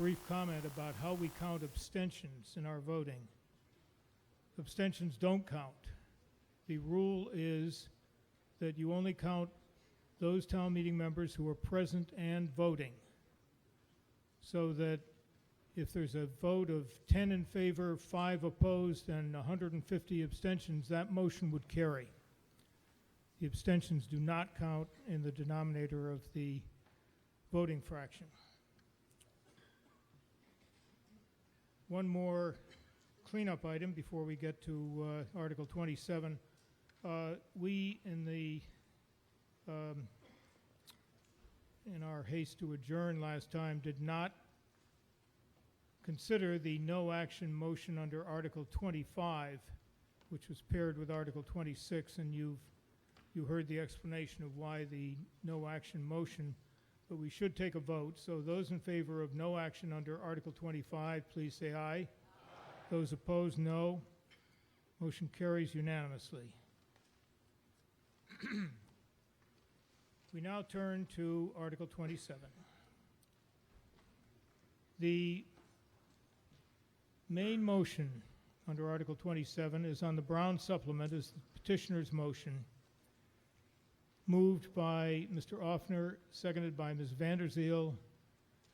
brief comment about how we count abstentions in our voting. Abstentions don't count. The rule is that you only count those town meeting members who are present and voting. So that if there's a vote of 10 in favor, 5 opposed, and 150 abstentions, that motion would carry. The abstentions do not count in the denominator of the voting fraction. One more cleanup item before we get to Article 27. We, in our haste to adjourn last time, did not consider the no action motion under Article 25, which was paired with Article 26, and you heard the explanation of why the no action motion, but we should take a vote. So those in favor of no action under Article 25, please say aye. Aye. Those opposed, no. Motion carries unanimously. We now turn to Article 27. The main motion under Article 27 is on the Brown supplement, is the petitioner's motion, moved by Mr. Offner, seconded by Ms. Vanderzeel,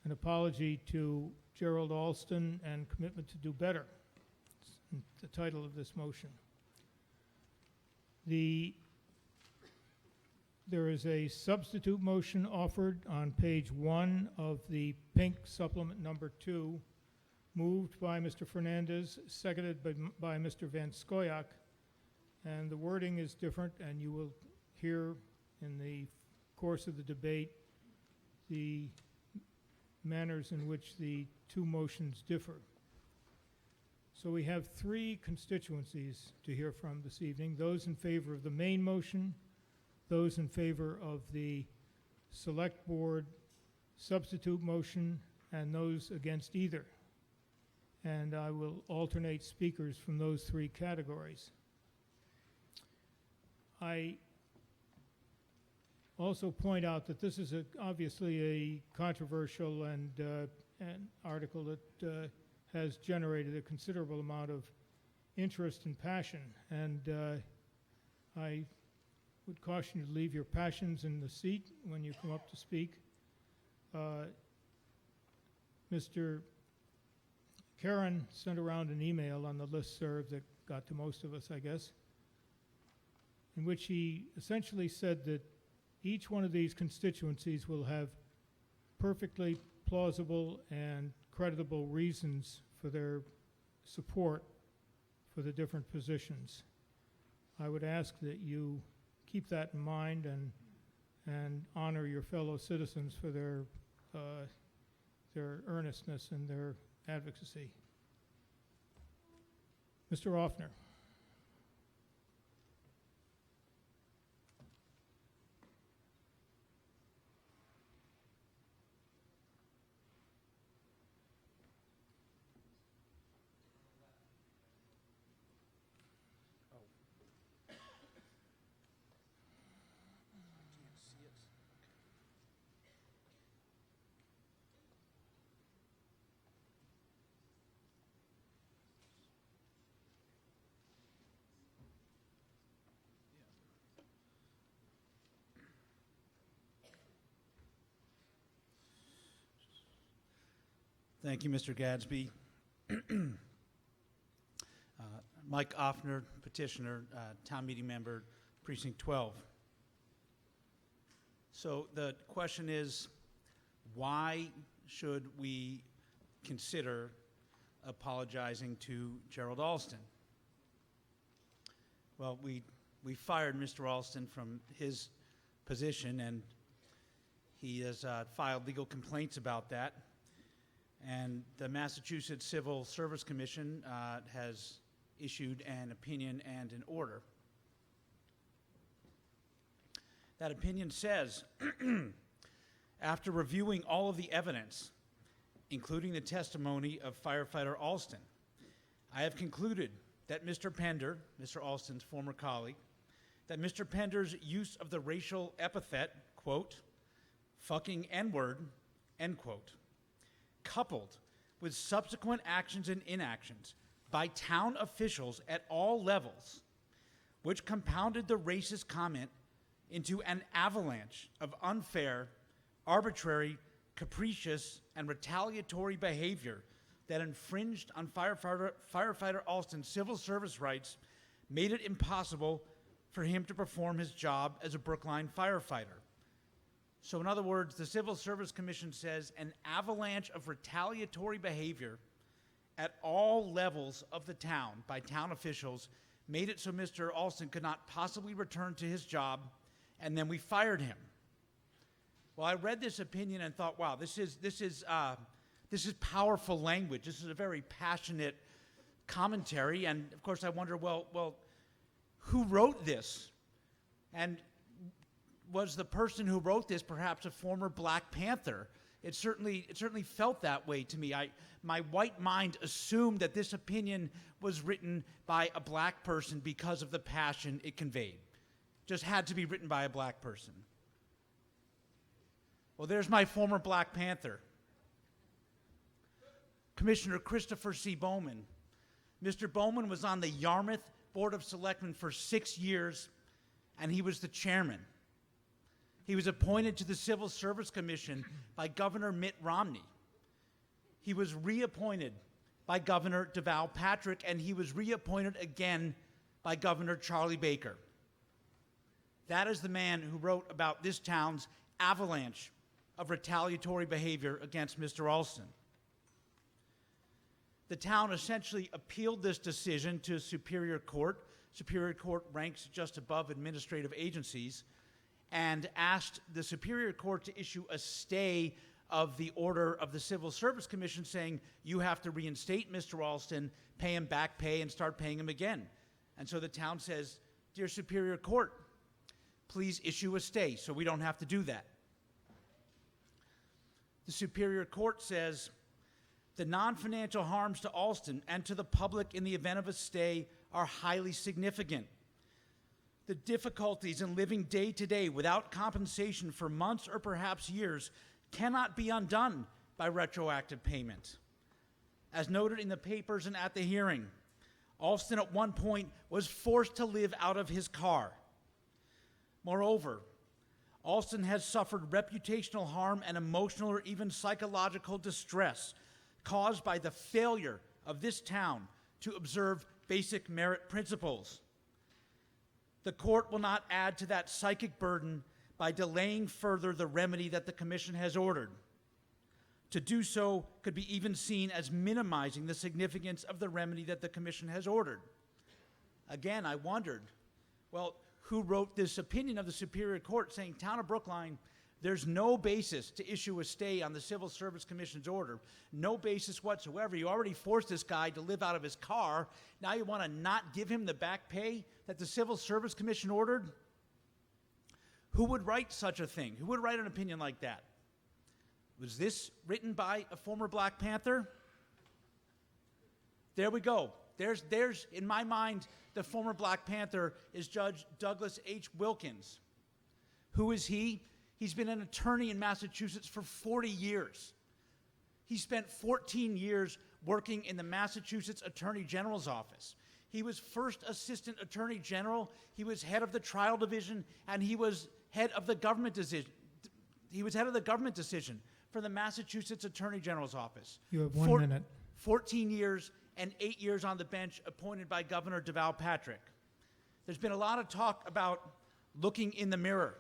an apology to Gerald Alston and commitment to do better. It's the title of this motion. There is a substitute motion offered on page 1 of the pink supplement number 2, moved by Mr. Fernandez, seconded by Mr. Van Scoyoc, and the wording is different, and you will hear in the course of the debate the manners in which the two motions differ. So we have 3 constituencies to hear from this evening: those in favor of the main motion, those in favor of the select board substitute motion, and those against either. And I will alternate speakers from those 3 categories. I also point out that this is obviously a controversial and an article that has generated a considerable amount of interest and passion. And I would caution you to leave your passions in the seat when you come up to speak. Mr. Karen sent around an email on the listserv that got to most of us, I guess, in which he essentially said that each one of these constituencies will have perfectly plausible and creditable reasons for their support for the different positions. I would ask that you keep that in mind and honor your fellow citizens for their earnestness and their advocacy. Mr. Offner. Thank you, Mr. Gadsby. Mike Offner, petitioner, town meeting member, precinct 12. So the question is, why should we consider apologizing to Gerald Alston? Well, we fired Mr. Alston from his position, and he has filed legal complaints about that. And the Massachusetts Civil Service Commission has issued an opinion and an order. That opinion says, after reviewing all of the evidence, including the testimony of firefighter Alston, I have concluded that Mr. Pender, Mr. Alston's former colleague, that Mr. Pender's use of the racial epithet, quote, fucking N-word, end quote, coupled with subsequent actions and inactions by town officials at all levels, which compounded the racist comment into an avalanche of unfair, arbitrary, capricious, and retaliatory behavior that infringed on firefighter Alston's civil service rights, made it impossible for him to perform his job as a Brookline firefighter. So in other words, the Civil Service Commission says an avalanche of retaliatory behavior at all levels of the town by town officials made it so Mr. Alston could not possibly return to his job, and then we fired him. Well, I read this opinion and thought, wow, this is powerful language. This is a very passionate commentary, and of course I wonder, well, who wrote this? And was the person who wrote this perhaps a former Black Panther? It certainly felt that way to me. My white mind assumed that this opinion was written by a black person because of the passion it conveyed. Just had to be written by a black person. Well, there's my former Black Panther, Commissioner Christopher C. Bowman. Mr. Bowman was on the Yarmouth Board of Selectmen for 6 years, and he was the chairman. He was appointed to the Civil Service Commission by Governor Mitt Romney. He was reappointed by Governor Deval Patrick, and he was reappointed again by Governor Charlie Baker. That is the man who wrote about this town's avalanche of retaliatory behavior against Mr. Alston. The town essentially appealed this decision to Superior Court. Superior Court ranks just above administrative agencies, and asked the Superior Court to issue a stay of the order of the Civil Service Commission saying, you have to reinstate Mr. Alston, pay him back pay, and start paying him again. And so the town says, dear Superior Court, please issue a stay so we don't have to do that. The Superior Court says, the non-financial harms to Alston and to the public in the event of a stay are highly significant. The difficulties in living day to day without compensation for months or perhaps years cannot be undone by retroactive payment. As noted in the papers and at the hearing, Alston at one point was forced to live out of his car. Moreover, Alston has suffered reputational harm and emotional or even psychological distress caused by the failure of this town to observe basic merit principles. The court will not add to that psychic burden by delaying further the remedy that the Commission has ordered. To do so could be even seen as minimizing the significance of the remedy that the Commission has ordered. Again, I wondered, well, who wrote this opinion of the Superior Court saying, Town of Brookline, there's no basis to issue a stay on the Civil Service Commission's order. No basis whatsoever. You already forced this guy to live out of his car. Now you want to not give him the back pay that the Civil Service Commission ordered? Who would write such a thing? Who would write an opinion like that? Was this written by a former Black Panther? There we go. There's in my mind, the former Black Panther is Judge Douglas H. Wilkins. Who is he? He's been an attorney in Massachusetts for 40 years. He spent 14 years working in the Massachusetts Attorney General's office. He was first Assistant Attorney General, he was head of the trial division, and he was head of the government decision. He was head of the government decision for the Massachusetts Attorney General's office. You have 1 minute. 14 years and 8 years on the bench appointed by Governor Deval Patrick. There's been a lot of talk about looking in the mirror.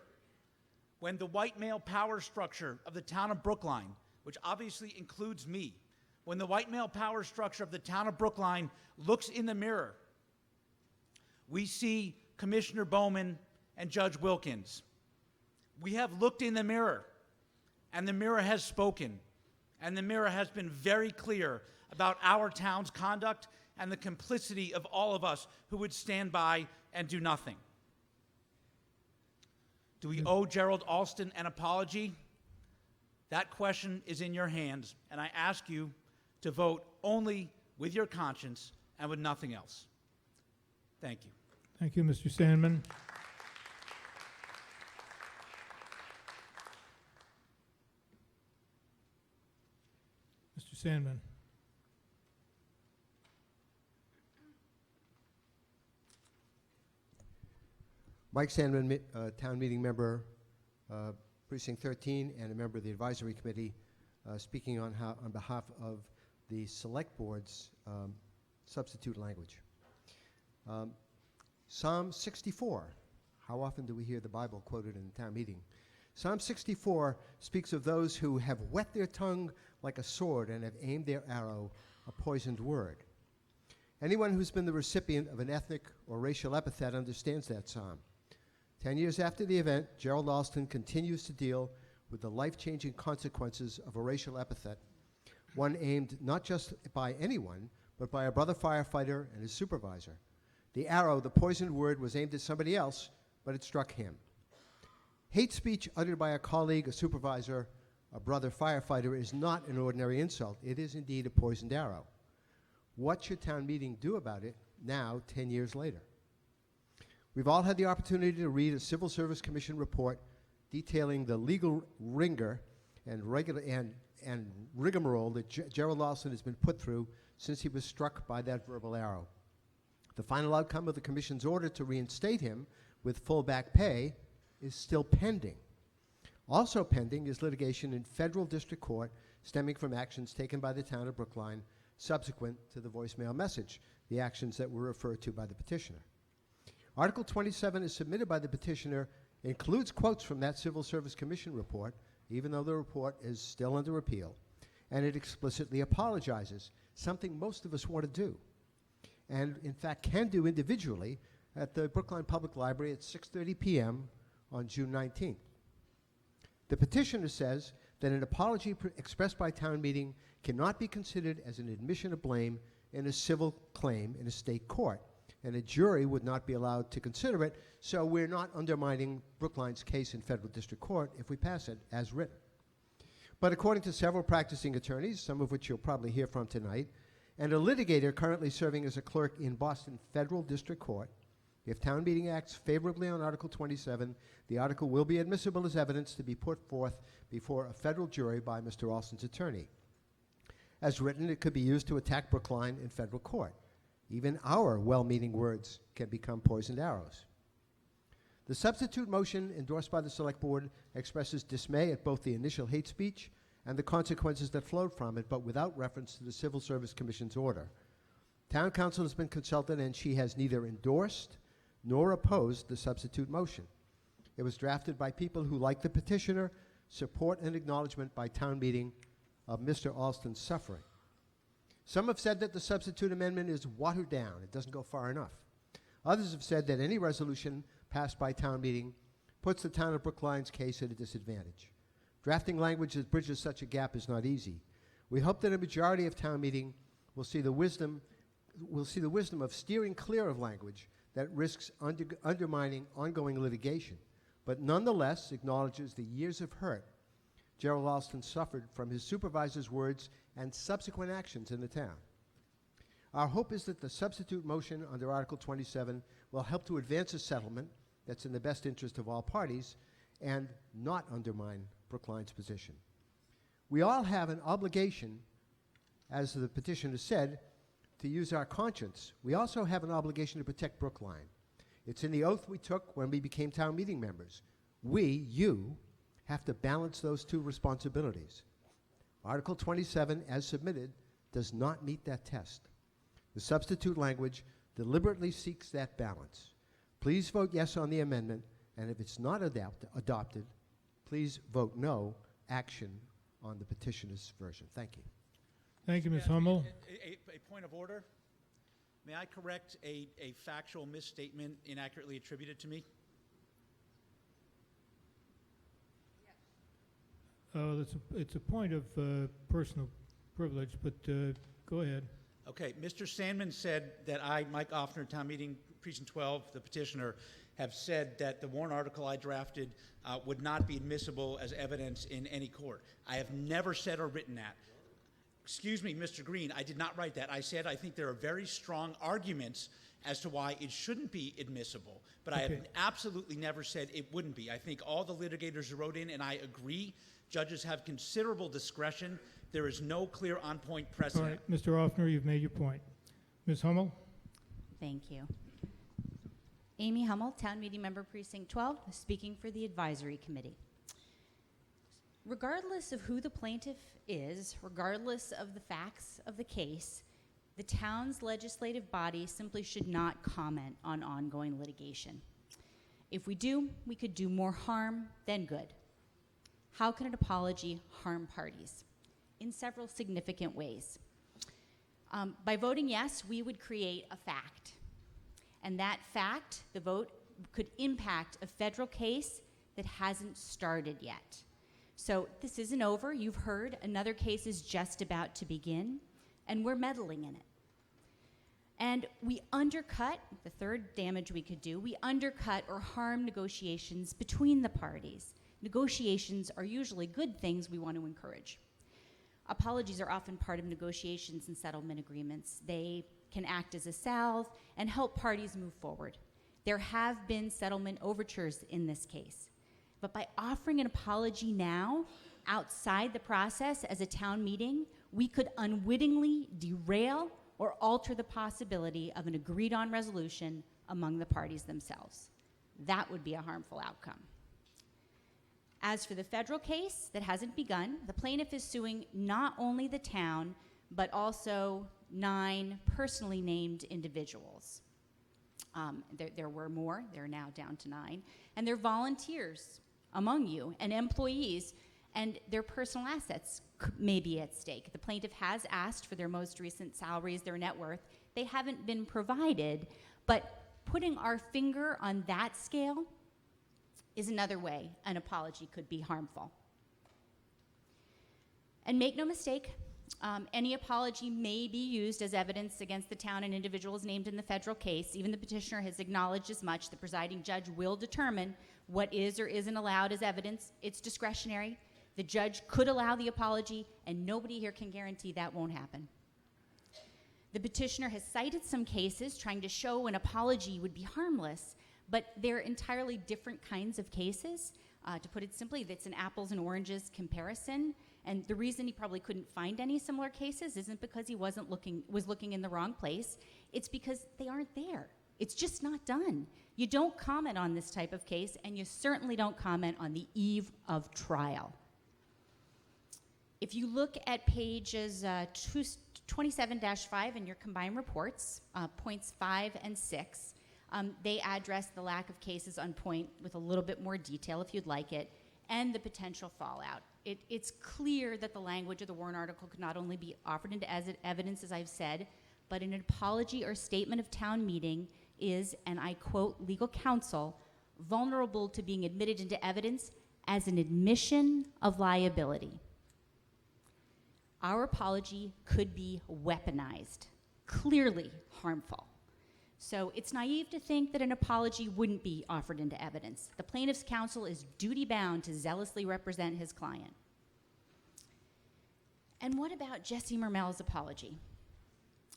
When the white male power structure of the town of Brookline, which obviously includes me, when the white male power structure of the town of Brookline looks in the mirror, we see Commissioner Bowman and Judge Wilkins. We have looked in the mirror, and the mirror has spoken, and the mirror has been very clear about our town's conduct and the complicity of all of us who would stand by and do nothing. Do we owe Gerald Alston an apology? That question is in your hands, and I ask you to vote only with your conscience and with nothing else. Thank you. Thank you, Mr. Sandman. Mr. Sandman. Mike Sandman, town meeting member, Precinct 13, and a member of the advisory committee, speaking on behalf of the select board's substitute language. Psalm 64. How often do we hear the Bible quoted in the town meeting? Psalm 64 speaks of those who have whet their tongue like a sword and have aimed their arrow, a poisoned word. Anyone who's been the recipient of an ethnic or racial epithet understands that psalm. 10 years after the event, Gerald Alston continues to deal with the life-changing consequences of a racial epithet, one aimed not just by anyone, but by a brother firefighter and his supervisor. The arrow, the poisoned word, was aimed at somebody else, but it struck him. Hate speech uttered by a colleague, a supervisor, a brother firefighter is not an ordinary insult. It is indeed a poisoned arrow. What should town meeting do about it now, 10 years later? We've all had the opportunity to read a Civil Service Commission report detailing the legal ringer and rigmarole that Gerald Alston has been put through since he was struck by that verbal arrow. The final outcome of the Commission's order to reinstate him with full back pay is still pending. Also pending is litigation in federal district court stemming from actions taken by the town of Brookline subsequent to the voicemail message, the actions that were referred to by the petitioner. Article 27 is submitted by the petitioner, includes quotes from that Civil Service Commission report, even though the report is still under appeal, and it explicitly apologizes, something most of us want to do, and in fact can do individually at the Brookline Public Library at 6:30 p.m. on June 19th. The petitioner says that an apology expressed by town meeting cannot be considered as an admission of blame in a civil claim in a state court, and a jury would not be allowed to consider it, so we're not undermining Brookline's case in federal district court if we pass it as written. But according to several practicing attorneys, some of which you'll probably hear from tonight, and a litigator currently serving as a clerk in Boston Federal District Court, if town meeting acts favorably on Article 27, the article will be admissible as evidence to be put forth before a federal jury by Mr. Alston's attorney. As written, it could be used to attack Brookline in federal court. Even our well-meaning words can become poisoned arrows. The substitute motion endorsed by the Select Board expresses dismay at both the initial hate speech and the consequences that flowed from it, but without reference to the Civil Service Commission's order. Town Council has been consulted, and she has neither endorsed nor opposed the substitute motion. It was drafted by people who, like the petitioner, support an acknowledgement by town meeting of Mr. Alston's suffering. Some have said that the substitute amendment is watered down. It doesn't go far enough. Others have said that any resolution passed by town meeting puts the town of Brookline's case at a disadvantage. Drafting language that bridges such a gap is not easy. We hope that a majority of town meeting will see the wisdom of steering clear of language that risks undermining ongoing litigation, but nonetheless acknowledges the years of hurt Gerald Alston suffered from his supervisor's words and subsequent actions in the town. Our hope is that the substitute motion under Article 27 will help to advance a settlement that's in the best interest of all parties and not undermine Brookline's position. We all have an obligation, as the petitioner said, to use our conscience. We also have an obligation to protect Brookline. It's in the oath we took when we became town meeting members. You, have to balance those two responsibilities. Article 27, as submitted, does not meet that test. The substitute language deliberately seeks that balance. Please vote yes on the amendment, and if it's not adopted, please vote no, action on the petitioner's version. Thank you. Thank you, Ms. Hummel. A point of order. May I correct a factual misstatement inaccurately attributed to me? It's a point of personal privilege, but go ahead. Okay, Mr. Sandman said that I, Mike Offner, town meeting precinct 12, the petitioner, have said that the warrant article I drafted would not be admissible as evidence in any court. I have never said or written that. Excuse me, Mr. Green, I did not write that. I said I think there are very strong arguments as to why it shouldn't be admissible, but okay. I have absolutely never said it wouldn't be. I think all the litigators who wrote in, and I agree, judges have considerable discretion There is no clear on-point All precedent. right, Mr. Offner, you've made your point. Ms. Hummel? Thank you. Amy Hummel, Town Meeting Member Precinct 12, speaking for the Advisory Committee. Regardless of who the plaintiff is, regardless of the facts of the case, the town's legislative body simply should not comment on ongoing litigation. If we do, we could do more harm than good. How can an apology harm parties? In several significant ways. By voting yes, we would create a fact. And that fact, the vote, could impact a federal case that hasn't started yet. So this isn't over. You've heard another case is just about to begin, and we're meddling in it. And we undercut, the third damage we could do, we undercut or harm negotiations between the parties. Negotiations are usually good things we want to encourage. Apologies are often part of negotiations and settlement agreements. They can act as a salve and help parties move forward. There have been settlement overtures in this case. But by offering an apology now, outside the process as a town meeting, we could unwittingly derail or alter the possibility of an agreed-on resolution among the parties themselves. That would be a harmful outcome. As for the federal case that hasn't begun, the plaintiff is suing not only the town, but also 9 personally named individuals. There were more, they're now down to 9, and they're volunteers among you and employees, and their personal assets may be at stake. The plaintiff has asked for their most recent salaries, their net worth. They haven't been provided, but putting our finger on that scale is another way an apology could be harmful. And make no mistake, any apology may be used as evidence against the town and individuals named in the federal case. Even the petitioner has acknowledged as much. The presiding judge will determine what is or isn't allowed as evidence. It's discretionary. The judge could allow the apology, and nobody here can guarantee that won't happen. The petitioner has cited some cases trying to show an apology would be harmless, but they're entirely different kinds of cases. To put it simply, that's an apples and oranges comparison. And the reason he probably couldn't find any similar cases isn't because he was looking in the wrong place. It's because they aren't there. It's just not done. You don't comment on this type of case, and you certainly don't comment on the eve of trial. If you look at pages 27-5 in your combined reports, points 5 and 6, they address the lack of cases on point with a little bit more detail, if you'd like it, and the potential fallout. It's clear that the language of the Warren article could not only be offered into evidence, as I've said, but an apology or statement of town meeting is, and I quote legal counsel, vulnerable to being admitted into evidence as an admission of liability. Our apology could be weaponized, clearly harmful. So it's naive to think that an apology wouldn't be offered into evidence. The plaintiff's counsel is duty-bound to zealously represent his client. And what about Jessie Mermel's apology?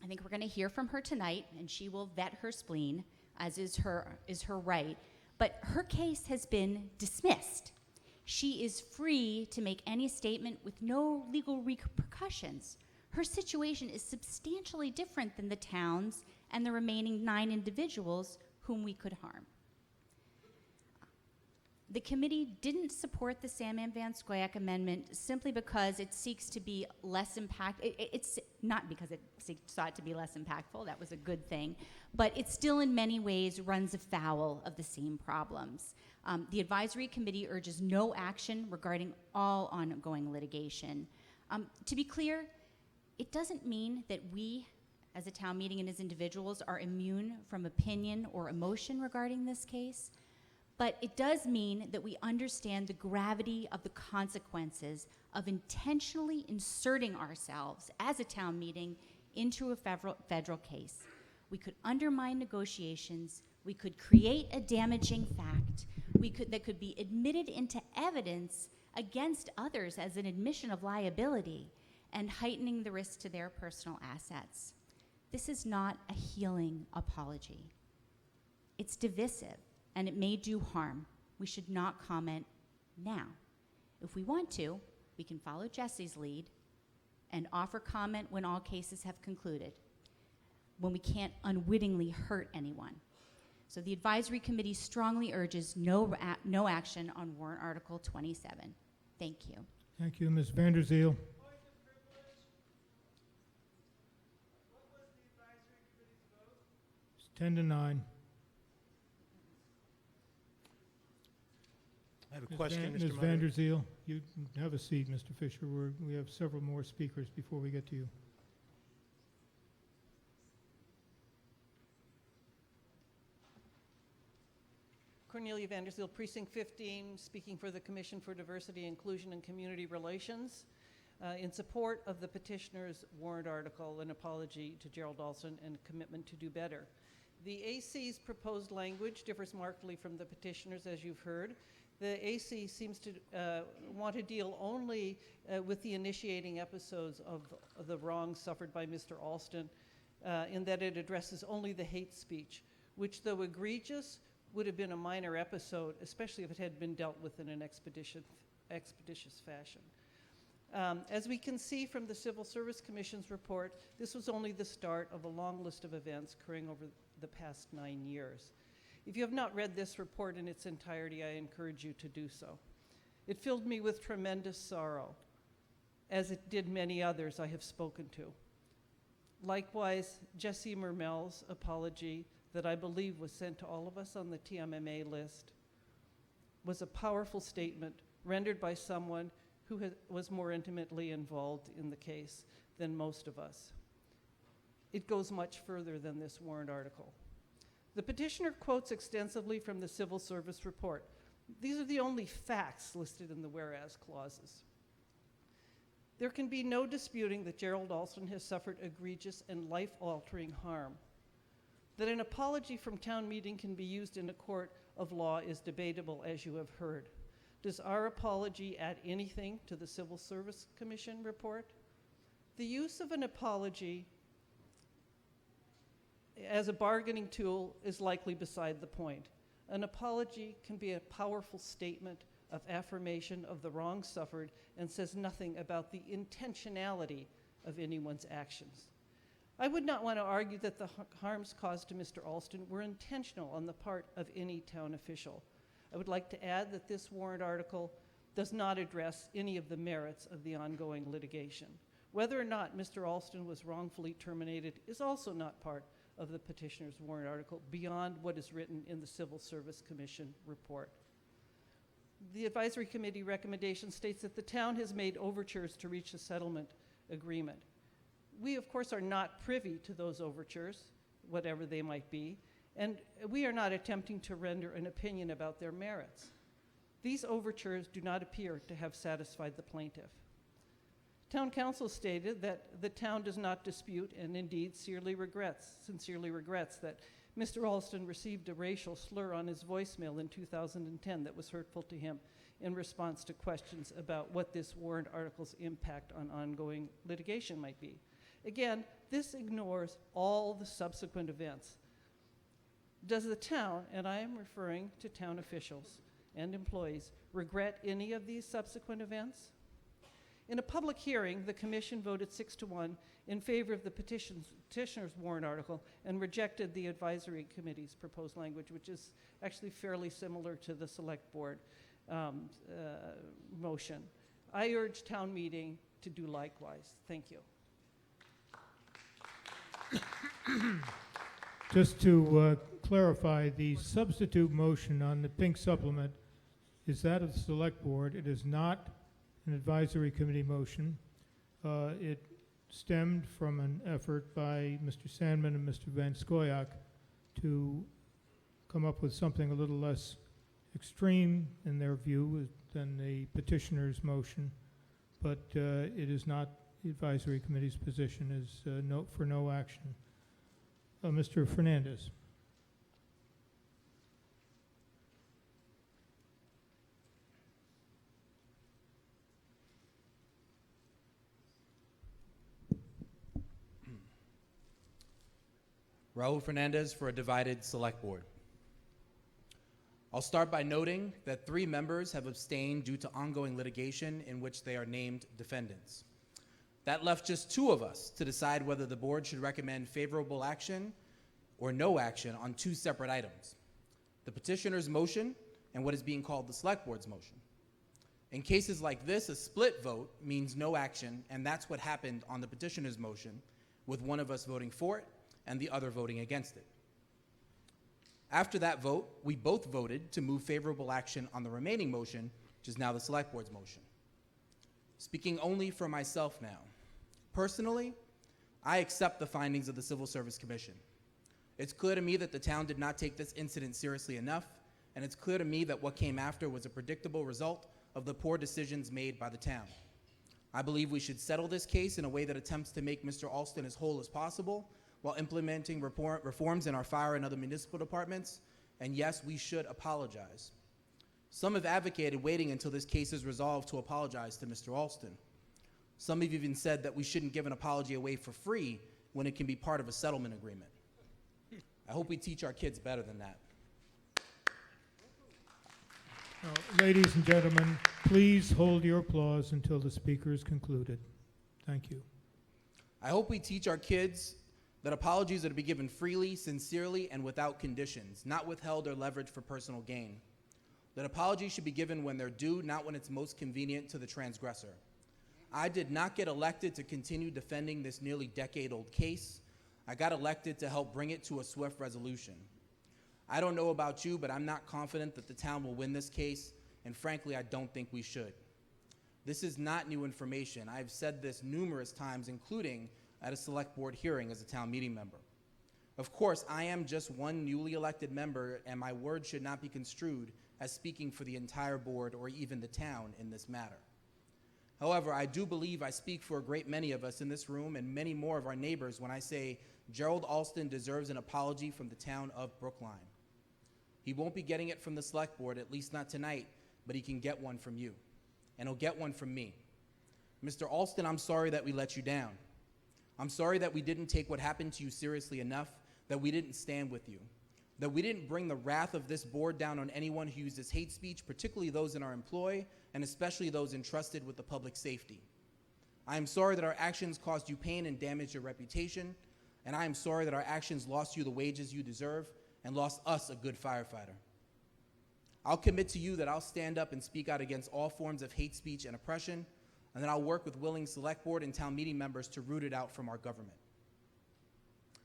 I think we're going to hear from her tonight, and she will vet her spleen, as is her right. But her case has been dismissed. She is free to make any statement with no legal repercussions. Her situation is substantially different than the town's and the remaining 9 individuals whom we could harm. The committee didn't support the Sam Van Scoyoc amendment simply because it seeks to be less it's not because it sought to be less impactful, that was a good thing, but it still in many ways runs afoul of the same problems. The advisory committee urges no action regarding all ongoing litigation. To be clear, it doesn't mean that we as a town meeting and as individuals are immune from opinion or emotion regarding this case, but it does mean that we understand the gravity of the consequences of intentionally inserting ourselves as a town meeting into a federal case. We could undermine negotiations, we could create a damaging fact, that could be admitted into evidence against others as an admission of liability and heightening the risk to their personal assets. This is not a healing apology. It's divisive, and it may do harm. We should not comment now. If we want to, we can follow Jessie's lead and offer comment when all cases have concluded, when we can't unwittingly hurt anyone. So the advisory committee strongly urges no action on warrant Article 27. Thank you. Thank you, Ms. Vanderzeel. It's 10 to 9. I have a Ms. question, Ms. Mr. Moderator. Vanderzeel, you can have a seat, Mr. Fisher. We have several more speakers before we get to you. Cornelia Vanderzeel, Precinct 15, speaking for the Commission for Diversity, Inclusion, and Community Relations, in support of the petitioner's warrant article, an apology to Gerald Alston and a commitment to do better. The AC's proposed language differs markedly from the petitioner's, as you've heard. The AC seems to want to deal only with the initiating episodes of the wrongs suffered by Mr. Alston, in that it addresses only the hate speech, which, though egregious, would have been a minor episode, especially if it had been dealt with in an expeditious fashion. As we can see from the Civil Service Commission's report, this was only the start of a long list of events occurring over the past 9 years. If you have not read this report in its entirety, I encourage you to do so. It filled me with tremendous sorrow, as it did many others I have spoken to. Likewise, Jesse Mermel's apology, that I believe was sent to all of us on the TMMA list, was a powerful statement rendered by someone who was more intimately involved in the case than most of us. It goes much further than this warrant article. The petitioner quotes extensively from the Civil Service report. These are the only facts listed in the whereas clauses. There can be no disputing that Gerald Alston has suffered egregious and life-altering harm. That an apology from town meeting can be used in a court of law is debatable, as you have heard. Does our apology add anything to the Civil Service Commission report? The use of an apology as a bargaining tool is likely beside the point. An apology can be a powerful statement of affirmation of the wrong suffered and says nothing about the intentionality of anyone's actions. I would not want to argue that the harms caused to Mr. Alston were intentional on the part of any town official. I would like to add that this warrant article does not address any of the merits of the ongoing litigation. Whether or not Mr. Alston was wrongfully terminated is also not part of the petitioner's warrant article beyond what is written in the Civil Service Commission report. The advisory committee recommendation states that the town has made overtures to reach a settlement agreement. We, of course, are not privy to those overtures, whatever they might be, and we are not attempting to render an opinion about their merits. These overtures do not appear to have satisfied the plaintiff. Town council stated that the town does not dispute and indeed sincerely regrets that Mr. Alston received a racial slur on his voicemail in 2010 that was hurtful to him in response to questions about what this warrant article's impact on ongoing litigation might be. Again, this ignores all the subsequent events. Does the town, and I am referring to town officials and employees, regret any of these subsequent events? In a public hearing, the commission voted 6-1 in favor of the petitioner's warrant article and rejected the advisory committee's proposed language, which is actually fairly similar to the select board motion. I urge town meeting to do likewise. Thank you. Just to clarify, the substitute motion on the pink supplement is that of the select board. It is not an advisory committee motion. It stemmed from an effort by Mr. Sandman and Mr. Van Scoyoc to come up with something a little less extreme in their view than the petitioner's motion, but it is not the advisory committee's position is for no action. Mr. Fernandez. Raul Fernandez for a divided select board. I'll start by noting that 3 members have abstained due to ongoing litigation in which they are named defendants. That left just 2 of us to decide whether the board should recommend favorable action or no action on 2 separate items: the petitioner's motion and what is being called the select board's motion. In cases like this, a split vote means no action, and that's what happened on the petitioner's motion, with one of us voting for it and the other voting against it. After that vote, we both voted to move favorable action on the remaining motion, which is now the select board's motion. Speaking only for myself now, personally, I accept the findings of the Civil Service Commission. It's clear to me that the town did not take this incident seriously enough, and it's clear to me that what came after was a predictable result of the poor decisions made by the town. I believe we should settle this case in a way that attempts to make Mr. Alston as whole as possible while implementing reforms in our fire and other municipal departments, and yes, we should apologize. Some have advocated waiting until this case is resolved to apologize to Mr. Alston. Some have even said that we shouldn't give an apology away for free when it can be part of a settlement agreement. I hope we teach our kids better than that. Now, ladies and gentlemen, please hold your applause until the speaker is concluded. Thank you. I hope we teach our kids that apologies are to be given freely, sincerely, and without conditions, not withheld or leveraged for personal gain. That apologies should be given when they're due, not when it's most convenient to the transgressor. I did not get elected to continue defending this nearly decade-old case. I got elected to help bring it to a swift resolution. I don't know about you, but I'm not confident that the town will win this case, and frankly, I don't think we should. This is not new information. I've said this numerous times, including at a select board hearing as a town meeting member. Of course, I am just one newly elected member, and my words should not be construed as speaking for the entire board or even the town in this matter. However, I do believe I speak for a great many of us in this room and many more of our neighbors when I say Gerald Alston deserves an apology from the town of Brookline. He won't be getting it from the select board, at least not tonight, but he can get one from you, and he'll get one from me. Mr. Alston, I'm sorry that we let you down. I'm sorry that we didn't take what happened to you seriously enough, that we didn't stand with you, that we didn't bring the wrath of this board down on anyone who uses hate speech, particularly those in our employ, and especially those entrusted with the public safety. I am sorry that our actions caused you pain and damaged your reputation, and I am sorry that our actions lost you the wages you deserve and lost us a good firefighter. I'll commit to you that I'll stand up and speak out against all forms of hate speech and oppression, and then I'll work with willing select board and town meeting members to root it out from our government.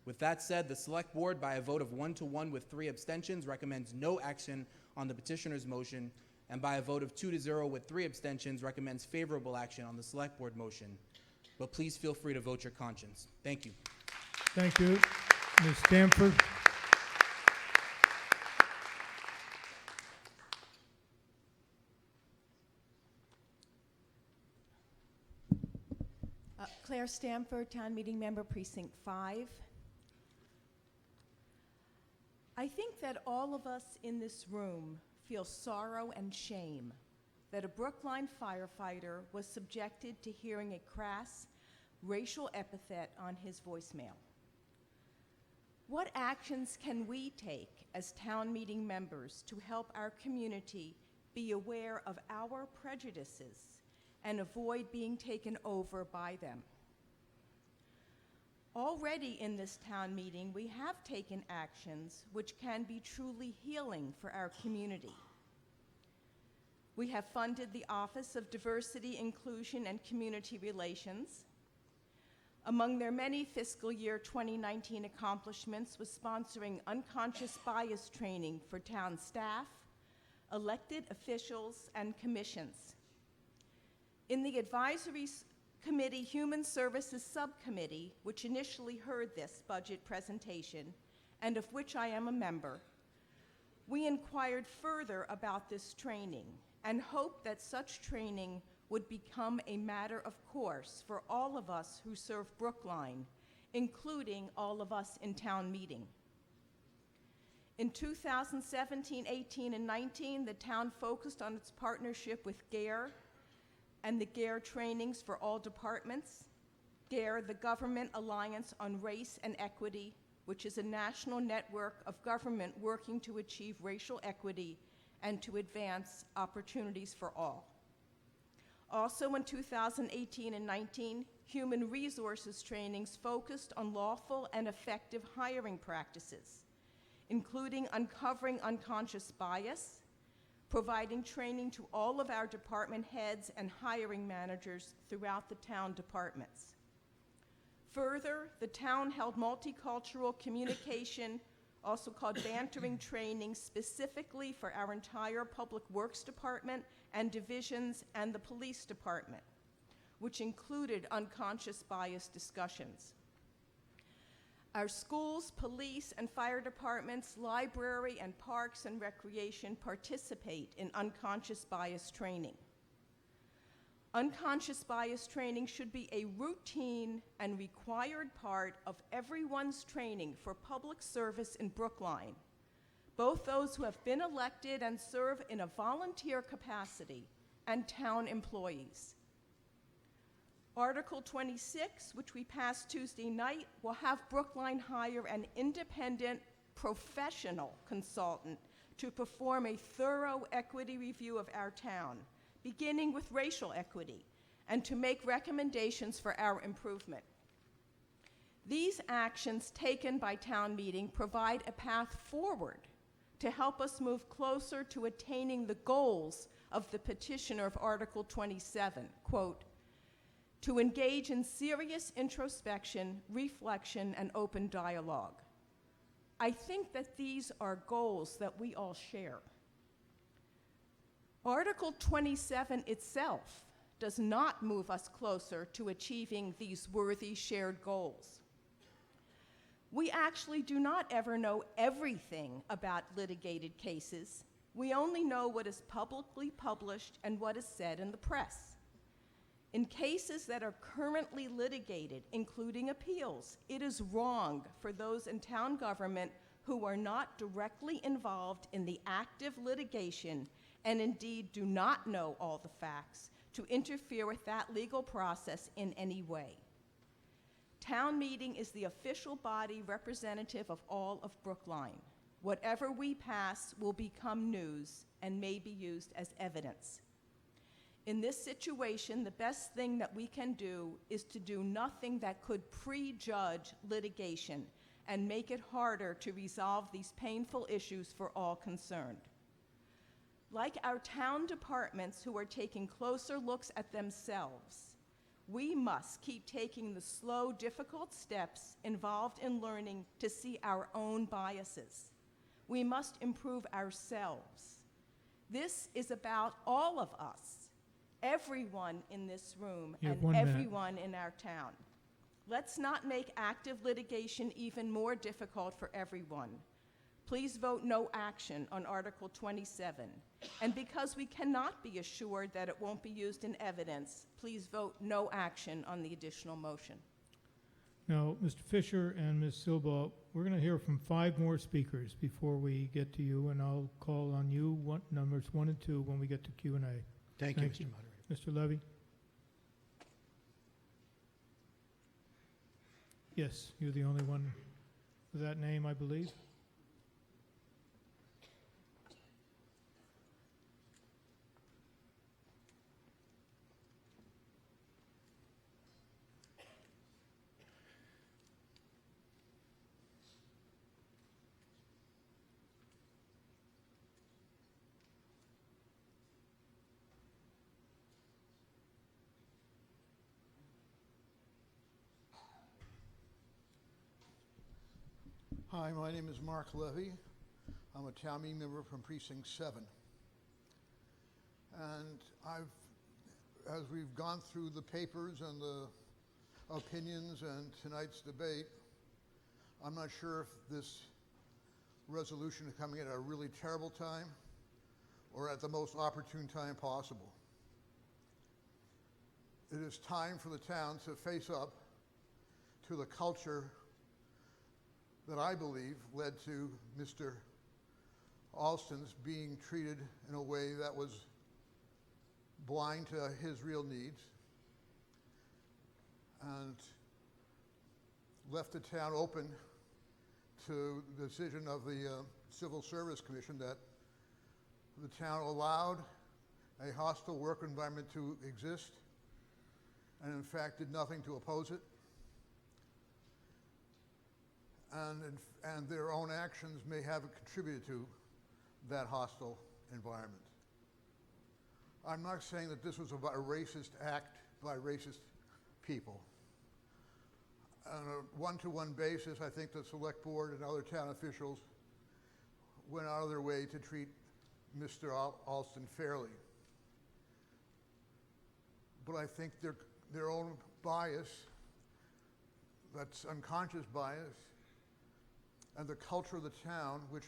With that said, the select board, by a vote of 1-1 with 3 abstentions, recommends no action on the petitioner's motion, and by a vote of 2-0 with 3 abstentions, recommends favorable action on the select board motion. But please feel free to vote your conscience. Thank you. Thank you. Ms. Stamford? Claire Stamford, Town Meeting Member, Precinct 5. I think that all of us in this room feel sorrow and shame that a Brookline firefighter was subjected to hearing a crass racial epithet on his voicemail. What actions can we take as town meeting members to help our community be aware of our prejudices and avoid being taken over by them? Already in this town meeting, we have taken actions which can be truly healing for our community. We have funded the Office of Diversity, Inclusion, and Community Relations. Among their many fiscal year 2019 accomplishments was sponsoring unconscious bias training for town staff, elected officials, and commissions. In the Advisory Committee Human Services Subcommittee, which initially heard this budget presentation, and of which I am a member, we inquired further about this training and hoped that such training would become a matter of course for all of us who serve Brookline, including all of us in town meeting. In 2017, 18, and 19, the town focused on its partnership with GARE and the GARE trainings for all departments. GARE, the Government Alliance on Race and Equity, which is a national network of government working to achieve racial equity and to advance opportunities for all. Also in 2018 and 19, human resources trainings focused on lawful and effective hiring practices, including uncovering unconscious bias, providing training to all of our department heads and hiring managers throughout the town departments. Further, the town held multicultural communication, also called bantering training, specifically for our entire Public Works Department and divisions and the police department, which included unconscious bias discussions. Our schools, police, and fire departments, library, and parks and recreation participate in unconscious bias training. Unconscious bias training should be a routine and required part of everyone's training for public service in Brookline, both those who have been elected and serve in a volunteer capacity and town employees. Article 26, which we passed Tuesday night, will have Brookline hire an independent professional consultant to perform a thorough equity review of our town, beginning with racial equity, and to make recommendations for our improvement. These actions taken by town meeting provide a path forward to help us move closer to attaining the goals of the petitioner of Article 27, quote, to engage in serious introspection, reflection, and open dialogue. I think that these are goals that we all share. Article 27 itself does not move us closer to achieving these worthy shared goals. We actually do not ever know everything about litigated cases. We only know what is publicly published and what is said in the press. In cases that are currently litigated, including appeals, it is wrong for those in town government who are not directly involved in the active litigation and indeed do not know all the facts to interfere with that legal process in any way. Town meeting is the official body representative of all of Brookline. Whatever we pass will become news and may be used as evidence. In this situation, the best thing that we can do is to do nothing that could prejudge litigation and make it harder to resolve these painful issues for all concerned. Like our town departments who are taking closer looks at themselves, we must keep taking the slow, difficult steps involved in learning to see our own biases. We must improve ourselves. This is about all of us, everyone in this room You have and 1 minute. everyone in our town. Let's not make active litigation even more difficult for everyone. Please vote no action on Article 27. And because we cannot be assured that it won't be used in evidence, please vote no action on the additional motion. Now, Mr. Fisher and Ms. Silba, we're going to hear from 5 more speakers before we get to you, and I'll call on you, numbers 1 and 2, when we get to Q&A. Thank you, Thank Mr. you. Moderator. Mr. Levy? Yes, you're the only one with that name, I believe. Hi, my name is Mark Levy. I'm a town meeting member from Precinct 7. And as we've gone through the papers and the opinions and tonight's debate, I'm not sure if this resolution is coming at a really terrible time or at the most opportune time possible. It is time for the town to face up to the culture that I believe led to Mr. Alston's being treated in a way that was blind to his real needs and left the town open to the decision of the Civil Service Commission that the town allowed a hostile work environment to exist, and in fact did nothing to oppose it. And their own actions may have contributed to that hostile environment. I'm not saying that this was a racist act by racist people. On a one-to-one basis, I think the select board and other town officials went out of their way to treat Mr. Alston fairly. But I think their own bias, that's unconscious bias, and the culture of the town, which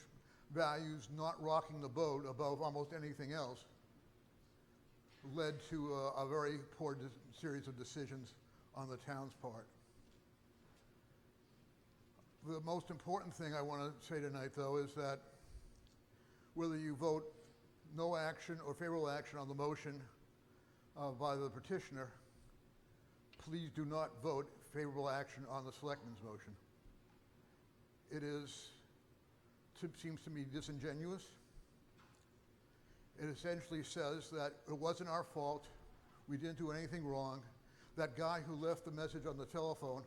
values not rocking the boat above almost anything else, led to a very poor series of decisions on the town's part. The most important thing I want to say tonight, though, is that whether you vote no action or favorable action on the motion by the petitioner, please do not vote favorable action on the selectman's motion. It seems to me disingenuous. It essentially says that it wasn't our fault, we didn't do anything wrong. That guy who left the message on the telephone,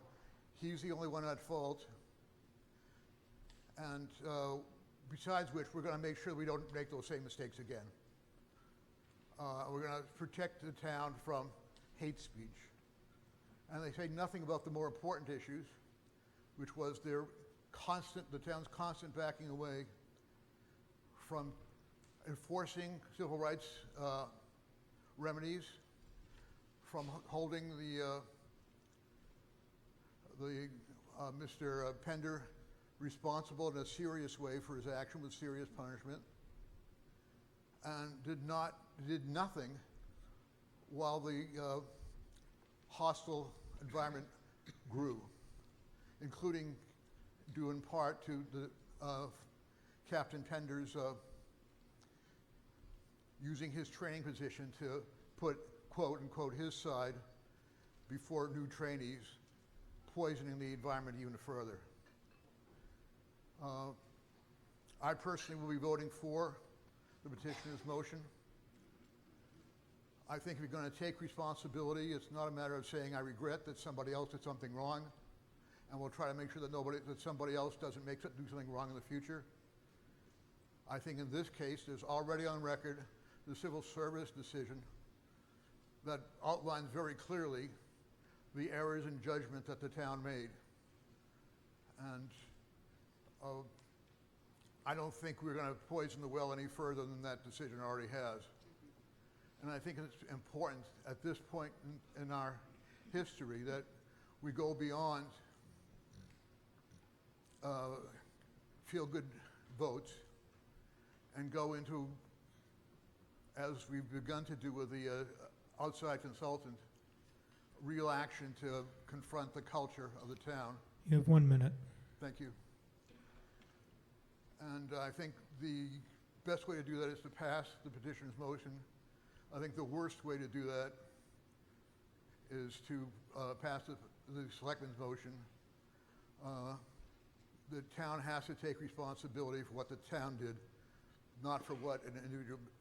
he's the only one at fault. And besides which, we're going to make sure we don't make those same mistakes again. We're going to protect the town from hate speech. And they say nothing about the more important issues, which was the town's constant backing away from enforcing civil rights remedies, from holding Mr. Pender responsible in a serious way for his action with serious punishment, and did nothing while the hostile environment grew, including due in part to the Captain Pender's using his training position to put, quote unquote, his side before new trainees, poisoning the environment even further. I personally will be voting for the petitioner's motion. I think if you're going to take responsibility, it's not a matter of saying I regret that somebody else did something wrong, and we'll try to make sure that somebody else doesn't do something wrong in the future. I think in this case, there's already on record the civil service decision that outlines very clearly the errors in judgment that the town made. And I don't think we're going to poison the well any further than that decision already has. And I think it's important at this point in our history that we go beyond feel-good votes and go into, as we've begun to do with the outside consultant, real action to confront the culture of the town. You have 1 minute. Thank you. And I think the best way to do that is to pass the petitioner's motion. I think the worst way to do that is to pass the selectman's motion. The town has to take responsibility for what the town did, not for what an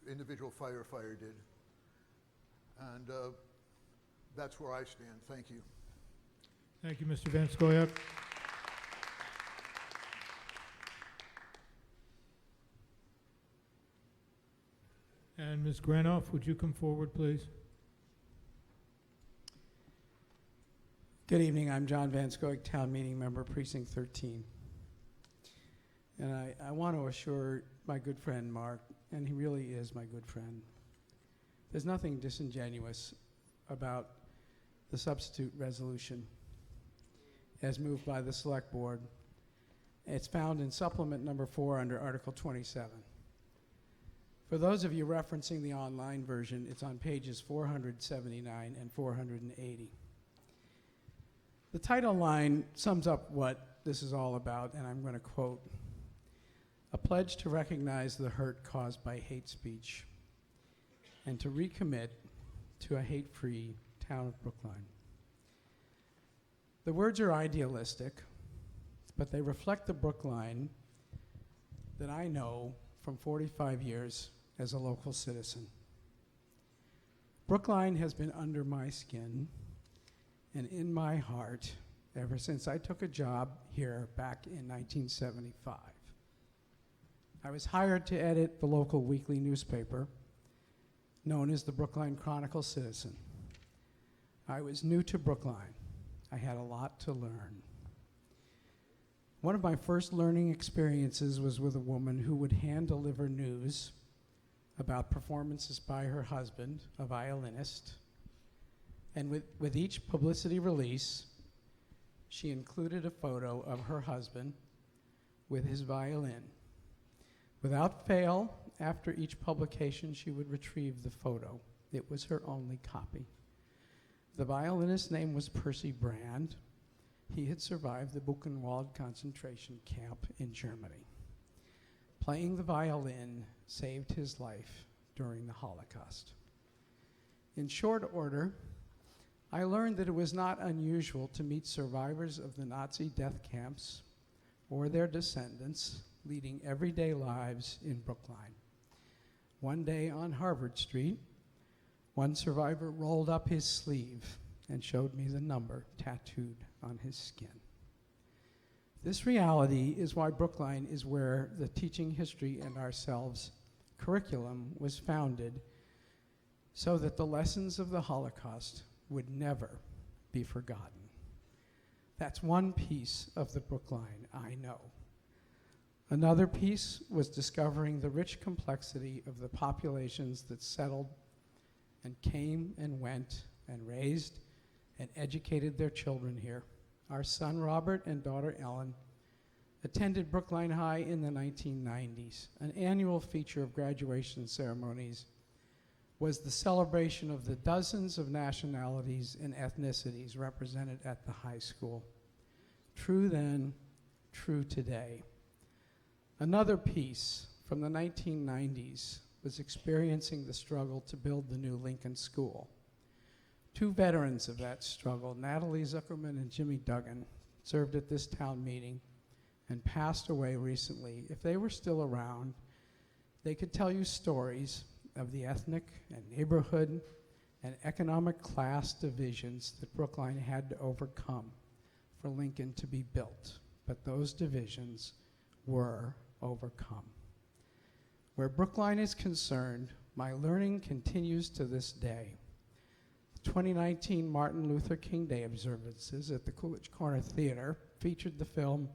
individual firefighter did. And that's where I stand. Thank you. Thank you, Mr. Van Scoyoc. And Ms. Granoff, would you come forward, please? Good evening. I'm John Van Scoyoc, Town Meeting Member, Precinct 13. And I want to assure my good friend Mark, and he really is my good friend, there's nothing disingenuous about the substitute resolution as moved by the Select Board. It's found in supplement number 4 under Article 27. For those of you referencing the online version, it's on pages 479 and 480. The title line sums up what this is all about, and I'm going to quote, "A pledge to recognize the hurt caused by hate speech and to recommit to a hate-free town of Brookline." The words are idealistic, but they reflect the Brookline that I know from 45 years as a local citizen. Brookline has been under my skin and in my heart ever since I took a job here back in 1975. I was hired to edit the local weekly newspaper known as the Brookline Chronicle-Citizen. I was new to Brookline. I had a lot to learn. One of my first learning experiences was with a woman who would hand-deliver news about performances by her husband, a violinist. And with each publicity release, she included a photo of her husband with his violin. Without fail, after each publication, she would retrieve the photo. It was her only copy. The violinist's name was Percy Brand. He had survived the Buchenwald concentration camp in Germany. Playing the violin saved his life during the Holocaust. In short order, I learned that it was not unusual to meet survivors of the Nazi death camps or their descendants leading everyday lives in Brookline. One day on Harvard Street, one survivor rolled up his sleeve and showed me the number tattooed on his skin. This reality is why Brookline is where the Teaching History and Ourselves curriculum was founded, so that the lessons of the Holocaust would never be forgotten. That's one piece of the Brookline I know. Another piece was discovering the rich complexity of the populations that settled and came and went and raised and educated their children here. Our son Robert and daughter Ellen attended Brookline High in the 1990s. An annual feature of graduation ceremonies was the celebration of the dozens of nationalities and ethnicities represented at the high school. True then, true today. Another piece from the 1990s was experiencing the struggle to build the new Lincoln School. Two veterans of that struggle, Natalie Zuckerman and Jimmy Duggan, served at this town meeting and passed away recently. If they were still around, they could tell you stories of the ethnic and neighborhood and economic class divisions that Brookline had to overcome for Lincoln to be built. But those divisions were overcome. Where Brookline is concerned, my learning continues to this day. The 2019 Martin Luther King Day observances at the Coolidge Corner Theater featured the film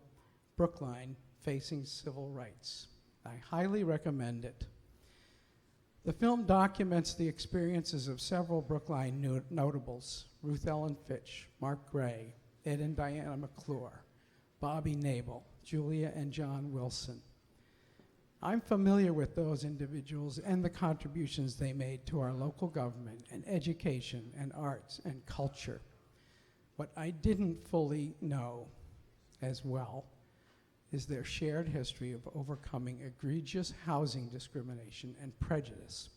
Brookline Facing Civil Rights. I highly recommend it. The film documents the experiences of several Brookline notables, Ruth Ellen Fitch, Mark Gray, Ed and Diana McClure, Bobby Nabel, Julia and John Wilson. I'm familiar with those individuals and the contributions they made to our local government and education and arts and culture. What I didn't fully know as well is their shared history of overcoming egregious housing discrimination and prejudice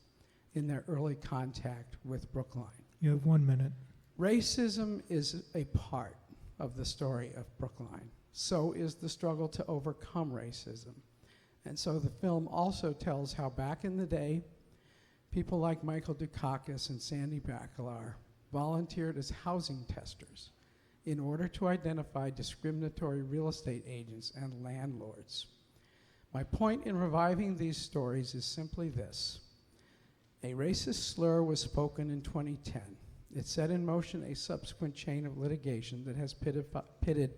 in their early contact with Brookline. You have 1 minute. Racism is a part of the story of Brookline. So is the struggle to overcome racism. And so the film also tells how back in the day, people like Michael Dukakis and Sandy Bacalar volunteered as housing testers in order to identify discriminatory real estate agents and landlords. My point in reviving these stories is simply this. A racist slur was spoken in 2010. It set in motion a subsequent chain of litigation that has pitted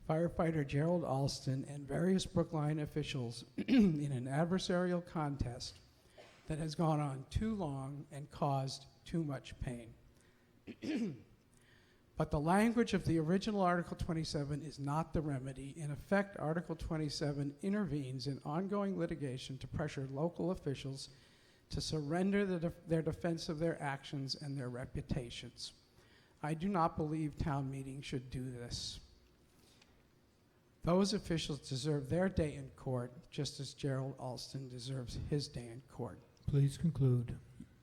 firefighter Gerald Alston and various Brookline officials in an adversarial contest that has gone on too long and caused too much pain. But the language of the original Article 27 is not the remedy. In effect, Article 27 intervenes in ongoing litigation to pressure local officials to surrender their defense of their actions and their reputations. I do not believe town meetings should do this. Those officials deserve their day in court, just as Gerald Alston deserves his day in court. Please conclude.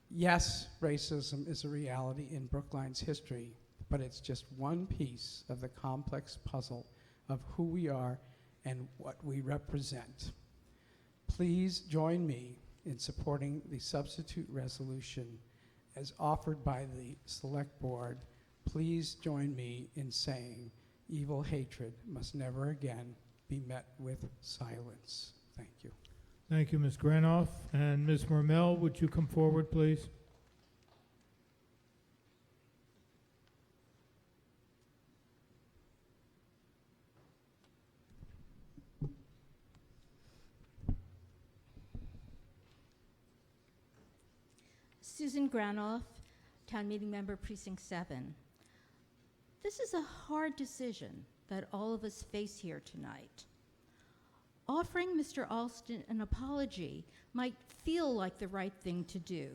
Yes, racism is a reality in Brookline's history, but it's just one piece of the complex puzzle of who we are and what we represent. Please join me in supporting the substitute resolution as offered by the Select Board, please join me in saying evil hatred must never again be met with silence. Thank you. Thank you, Ms. Granoff. And Ms. Mermel, would you come forward, please? Susan Granoff, Town Meeting Member, Precinct 7. This is a hard decision that all of us face here tonight. Offering Mr. Alston an apology might feel like the right thing to do.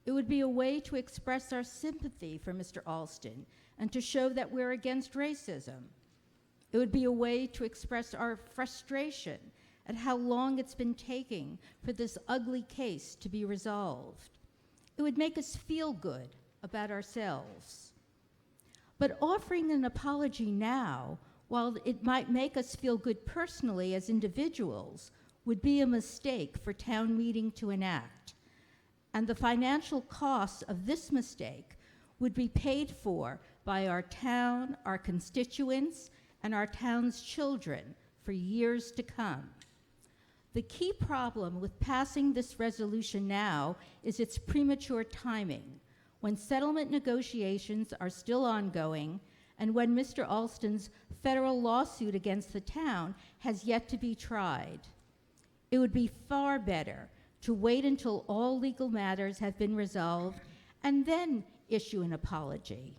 It would be a way to express our sympathy for Mr. Alston and to show that we're against racism. It would be a way to express our frustration at how long it's been taking for this ugly case to be resolved. It would make us feel good about ourselves. But offering an apology now, while it might make us feel good personally as individuals, would be a mistake for town meeting to enact. And the financial costs of this mistake would be paid for by our town, our constituents, and our town's children for years to come. The key problem with passing this resolution now is its premature timing, when settlement negotiations are still ongoing and when Mr. Alston's federal lawsuit against the town has yet to be tried. It would be far better to wait until all legal matters have been resolved and then issue an apology.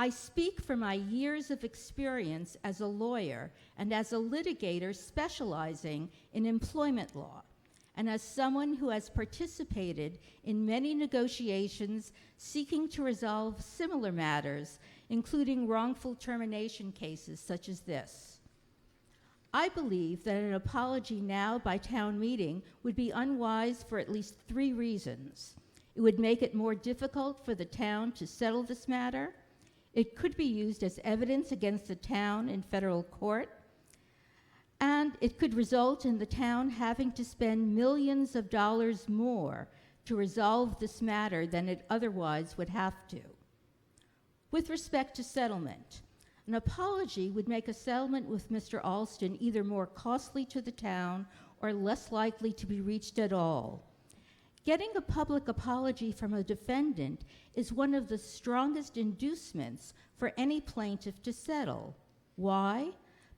I speak from my years of experience as a lawyer and as a litigator specializing in employment law, and as someone who has participated in many negotiations seeking to resolve similar matters, including wrongful termination cases such as this. I believe that an apology now by town meeting would be unwise for at least 3 reasons. It would make it more difficult for the town to settle this matter. It could be used as evidence against the town in federal court, and it could result in the town having to spend millions of dollars more to resolve this matter than it otherwise would have to. With respect to settlement, an apology would make a settlement with Mr. Alston either more costly to the town or less likely to be reached at all. Getting a public apology from a defendant is one of the strongest inducements for any plaintiff to settle. Why?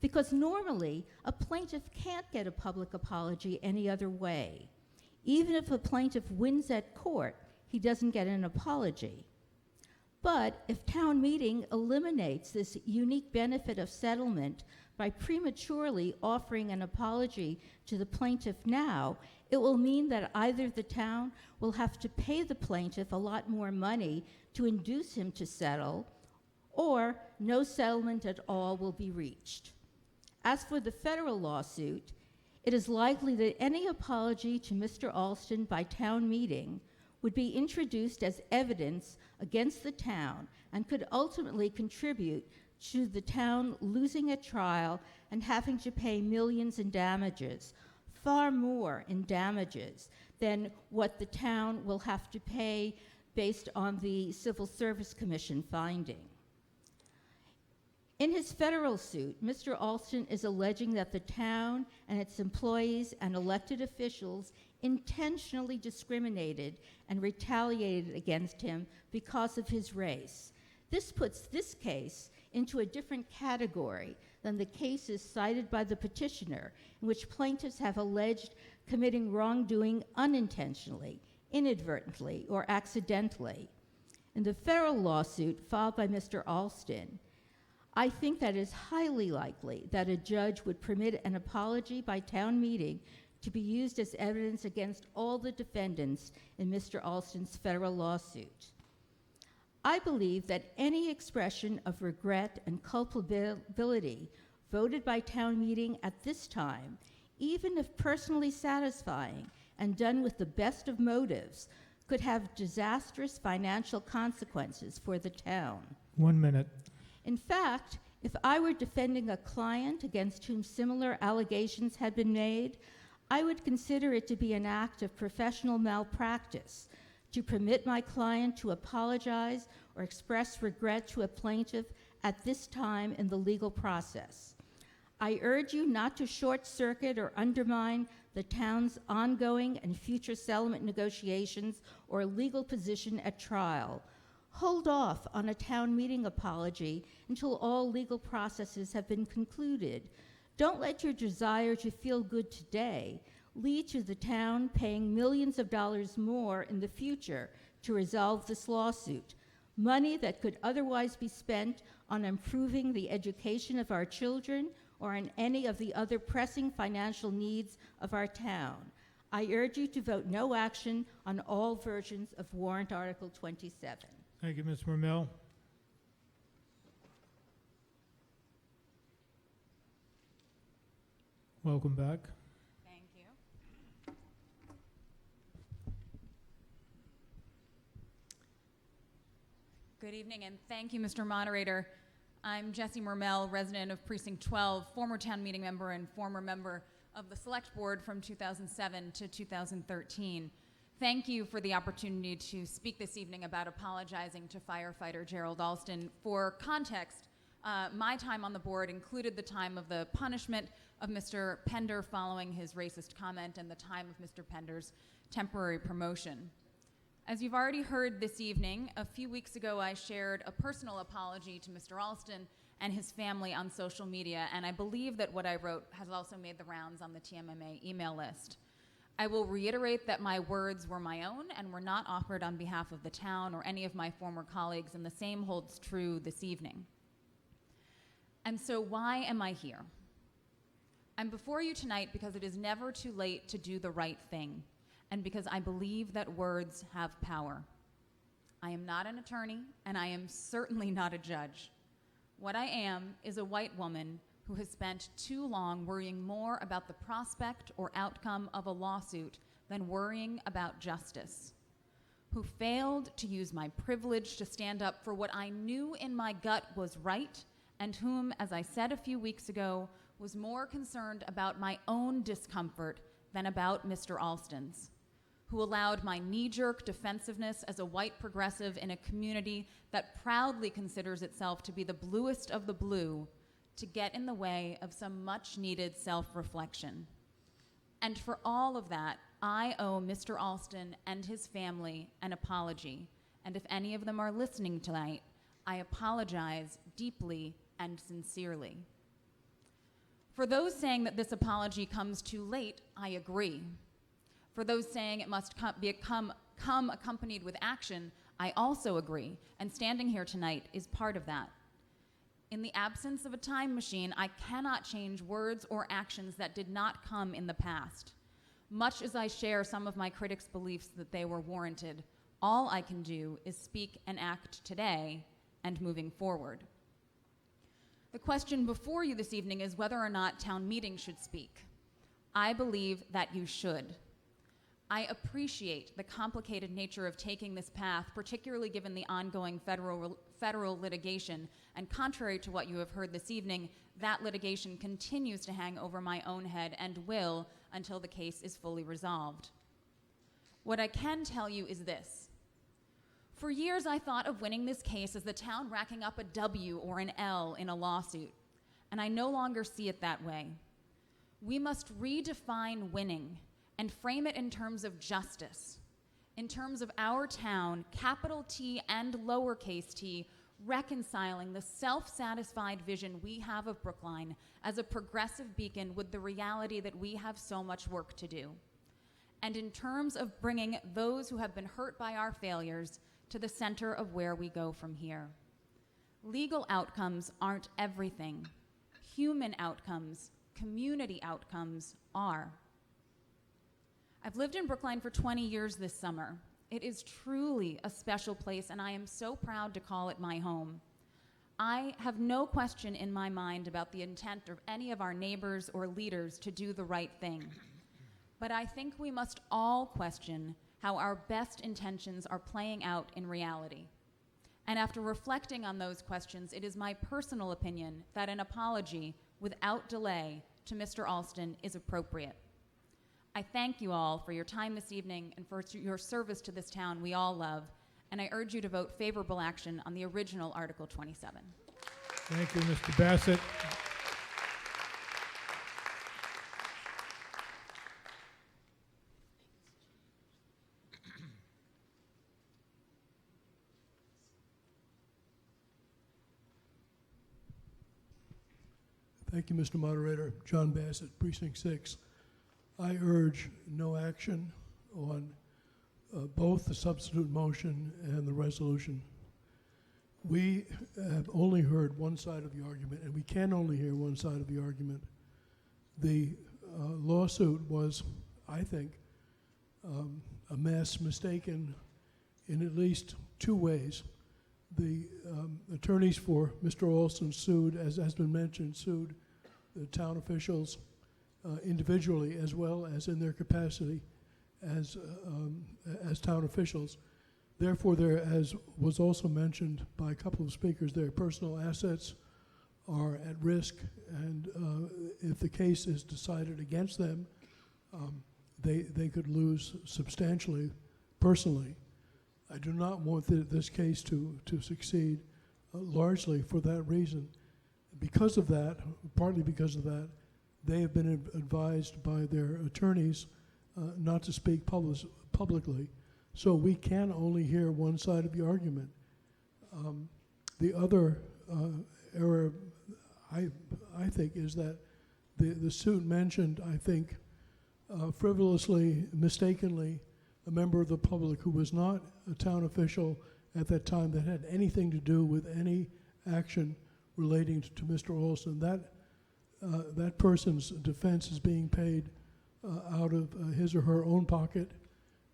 Because normally a plaintiff can't get a public apology any other way. Even if a plaintiff wins at court, he doesn't get an apology. But if town meeting eliminates this unique benefit of settlement by prematurely offering an apology to the plaintiff now, it will mean that either the town will have to pay the plaintiff a lot more money to induce him to settle, or no settlement at all will be reached. As for the federal lawsuit, it is likely that any apology to Mr. Alston by town meeting would be introduced as evidence against the town and could ultimately contribute to the town losing a trial and having to pay millions in damages, far more in damages than what the town will have to pay based on the Civil Service Commission finding. In his federal suit, Mr. Alston is alleging that the town and its employees and elected officials intentionally discriminated and retaliated against him because of his race. This puts this case into a different category than the cases cited by the petitioner, in which plaintiffs have alleged committing wrongdoing unintentionally, inadvertently, or accidentally. In the federal lawsuit filed by Mr. Alston, I think that it is highly likely that a judge would permit an apology by town meeting to be used as evidence against all the defendants in Mr. Alston's federal lawsuit. I believe that any expression of regret and culpability voted by town meeting at this time, even if personally satisfying and done with the best of motives, could have disastrous financial consequences for the town. 1 minute. In fact, if I were defending a client against whom similar allegations had been made, I would consider it to be an act of professional malpractice to permit my client to apologize or express regret to a plaintiff at this time in the legal process. I urge you not to short-circuit or undermine the town's ongoing and future settlement negotiations or legal position at trial. Hold off on a town meeting apology until all legal processes have been concluded. Don't let your desire to feel good today lead to the town paying millions of dollars more in the future to resolve this lawsuit, money that could otherwise be spent on improving the education of our children or on any of the other pressing financial needs of our town. I urge you to vote no action on all versions of Warrant Article 27. Thank you, Ms. Mermell. Welcome back. Thank you. Good evening, and thank you, Mr. Moderator. I'm Jessie Mermell, resident of Precinct 12, former town meeting member and former member of the Select Board from 2007 to 2013. Thank you for the opportunity to speak this evening about apologizing to firefighter Gerald Alston. For context, my time on the board included the time of the punishment of Mr. Pender following his racist comment and the time of Mr. Pender's temporary promotion. As you've already heard this evening, a few weeks ago I shared a personal apology to Mr. Alston and his family on social media, and I believe that what I wrote has also made the rounds on the TMMA email list. I will reiterate that my words were my own and were not offered on behalf of the town or any of my former colleagues, and the same holds true this evening. And so why am I here? I'm before you tonight because it is never too late to do the right thing, and because I believe that words have power. I am not an attorney, and I am certainly not a judge. What I am is a white woman who has spent too long worrying more about the prospect or outcome of a lawsuit than worrying about justice, who failed to use my privilege to stand up for what I knew in my gut was right, and whom, as I said a few weeks ago, was more concerned about my own discomfort than about Mr. Alston's, who allowed my knee-jerk defensiveness as a white progressive in a community that proudly considers itself to be the bluest of the blue to get in the way of some much-needed self-reflection. And for all of that, I owe Mr. Alston and his family an apology, and if any of them are listening tonight, I apologize deeply and sincerely. For those saying that this apology comes too late, I agree. For those saying it must come accompanied with action, I also agree, and standing here tonight is part of that. In the absence of a time machine, I cannot change words or actions that did not come in the past. Much as I share some of my critics' beliefs that they were warranted, all I can do is speak and act today and moving forward. The question before you this evening is whether or not town meeting should speak. I believe that you should. I appreciate the complicated nature of taking this path, particularly given the ongoing federal litigation, and contrary to what you have heard this evening, that litigation continues to hang over my own head and will until the case is fully resolved. What I can tell you is this. For years, I thought of winning this case as the town racking up a W or an L in a lawsuit, and I no longer see it that way. We must redefine winning and frame it in terms of justice, in terms of our town, capital T and lowercase t, reconciling the self-satisfied vision we have of Brookline as a progressive beacon with the reality that we have so much work to do. And in terms of bringing those who have been hurt by our failures to the center of where we go from here. Legal outcomes aren't everything. Human outcomes, community outcomes are. I've lived in Brookline for 20 years this summer. It is truly a special place, and I am so proud to call it my home. I have no question in my mind about the intent of any of our neighbors or leaders to do the right thing. But I think we must all question how our best intentions are playing out in reality. And after reflecting on those questions, it is my personal opinion that an apology without delay to Mr. Alston is appropriate. I thank you all for your time this evening and for your service to this town we all love, and I urge you to vote favorable action on the original Article 27. Thank you, Mr. Bassett. Thank you, Mr. Moderator. John Bassett, Precinct 6. I urge no action on both the substitute motion and the resolution. We have only heard one side of the argument, and we can only hear one side of the argument. The lawsuit was, I think, a mess, mistaken in at least two ways. The attorneys for Mr. Alston sued, as has been mentioned, sued the town officials individually as well as in their capacity as town officials. Therefore, there, as was also mentioned by a couple of speakers, their personal assets are at risk, and if the case is decided against them, they could lose substantially personally. I do not want this case to succeed, largely for that reason. Because of that, partly because of that, they have been advised by their attorneys not to speak publicly. So we can only hear one side of the argument. The other error, I think, is that the suit mentioned, I think, frivolously, mistakenly, a member of the public who was not a town official at that time that had anything to do with any action relating to Mr. Alston. That person's defense is being paid out of his or her own pocket,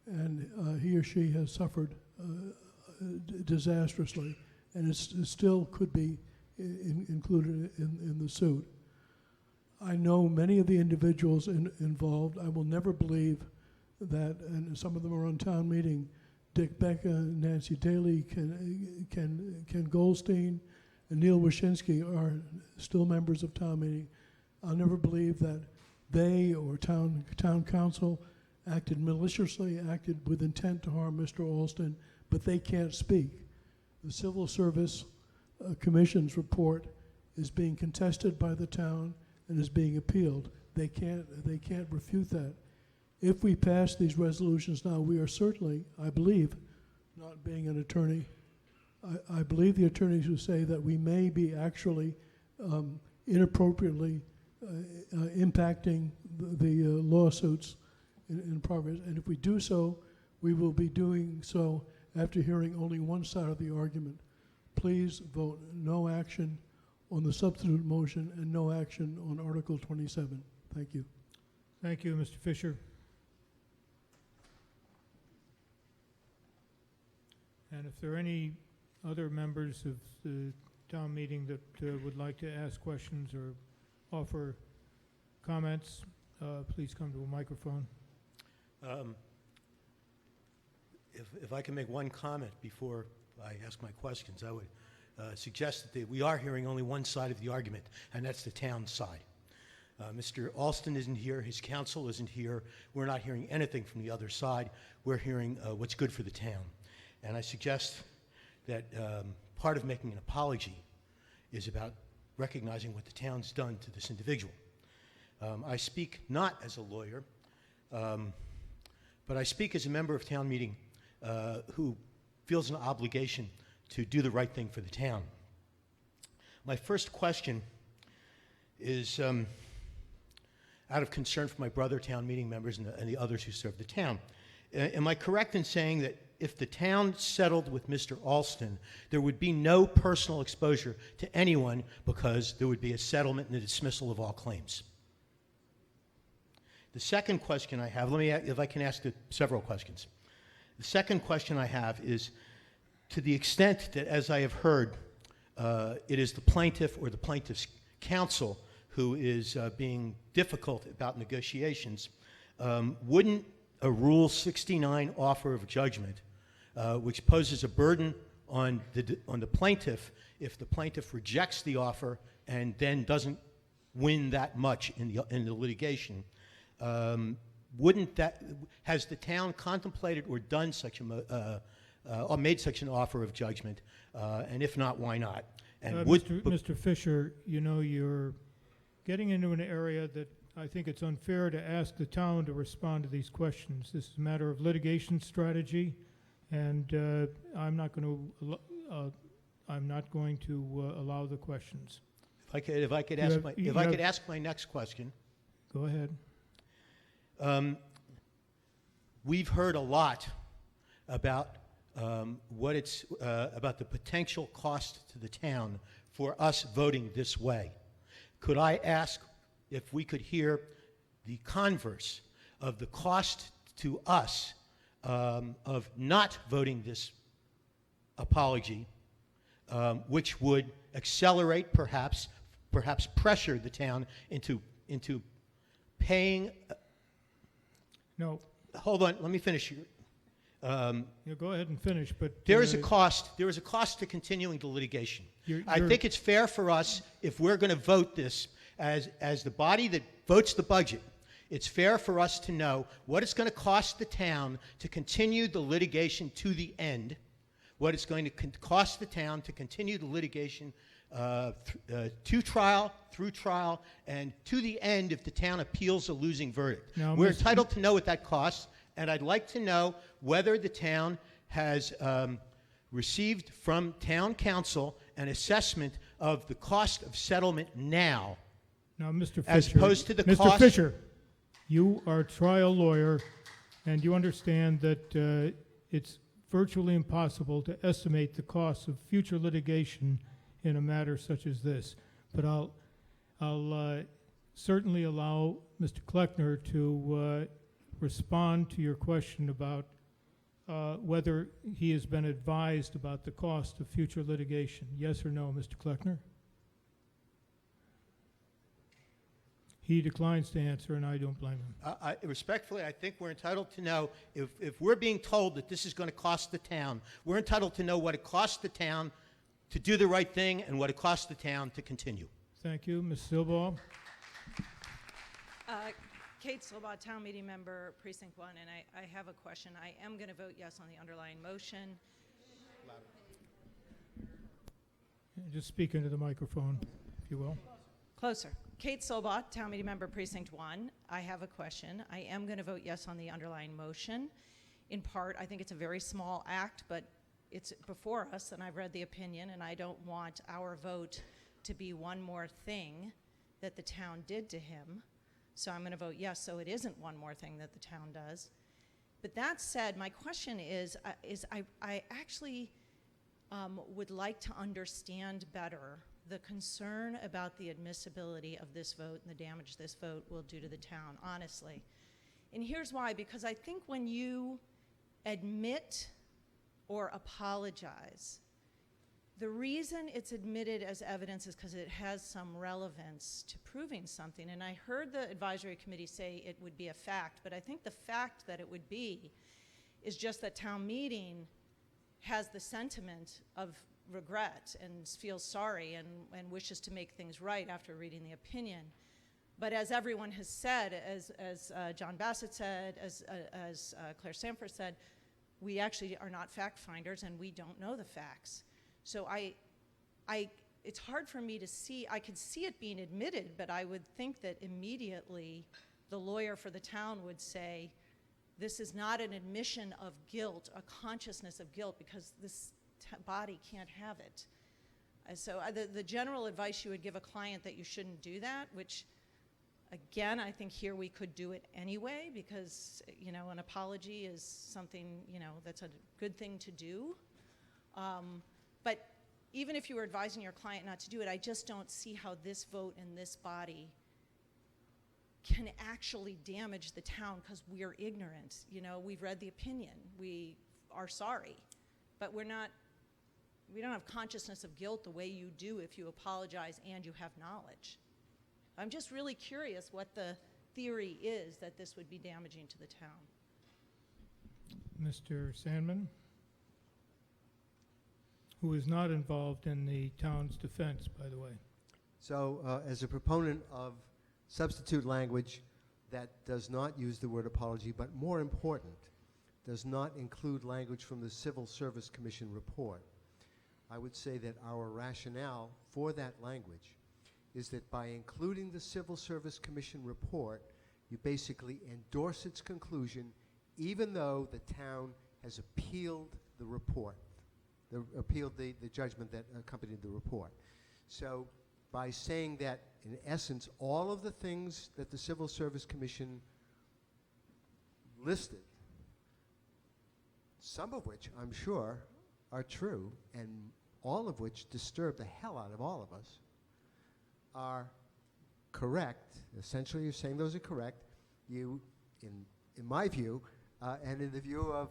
and he or she has suffered disastrously, and it still could be included in the suit. I know many of the individuals involved. I will never believe that, and some of them are on town meeting, Dick Becca, Nancy Daly, Ken Goldstein, and Neil Wyshynski are still members of town meeting. I'll never believe that they or town council acted maliciously, acted with intent to harm Mr. Alston, but they can't speak. The Civil Service Commission's report is being contested by the town and is being appealed. They can't refute that. If we pass these resolutions now, we are certainly, I believe, not being an attorney, I believe the attorneys who say that we may be actually inappropriately impacting the lawsuits in progress. And if we do so, we will be doing so after hearing only one side of the argument. Please vote no action on the substitute motion and no action on Article 27. Thank you. Thank you, Mr. Fisher. And if there are any other members of the town meeting that would like to ask questions or offer comments, please come to a microphone. If I can make one comment before I ask my questions, I would suggest that we are hearing only one side of the argument, and that's the town side. Mr. Alston isn't here, his counsel isn't here, we're not hearing anything from the other side, we're hearing what's good for the town. And I suggest that part of making an apology is about recognizing what the town's done to this individual. I speak not as a lawyer, but I speak as a member of town meeting who feels an obligation to do the right thing for the town. My first question is out of concern for my brother town meeting members and the others who serve the town. Am I correct in saying that if the town settled with Mr. Alston, there would be no personal exposure to anyone because there would be a settlement and a dismissal of all claims? The second question I have, if I can ask several questions. The second question I have is, to the extent that, as I have heard, it is the plaintiff or the plaintiff's counsel who is being difficult about negotiations, wouldn't a Rule 69 offer of judgment, which poses a burden on the plaintiff if the plaintiff rejects the offer and then doesn't win that much in the litigation, wouldn't that, has the town contemplated or done such a, or made such an offer of judgment? And if not, why not? And Mr. Fisher, you know, you're getting into an area that I think it's unfair to ask the town to respond to these questions. This is a matter of litigation strategy, and I'm not going to allow the questions. If I could ask my next question. Go ahead. We've heard a lot about about the potential cost to the town for us voting this way. Could I ask if we could hear the converse of the cost to us of not voting this apology, which would accelerate, perhaps pressure the town into paying. No. Hold on, let me finish. Go ahead and finish, but There is a cost to continuing the litigation. I think it's fair for us, if we're going to vote this as the body that votes the budget, it's fair for us to know what it's going to cost the town to continue the litigation to the end, what it's going to cost the town to continue the litigation to trial, through trial, and to the end if the town appeals a losing verdict. Now, we're entitled to know what that costs, and I'd like to know whether the town has received from town council an assessment of the cost of settlement now. Now, Mr. Fisher, as opposed to the Mr. cost. Fisher, you are a trial lawyer, and you understand that it's virtually impossible to estimate the costs of future litigation in a matter such as this. But I'll certainly allow Mr. Kleckner to respond to your question about whether he has been advised about the cost of future litigation. Yes or no, Mr. Kleckner? He declines to answer, and I don't blame him. Respectfully, I think we're entitled to know, if we're being told that this is going to cost the town, we're entitled to know what it costs the town to do the right thing and what it costs the town to continue. Thank you. Ms. Silbaugh? Kate Silbaugh, town meeting member, Precinct 1, and I have a question. I am going to vote yes on the underlying motion. Just speak into the microphone, if you will. Closer. Kate Silbaugh, town meeting member, Precinct 1. I have a question. I am going to vote yes on the underlying motion. In part, I think it's a very small act, but it's before us, and I've read the opinion, and I don't want our vote to be one more thing that the town did to him. So I'm going to vote yes, so it isn't one more thing that the town does. But that said, my question is I actually would like to understand better the concern about the admissibility of this vote and the damage this vote will do to the town, honestly. And here's why, because I think when you admit or apologize, the reason it's admitted as evidence is because it has some relevance to proving something. And I heard the advisory committee say it would be a fact, but I think the fact that it would be is just that town meeting has the sentiment of regret and feels sorry and wishes to make things right after reading the opinion. But as everyone has said, as John Bassett said, as Claire Sanford said, we actually are not fact finders and we don't know the facts. So it's hard for me to see. I could see it being admitted, but I would think that immediately the lawyer for the town would say, this is not an admission of guilt, a consciousness of guilt, because this body can't have it. So the general advice you would give a client that you shouldn't do that, which again, I think here we could do it anyway, because an apology is something that's a good thing to do. But even if you were advising your client not to do it, I just don't see how this vote in this body can actually damage the town because we're ignorant. We've read the opinion. We are sorry. But we don't have consciousness of guilt the way you do if you apologize and you have knowledge. I'm just really curious what the theory is that this would be damaging to the town. Mr. Sandman, who is not involved in the town's defense, by the way. So as a proponent of substitute language, that does not use the word apology, but more important, does not include language from the Civil Service Commission report. I would say that our rationale for that language is that by including the Civil Service Commission report, you basically endorse its conclusion, even though the town has appealed the report, appealed the judgment that accompanied the report. So by saying that, in essence, all of the things that the Civil Service Commission listed, some of which I'm sure are true, and all of which disturb the hell out of all of us, are correct. Essentially, you're saying those are correct. You, in my view, and in the view of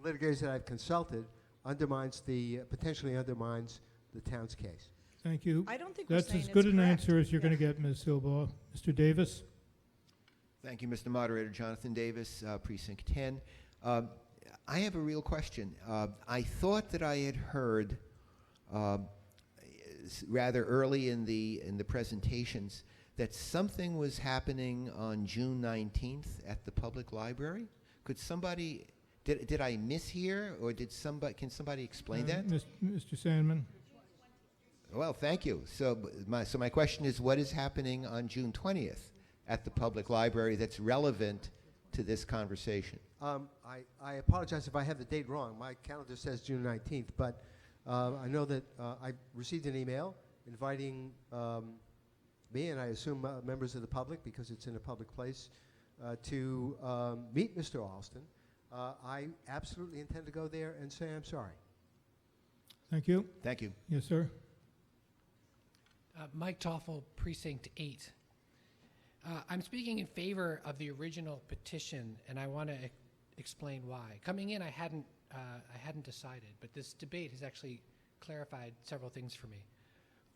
litigators that I've consulted, potentially undermines the town's case. Thank you. I don't think we're That's saying as it's good an correct. answer as you're going to get, Ms. Silbaugh. Mr. Davis? Thank you, Mr. Moderator. Jonathan Davis, Precinct 10. I have a real question. I thought that I had heard rather early in the presentations that something was happening on June 19th at the public library. Could somebody, did I mishear, or can somebody explain that? Mr. Sandman? Well, thank you. So my question is, what is happening on June 20th at the public library that's relevant to this conversation? I apologize if I have the date wrong. My calendar says June 19th, but I know that I received an email inviting me, and I assume members of the public, because it's in a public place, to meet Mr. Alston. I absolutely intend to go there and say I'm sorry. Thank you. Thank you. Yes, sir. Mike Toffel, Precinct 8. I'm speaking in favor of the original petition, and I want to explain why. Coming in, I hadn't decided, but this debate has actually clarified several things for me.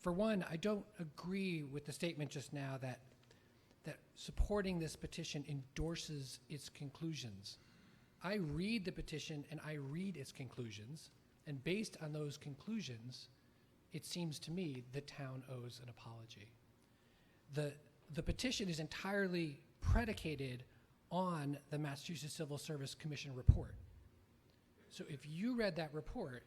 For one, I don't agree with the statement just now that supporting this petition endorses its conclusions. I read the petition and I read its conclusions, and based on those conclusions, it seems to me the town owes an apology. The petition is entirely predicated on the Massachusetts Civil Service Commission report. So if you read that report,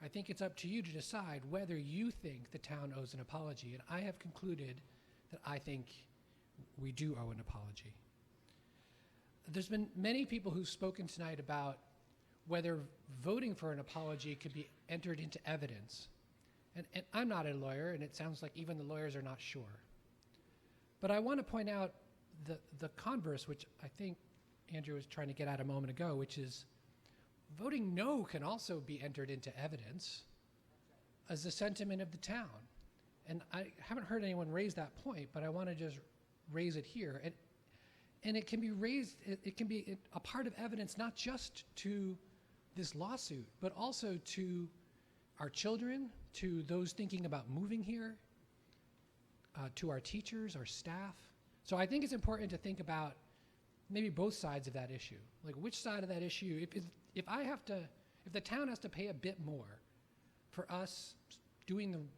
I think it's up to you to decide whether you think the town owes an apology. And I have concluded that I think we do owe an apology. There's been many people who've spoken tonight about whether voting for an apology could be entered into evidence. And I'm not a lawyer, and it sounds like even the lawyers are not sure. But I want to point out the converse, which I think Andrew was trying to get at a moment ago, which is voting no can also be entered into evidence as the sentiment of the town. And I haven't heard anyone raise that point, but I want to just raise it here. And it can be raised, it can be a part of evidence not just to this lawsuit, but also to our children, to those thinking about moving here, to our teachers, our staff. So I think it's important to think about maybe both sides of that issue. Like, which side of that issue, if the town has to pay a bit more for us doing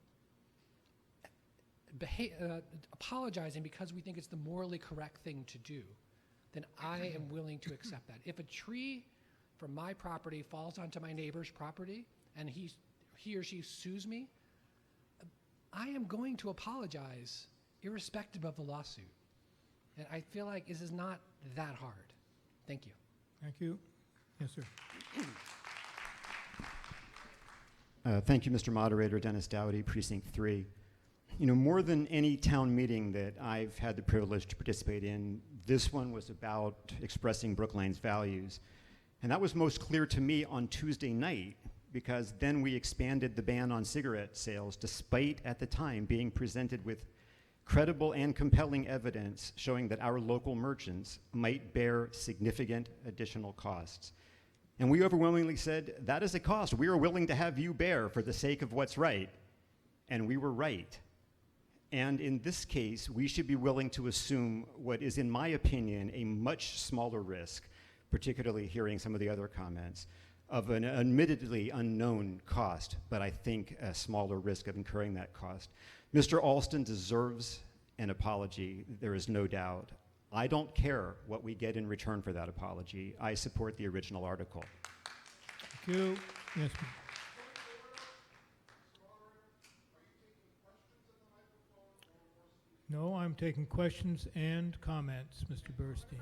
apologizing because we think it's the morally correct thing to do, then I am willing to accept that. If a tree from my property falls onto my neighbor's property and he or she sues me, I am going to apologize irrespective of the lawsuit. And I feel like this is not that hard. Thank you. Thank you. Yes, sir. Thank you, Mr. Moderator. Dennis Dowdy, Precinct 3. You know, more than any town meeting that I've had the privilege to participate in, this one was about expressing Brookline's values. And that was most clear to me on Tuesday night, because then we expanded the ban on cigarette sales, despite at the time being presented with credible and compelling evidence showing that our local merchants might bear significant additional costs. And we overwhelmingly said, that is a cost we are willing to have you bear for the sake of what's right. And we were right. And in this case, we should be willing to assume what is, in my opinion, a much smaller risk, particularly hearing some of the other comments, of an admittedly unknown cost, but I think a smaller risk of incurring that cost. Mr. Alston deserves an apology, there is no doubt. I don't care what we get in return for that apology. I support the original article. Thank you. Yes, ma'am. No, I'm taking questions and comments, Mr. Burstein.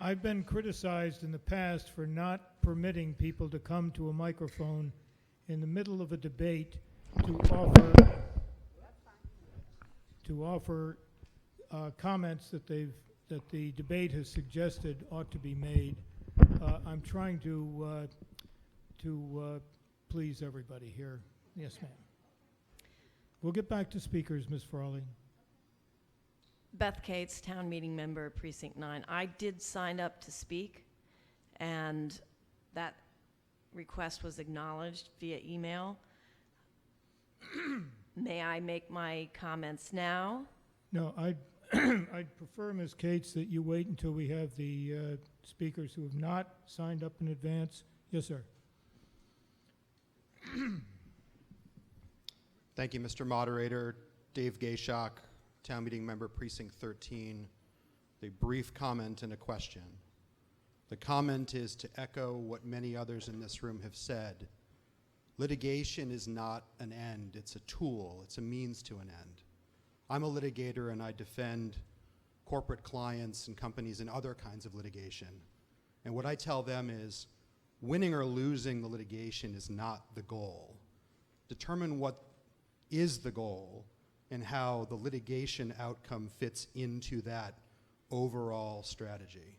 I've been criticized in the past for not permitting people to come to a microphone in the middle of a debate to offer comments that the debate has suggested ought to be made. I'm trying to please everybody here. Yes, ma'am. We'll get back to speakers, Ms. Frawley. Beth Cates, Town Meeting Member, Precinct 9. I did sign up to speak, and that request was acknowledged via email. May I make my comments now? No, I'd prefer, Ms. Cates, that you wait until we have the speakers who have not signed up in advance. Yes, sir. Thank you, Mr. Moderator. Dave Gayshock, Town Meeting Member, Precinct 13. A brief comment and a question. The comment is to echo what many others in this room have said. Litigation is not an end, it's a tool, it's a means to an end. I'm a litigator and I defend corporate clients and companies in other kinds of litigation. And what I tell them is, winning or losing the litigation is not the goal. Determine what is the goal and how the litigation outcome fits into that overall strategy.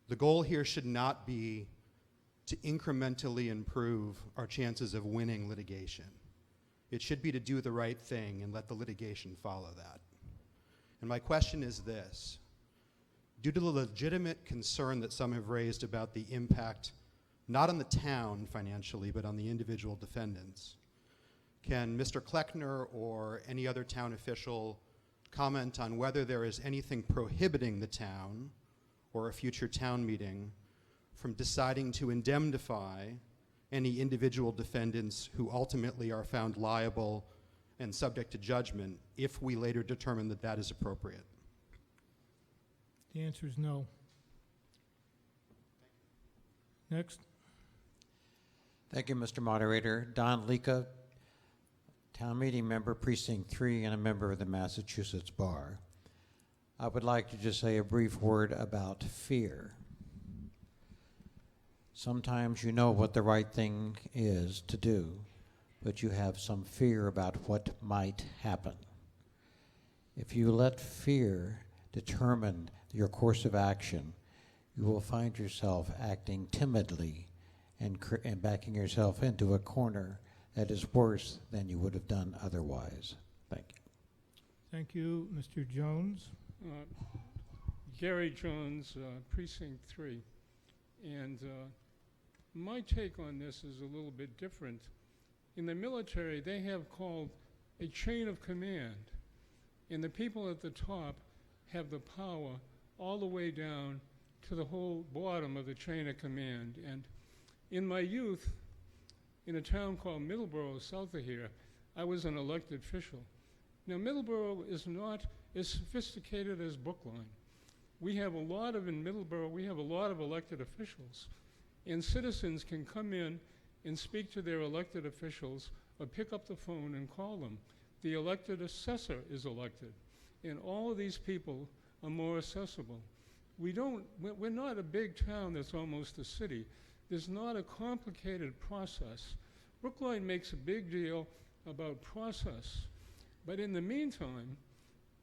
The goal here should not be to incrementally improve our chances of winning litigation. It should be to do the right thing and let the litigation follow that. And my question is this. Due to the legitimate concern that some have raised about the impact, not on the town financially, but on the individual defendants, can Mr. Kleckner or any other town official comment on whether there is anything prohibiting the town or a future town meeting from deciding to indemnify any individual defendants who ultimately are found liable and subject to judgment if we later determine that that is appropriate? The answer is no. Next. Thank you, Mr. Moderator. Don Lika, Town Meeting Member, Precinct 3, and a member of the Massachusetts Bar. I would like to just say a brief word about fear. Sometimes you know what the right thing is to do, but you have some fear about what might happen. If you let fear determine your course of action, you will find yourself acting timidly and backing yourself into a corner that is worse than you would have done otherwise. Thank you. Thank you, Mr. Jones. Gary Jones, Precinct 3. And my take on this is a little bit different. In the military, they have called a chain of command. And the people at the top have the power all the way down to the whole bottom of the chain of command. And in my youth, in a town called Middleborough, south of here, I was an elected official. Now, Middleborough is not as sophisticated as Brookline. We have a lot of, in Middleborough, we have a lot of elected officials. And citizens can come in and speak to their elected officials or pick up the phone and call them. The elected assessor is elected. And all of these people are more accessible. We're not a big town that's almost a city. There's not a complicated process. Brookline makes a big deal about process. But in the meantime,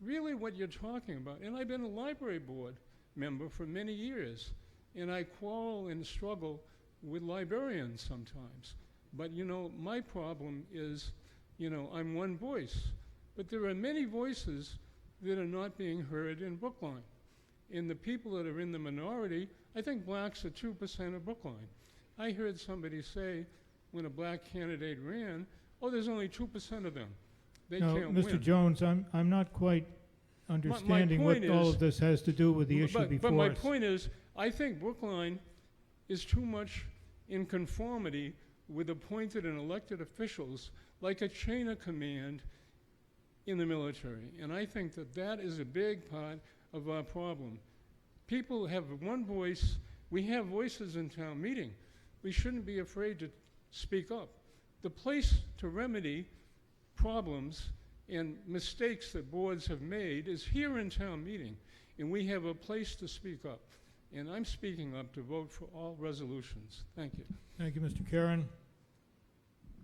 really what you're talking about, and I've been a library board member for many years, and I quarrel and struggle with librarians sometimes. But you know, my problem is, you know, I'm one voice. But there are many voices that are not being heard in Brookline. And the people that are in the minority, I think blacks are 2% of Brookline. I heard somebody say when a black candidate ran, oh, there's only 2% of them. They can't win. Mr. Jones, I'm not quite understanding what all of this has to do with the issue before us. But my point is, I think Brookline is too much in conformity with appointed and elected officials like a chain of command in the military. And I think that that is a big part of our problem. People have one voice. We have voices in town meeting. We shouldn't be afraid to speak up. The place to remedy problems and mistakes that boards have made is here in town meeting, and we have a place to speak up. And I'm speaking up to vote for all resolutions. Thank you. Thank you, Mr. Karen.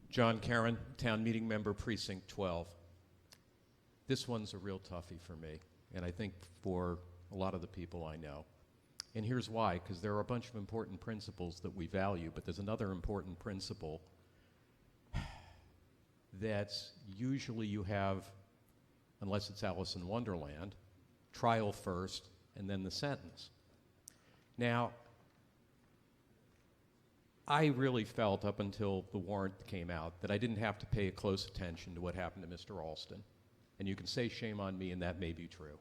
John Karen, Town Meeting Member, Precinct 12. This one's a real toughie for me, and I think for a lot of the people I know. And here's why, because there are a bunch of important principles that we value, but there's another important principle that's usually you have, unless it's Alice in Wonderland, trial first and then the sentence. Now, I really felt up until the warrant came out that I didn't have to pay close attention to what happened to Mr. Alston. And you can say shame on me, and that may be true.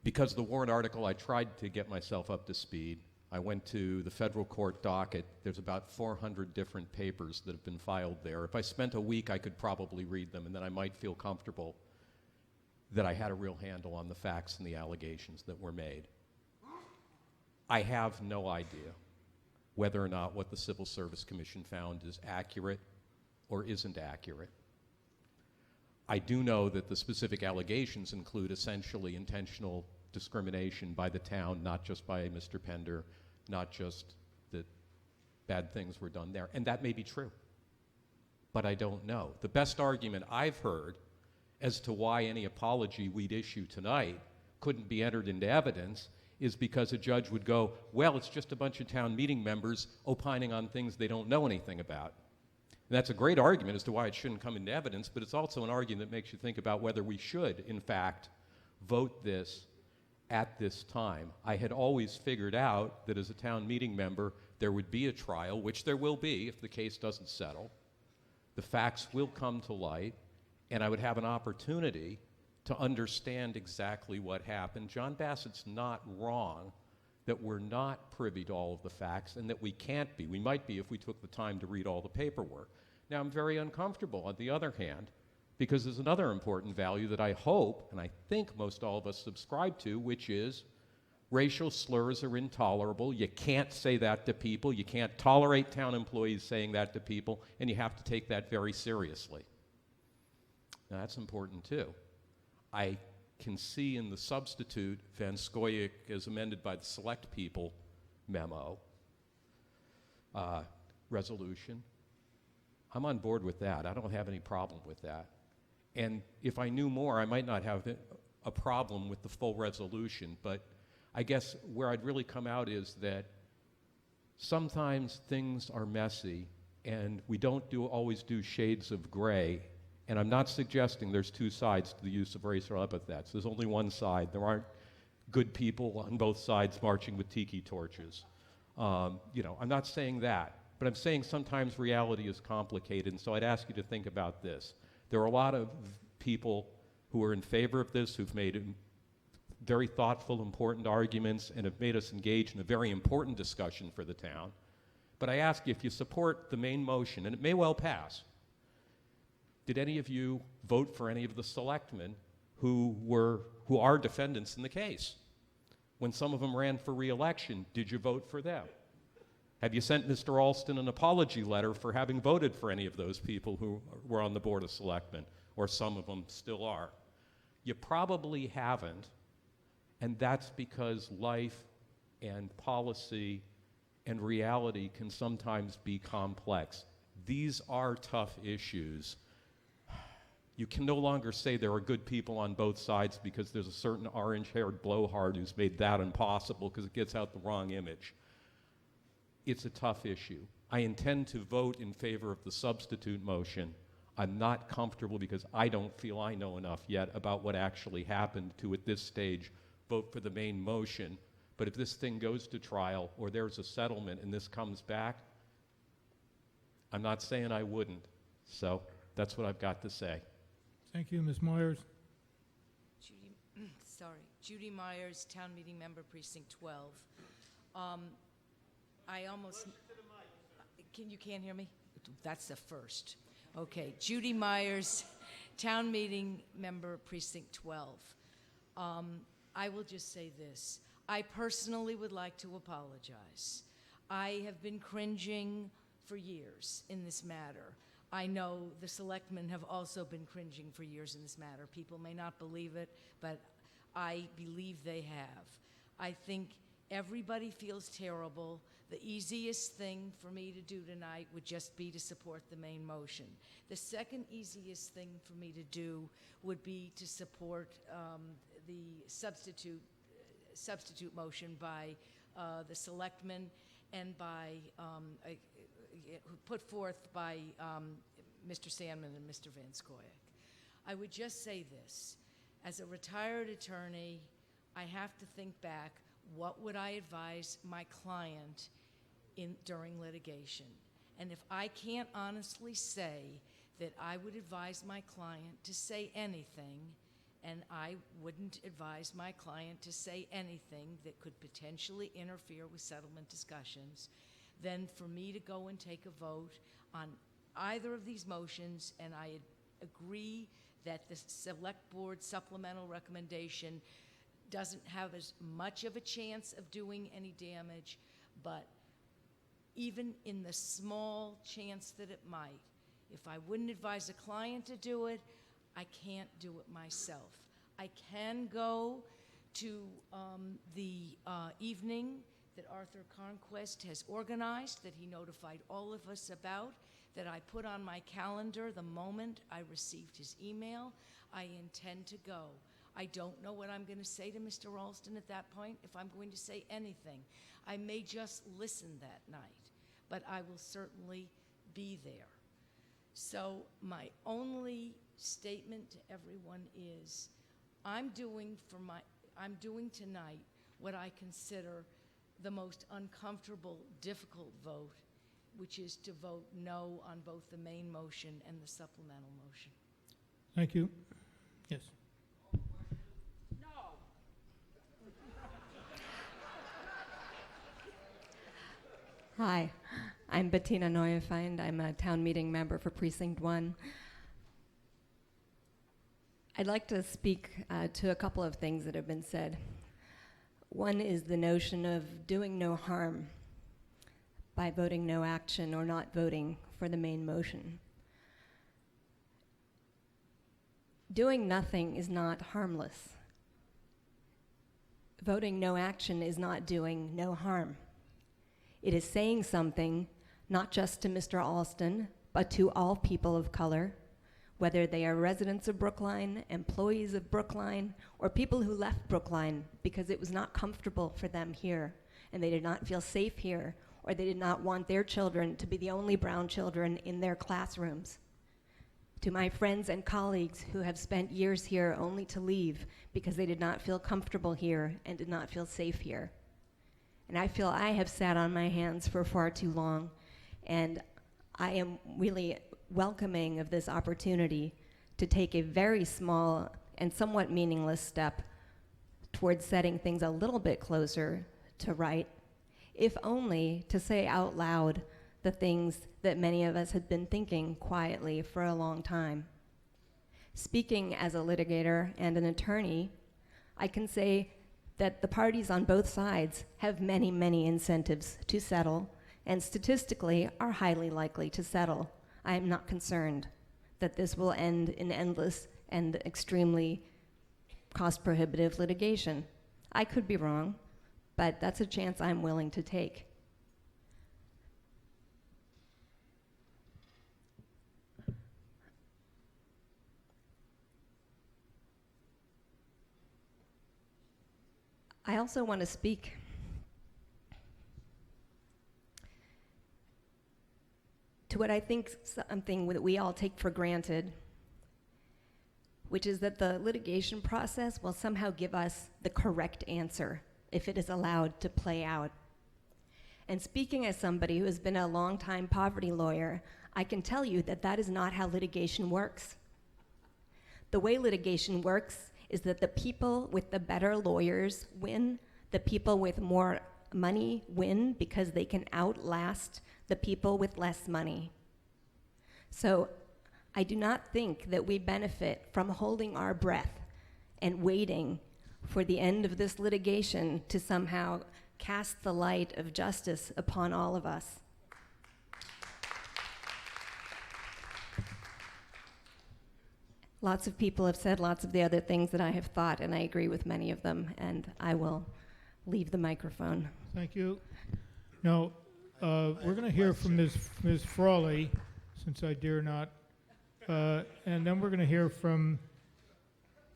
Because of the warrant article, I tried to get myself up to speed. I went to the federal court docket. There's about 400 different papers that have been filed there. If I spent a week, I could probably read them, and then I might feel comfortable that I had a real handle on the facts and the allegations that were made. I have no idea whether or not what the Civil Service Commission found is accurate or isn't accurate. I do know that the specific allegations include essentially intentional discrimination by the town, not just by Mr. Pender, not just that bad things were done there. And that may be true, but I don't know. The best argument I've heard as to why any apology we'd issue tonight couldn't be entered into evidence is because a judge would go, well, it's just a bunch of town meeting members opining on things they don't know anything about. And that's a great argument as to why it shouldn't come into evidence, but it's also an argument that makes you think about whether we should, in fact, vote this at this time. I had always figured out that as a town meeting member, there would be a trial, which there will be if the case doesn't settle. The facts will come to light, and I would have an opportunity to understand exactly what happened. John Bassett's not wrong that we're not privy to all of the facts and that we can't be. We might be if we took the time to read all the paperwork. Now, I'm very uncomfortable, on the other hand, because there's another important value that I hope, and I think most all of us subscribe to, which is racial slurs are intolerable. You can't say that to people. You can't tolerate town employees saying that to people, and you have to take that very seriously. Now, that's important, too. I can see in the substitute Van Scoyoc as amended by the Select People memo resolution. I'm on board with that. I don't have any problem with that. And if I knew more, I might not have a problem with the full resolution, but I guess where I'd really come out is that sometimes things are messy and we don't always do shades of gray. And I'm not suggesting there's two sides to the use of racial epithets. There's only one side. There aren't good people on both sides marching with tiki torches. I'm not saying that, but I'm saying sometimes reality is complicated, and so I'd ask you to think about this. There are a lot of people who are in favor of this, who've made very thoughtful, important arguments, and have made us engage in a very important discussion for the town. But I ask you, if you support the main motion, and it may well pass, did any of you vote for any of the selectmen who are defendants in the case? When some of them ran for re-election, did you vote for them? Have you sent Mr. Alston an apology letter for having voted for any of those people who were on the Board of Selectmen, or some of them still are? You probably haven't, and that's because life and policy and reality can sometimes be complex. These are tough issues. You can no longer say there are good people on both sides because there's a certain orange-haired blowhard who's made that impossible because it gets out the wrong image. It's a tough issue. I intend to vote in favor of the substitute motion. I'm not comfortable because I don't feel I know enough yet about what actually happened to, at this stage, vote for the main motion. But if this thing goes to trial or there's a settlement and this comes back, I'm not saying I wouldn't. So that's what I've got to say. Thank you, Ms. Myers. Judy Myers, Town Meeting Member, Precinct 12. I almost... Closer to the mic. You can't hear me? That's the first. Okay, Judy Myers, Town Meeting Member, Precinct 12. I will just say this. I personally would like to apologize. I have been cringing for years in this matter. I know the selectmen have also been cringing for years in this matter. People may not believe it, but I believe they have. I think everybody feels terrible. The easiest thing for me to do tonight would just be to support the main motion. The second easiest thing for me to do would be to support the substitute motion by the selectmen and by put forth by Mr. Sandman and Mr. Van Scoyoc. I would just say this. As a retired attorney, I have to think back, what would I advise my client during litigation? And if I can't honestly say that I would advise my client to say anything, and I wouldn't advise my client to say anything that could potentially interfere with settlement discussions, then for me to go and take a vote on either of these motions, and I agree that the Select Board supplemental recommendation doesn't have as much of a chance of doing any damage, but even in the small chance that it might, if I wouldn't advise a client to do it, I can't do it myself. I can go to the evening that Arthur Conquest has organized, that he notified all of us about, that I put on my calendar the moment I received his email. I intend to go. I don't know what I'm going to say to Mr. Ralston at that point, if I'm going to say anything. I may just listen that night, but I will certainly be there. So my only statement to everyone is, I'm doing tonight what I consider the most uncomfortable, difficult vote, which is to vote no on both the main motion and the supplemental motion. Thank you. Yes. Hi, I'm Bettina Neuefeind. I'm a town meeting member for Precinct 1. I'd like to speak to a couple of things that have been said. One is the notion of doing no harm by voting no action or not voting for the main motion. Doing nothing is not harmless. Voting no action is not doing no harm. It is saying something, not just to Mr. Alston, but to all people of color, whether they are residents of Brookline, employees of Brookline, or people who left Brookline because it was not comfortable for them here, and they did not feel safe here, or they did not want their children to be the only brown children in their classrooms. To my friends and colleagues who have spent years here only to leave because they did not feel comfortable here and did not feel safe here. And I feel I have sat on my hands for far too long, and I am really welcoming of this opportunity to take a very small and somewhat meaningless step towards setting things a little bit closer to right, if only to say out loud the things that many of us had been thinking quietly for a long time. Speaking as a litigator and an attorney, I can say that the parties on both sides have many, many incentives to settle, and statistically are highly likely to settle. I am not concerned that this will end in endless and extremely cost-prohibitive litigation. I could be wrong, but that's a chance I'm willing to take. I also want to speak to what I think something that we all take for granted, which is that the litigation process will somehow give us the correct answer if it is allowed to play out. And speaking as somebody who has been a longtime poverty lawyer, I can tell you that that is not how litigation works. The way litigation works is that the people with the better lawyers win, the people with more money win because they can outlast the people with less money. So I do not think that we benefit from holding our breath and waiting for the end of this litigation to somehow cast the light of justice upon all of us. Lots of people have said lots of the other things that I have thought, and I agree with many of them, and I will leave the microphone. Thank you. Now, we're going to hear from Ms. Frawley, since I dare not, and then we're going to hear from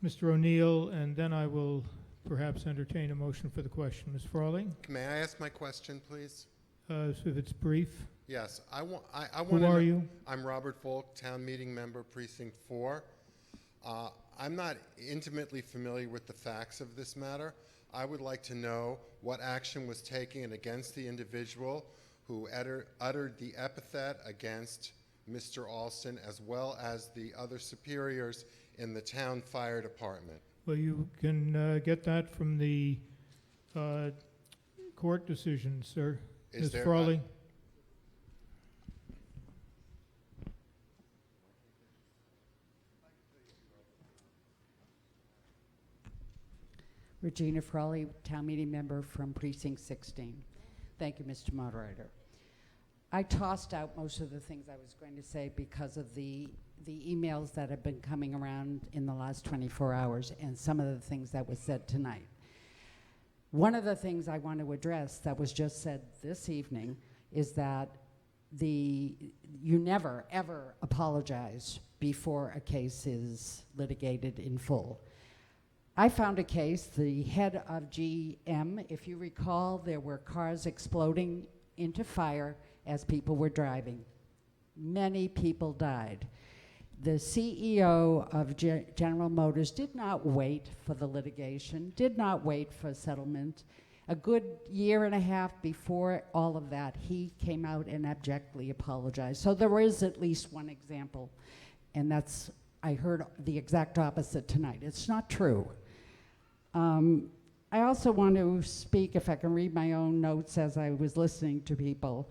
Mr. O'Neill, and then I will perhaps entertain a motion for the question. Ms. Frawley? May I ask my question, please? So if it's brief. Yes. I want Who are you? I'm Robert Volk, Town Meeting Member, Precinct 4. I'm not intimately familiar with the facts of this matter. I would like to know what action was taken against the individual who uttered the epithet against Mr. Alston, as well as the other superiors in the town fire department. Well, you can get that from the court decision, sir. Is Ms. Frawley? Regina Frawley, Town Meeting Member from Precinct 16. Thank you, Mr. Moderator. I tossed out most of the things I was going to say because of the emails that have been coming around in the last 24 hours and some of the things that was said tonight. One of the things I want to address that was just said this evening is that you never, ever apologize before a case is litigated in full. I found a case, the head of GM, if you recall, there were cars exploding into fire as people were driving. Many people died. The CEO of General Motors did not wait for the litigation, did not wait for settlement. A good year and a half before all of that, he came out and abjectly apologized. So there is at least one example, and that's, I heard the exact opposite tonight. It's not true. I also want to speak, if I can read my own notes as I was listening to people.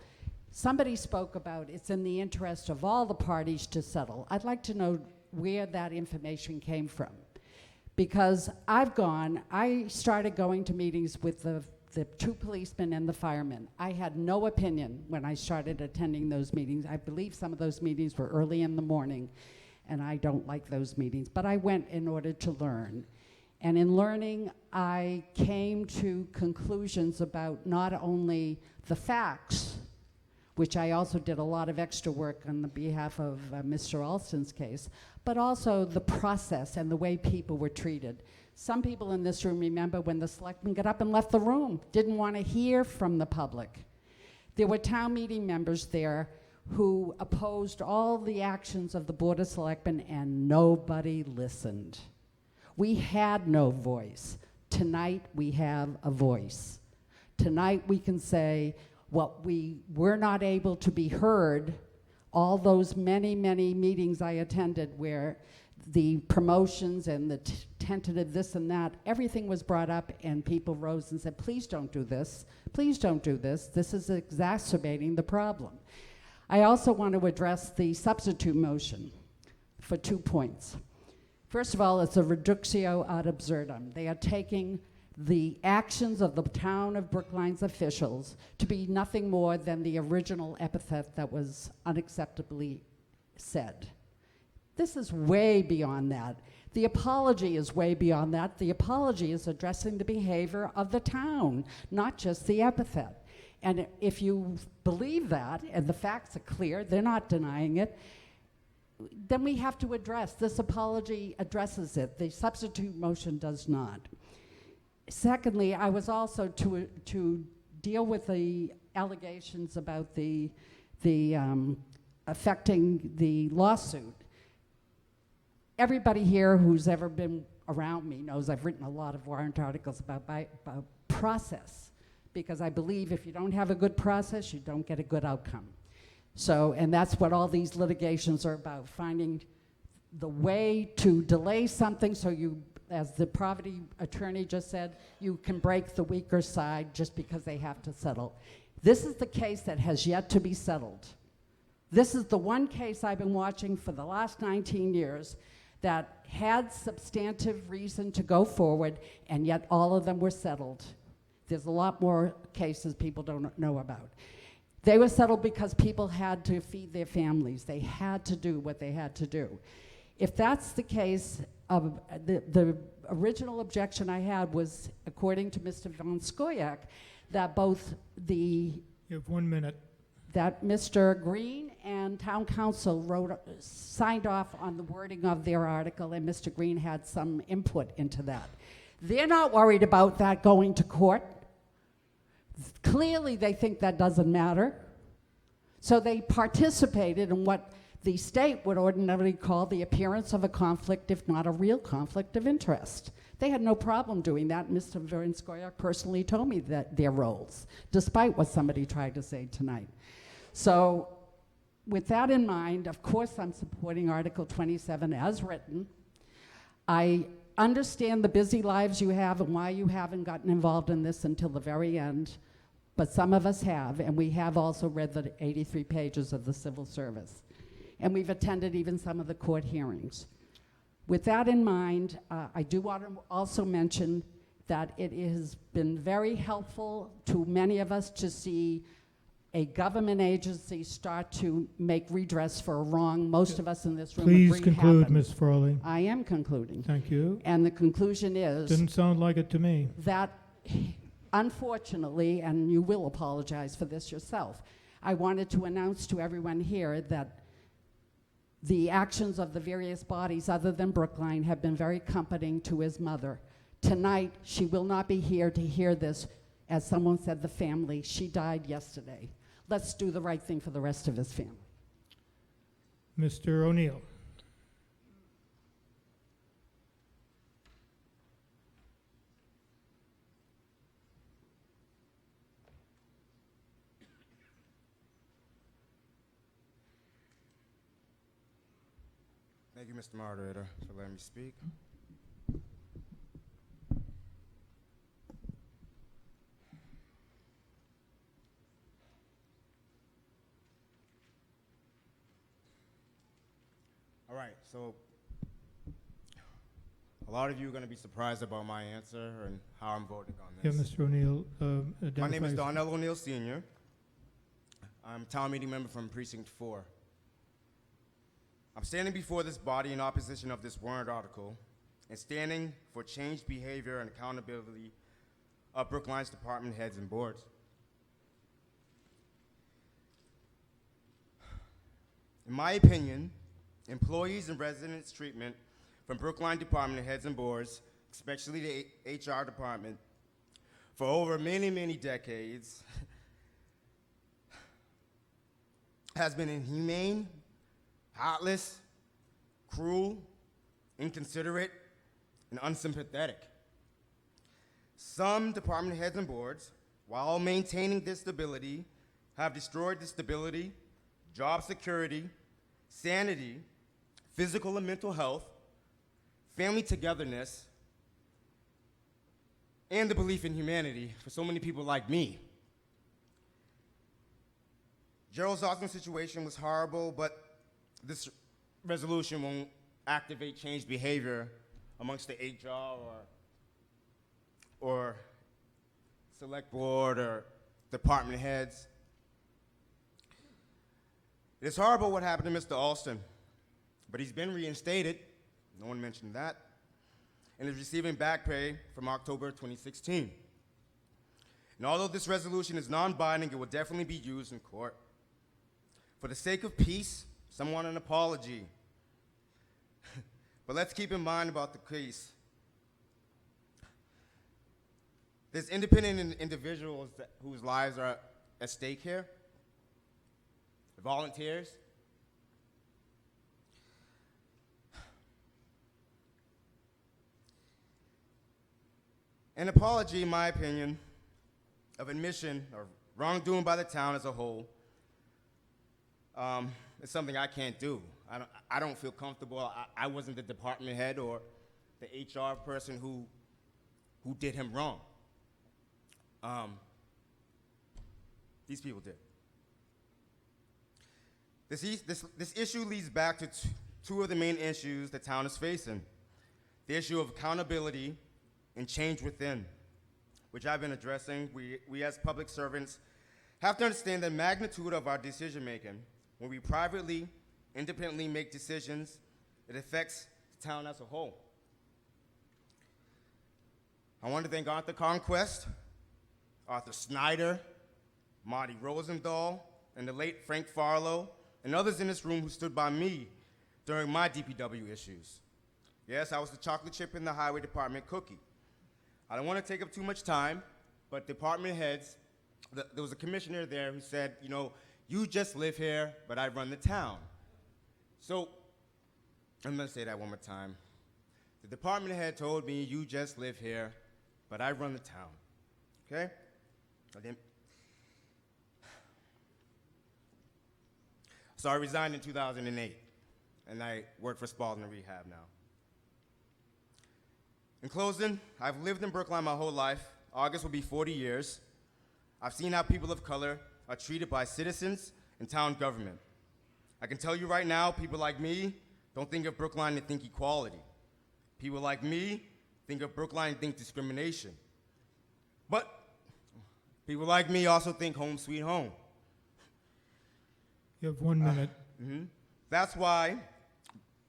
Somebody spoke about it's in the interest of all the parties to settle. I'd like to know where that information came from. Because I started going to meetings with the two policemen and the firemen. I had no opinion when I started attending those meetings. I believe some of those meetings were early in the morning, and I don't like those meetings. But I went in order to learn. And in learning, I came to conclusions about not only the facts, which I also did a lot of extra work on the behalf of Mr. Alston's case, but also the process and the way people were treated. Some people in this room remember when the selectmen got up and left the room, didn't want to hear from the public. There were town meeting members there who opposed all the actions of the Board of Selectmen, and nobody listened. We had no voice. Tonight we have a voice. Tonight we can say what we were not able to be heard, all those many, many meetings I attended where the promotions and the tentative this and that, everything was brought up and people rose and said, please don't do this, please don't do this, this is exacerbating the problem. I also want to address the substitute motion for 2 points. First of all, it's a reductio ad absurdum. They are taking the actions of the town of Brookline's officials to be nothing more than the original epithet that was unacceptably said. This is way beyond that. The apology is way beyond that. The apology is addressing the behavior of the town, not just the epithet. And if you believe that, and the facts are clear, they're not denying it, then we have to address. This apology addresses it. The substitute motion does not. Secondly, I was also to deal with the allegations about the affecting the lawsuit. Everybody here who's ever been around me knows I've written a lot of warrant articles about process, because I believe if you don't have a good process, you don't get a good outcome. So, and that's what all these litigations are about, finding the way to delay something so you as the poverty attorney just said, you can break the weaker side just because they have to settle. This is the case that has yet to be settled. This is the one case I've been watching for the last 19 years that had substantive reason to go forward, and yet all of them were settled. There's a lot more cases people don't know about. They were settled because people had to feed their families. They had to do what they had to do. If that's the case, the original objection I had was, according to Mr. Van Scoyac, that both the... You have 1 minute. That Mr. Green and Town Council signed off on the wording of their article, and Mr. Green had some input into that. They're not worried about that going to court. Clearly, they think that doesn't matter. So they participated in what the state would ordinarily call the appearance of a conflict, if not a real conflict of interest. They had no problem doing that. Mr. Van Scoyac personally told me that their roles, despite what somebody tried to say tonight. So with that in mind, of course I'm supporting Article 27 as written. I understand the busy lives you have and why you haven't gotten involved in this until the very end, but some of us have, and we have also read the 83 pages of the civil service. And we've attended even some of the court hearings. With that in mind, I do want to also mention that it has been very helpful to many of us to see a government agency start to make redress for a wrong most of us in this room agree Please conclude, happened. Ms. Frawley. I am concluding. Thank you. And the conclusion is Didn't sound like it to me. that, unfortunately, and you will apologize for this yourself, I wanted to announce to everyone here that the actions of the various bodies other than Brookline have been very comforting to his mother. Tonight, she will not be here to hear this. As someone said, the family, she died yesterday. Let's do the right thing for the rest of his family. Mr. O'Neill. Thank you, Mr. Moderator, for letting me speak. All right, so a lot of you are going to be surprised about my answer and how I'm voting on Yeah, this. Mr. O'Neill. My name is identify- Darnell O'Neill Sr. I'm town meeting member from Precinct 4. I'm standing before this body in opposition of this warrant article and standing for changed behavior and accountability of Brookline's department heads and boards. In my opinion, employees and residents' treatment from Brookline department heads and boards, especially the HR department, for over many, many decades has been inhumane, heartless, cruel, inconsiderate, and unsympathetic. Some department heads and boards, while maintaining this stability, have destroyed the stability, job security, sanity, physical and mental health, family togetherness, and the belief in humanity for so many people like me. Gerald Zosman's situation was horrible, but this resolution won't activate changed behavior amongst the HR or select board or department heads. It's horrible what happened to Mr. Alston, but he's been reinstated, no one mentioned that, and is receiving back pay from October 2016. And although this resolution is non-binding, it will definitely be used in court. For the sake of peace, some want an apology. But let's keep in mind about the case. There's independent individuals whose lives are at stake here, volunteers. An apology, in my opinion, of admission or wrongdoing by the town as a whole is something I can't do. I don't feel comfortable. I wasn't the department head or the HR person who did him wrong. These people did. This issue leads back to two of the main issues the town is facing. The issue of accountability and change within, which I've been addressing. We as public servants have to understand the magnitude of our decision making. When we privately, independently make decisions, it affects the town as a whole. I want to thank Arthur Conquest, Arthur Snyder, Marty Rosendahl, and the late Frank Farlow, and others in this room who stood by me during my DPW issues. Yes, I was the chocolate chip in the highway department cookie. I don't want to take up too much time, but department heads, there was a commissioner there who said, you know, you just live here, but I run the town. So, I'm going to say that one more time. The department head told me, you just live here, but I run the town. Okay? So I resigned in 2008, and I work for Spalding Rehab now. In closing, I've lived in Brookline my whole life. August will be 40 years. I've seen how people of color are treated by citizens and town government. I can tell you right now, people like me don't think of Brookline and think equality. People like me think of Brookline and think discrimination. But people like me also think home sweet home. You have 1 minute. That's why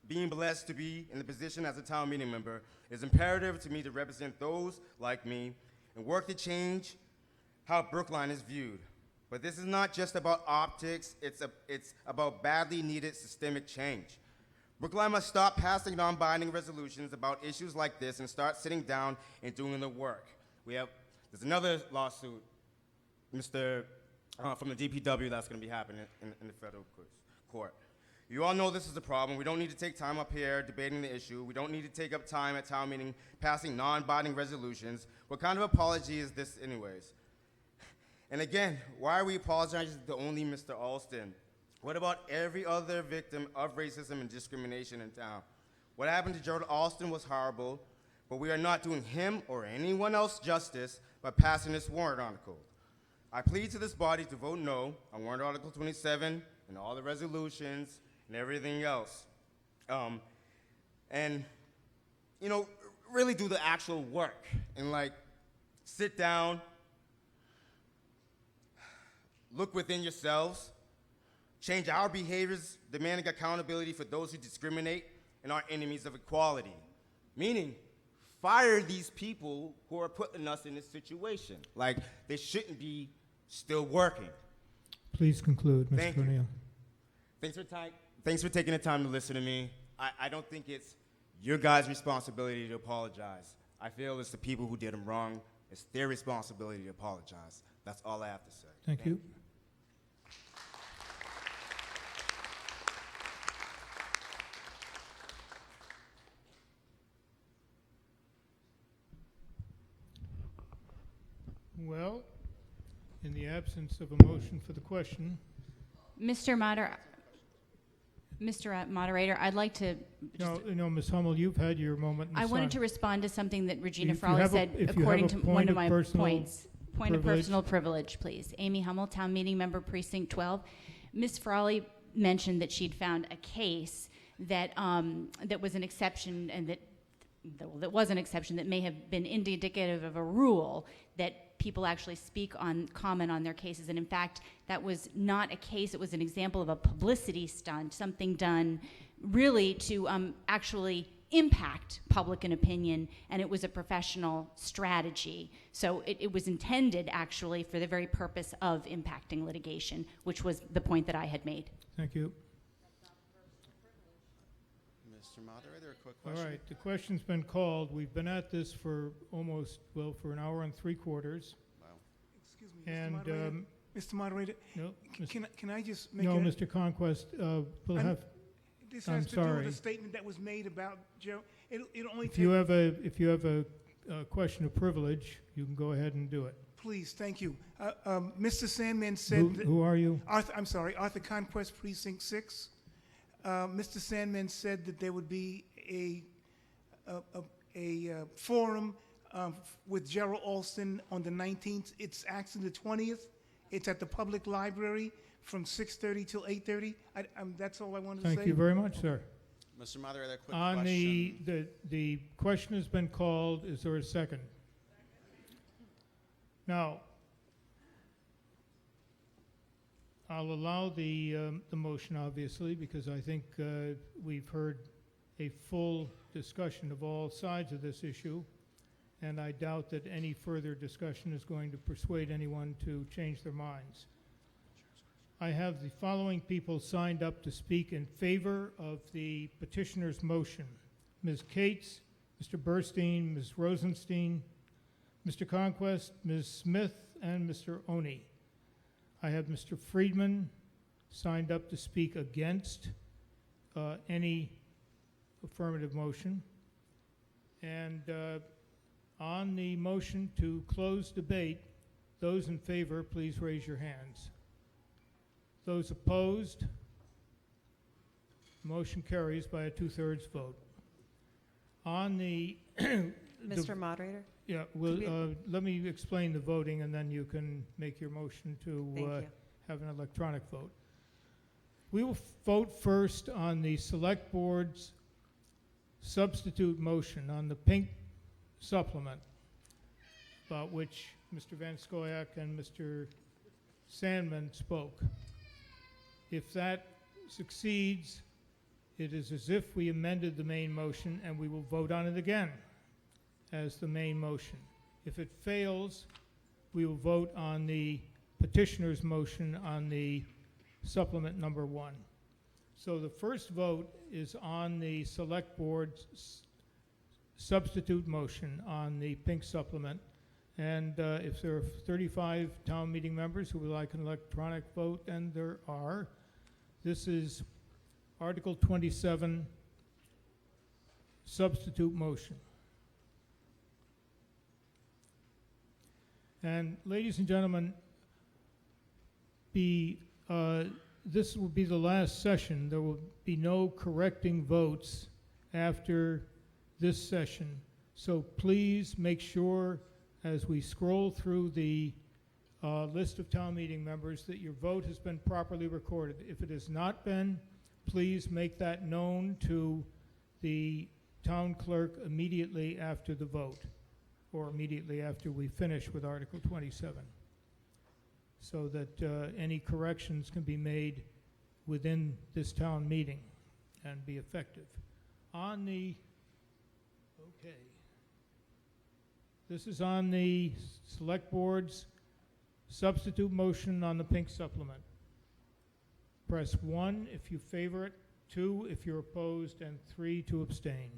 being blessed to be in the position as a town meeting member is imperative to me to represent those like me and work to change how Brookline is viewed. But this is not just about optics, it's about badly needed systemic change. Brookline must stop passing non-binding resolutions about issues like this and start sitting down and doing the work. There's another lawsuit, from the DPW that's going to be happening in the federal court. You all know this is a problem. We don't need to take time up here debating the issue. We don't need to take up time at town meeting passing non-binding resolutions. What kind of apology is this anyways? And again, why are we apologizing to only Mr. Alston? What about every other victim of racism and discrimination in town? What happened to Gerald Alston was horrible, but we are not doing him or anyone else justice by passing this warrant article. I plead to this body to vote no on warrant article 27 and all the resolutions and everything else. And, you know, really do the actual work and sit down, look within yourselves, change our behaviors, demanding accountability for those who discriminate and are enemies of equality. Meaning, fire these people who are putting us in this situation. They shouldn't be still working. Please conclude, Mr. Thank you. O'Neill. Thanks for taking the time to listen to me. I don't think it's your guys' responsibility to apologize. I feel it's the people who did them wrong. It's their responsibility to apologize. That's all I have to say. Thank you. Well, in the absence of a motion for the question, Mr. Moderator, I'd like to. no, Ms. Hummel, you've had your moment in the I wanted to sun. respond to something that Regina If you Frawley have a- said, if you have according a to point one of of my personal points. Point of privilege. personal privilege, please. Amy Hummel, Town Meeting Member, Precinct 12. Ms. Frawley mentioned that she'd found a case that that was an exception, and that was an exception that may have been indicative of a rule that people actually comment on their cases. And in fact, that was not a case. It was an example of a publicity stunt, something done really to actually impact public opinion, and it was a professional strategy. So it was intended actually for the very purpose of impacting litigation, which was the point that I had made. Thank you. Mr. Moderator, a quick All question. right, the question's been called. We've been at this for for an hour and 3/4. Wow. Excuse me, And, Mr. Moderator, No, can I just make no, a... Mr. Conquest, we'll I'm- have, This I'm has to do sorry. with a statement that was made about Joe. It'll only if take... you have a question of privilege, you can go ahead and do it. Please, thank you. Mr. Sandman said... Who are you? I'm sorry, Arthur Conquest, Precinct 6. Mr. Sandman said that there would be a forum with Gerald Alston on the 19th. It's actually the 20th. It's at the public library from 6:30 till 8:30. That's all I wanted to say. Thank you very much, sir. Mr. Moderator, a quick On question. the question has been called. Is there a second? Now, I'll allow the motion, obviously, because I think we've heard a full discussion of all sides of this issue, and I doubt that any further discussion is going to persuade anyone to change their minds. I have the following people signed up to speak in favor of the petitioner's motion: Ms. Cates, Mr. Burstein, Ms. Rosenstein, Mr. Conquest, Ms. Smith, and Mr. Oni. I have Mr. Friedman signed up to speak against any affirmative motion. And on the motion to close debate, those in favor, please raise your hands. Those opposed, motion carries by a 2/3 vote. On the Mr. Moderator? Yeah, well, let me explain the voting, and then you can make your motion to have an electronic vote. We will vote first on the Select Board's substitute motion on the pink supplement, about which Mr. Van Scoyac and Mr. Sandman spoke. If that succeeds, it is as if we amended the main motion, and we will vote on it again as the main motion. If it fails, we will vote on the petitioner's motion on the supplement number 1. So the first vote is on the Select Board's substitute motion on the pink supplement. And if there are 35 town meeting members who would like an electronic vote, and there are, this is Article 27, substitute motion. And ladies and gentlemen, this will be the last session. There will be no correcting votes after this session. So please make sure, as we scroll through the list of town meeting members, that your vote has been properly recorded. If it has not been, please make that known to the town clerk immediately after the vote, or immediately after we finish with Article 27, so that any corrections can be made within this town meeting and be effective. On the, okay, this is on the Select Board's substitute motion on the pink supplement. Press 1 if you favor it, 2 if you're opposed, and 3 to abstain.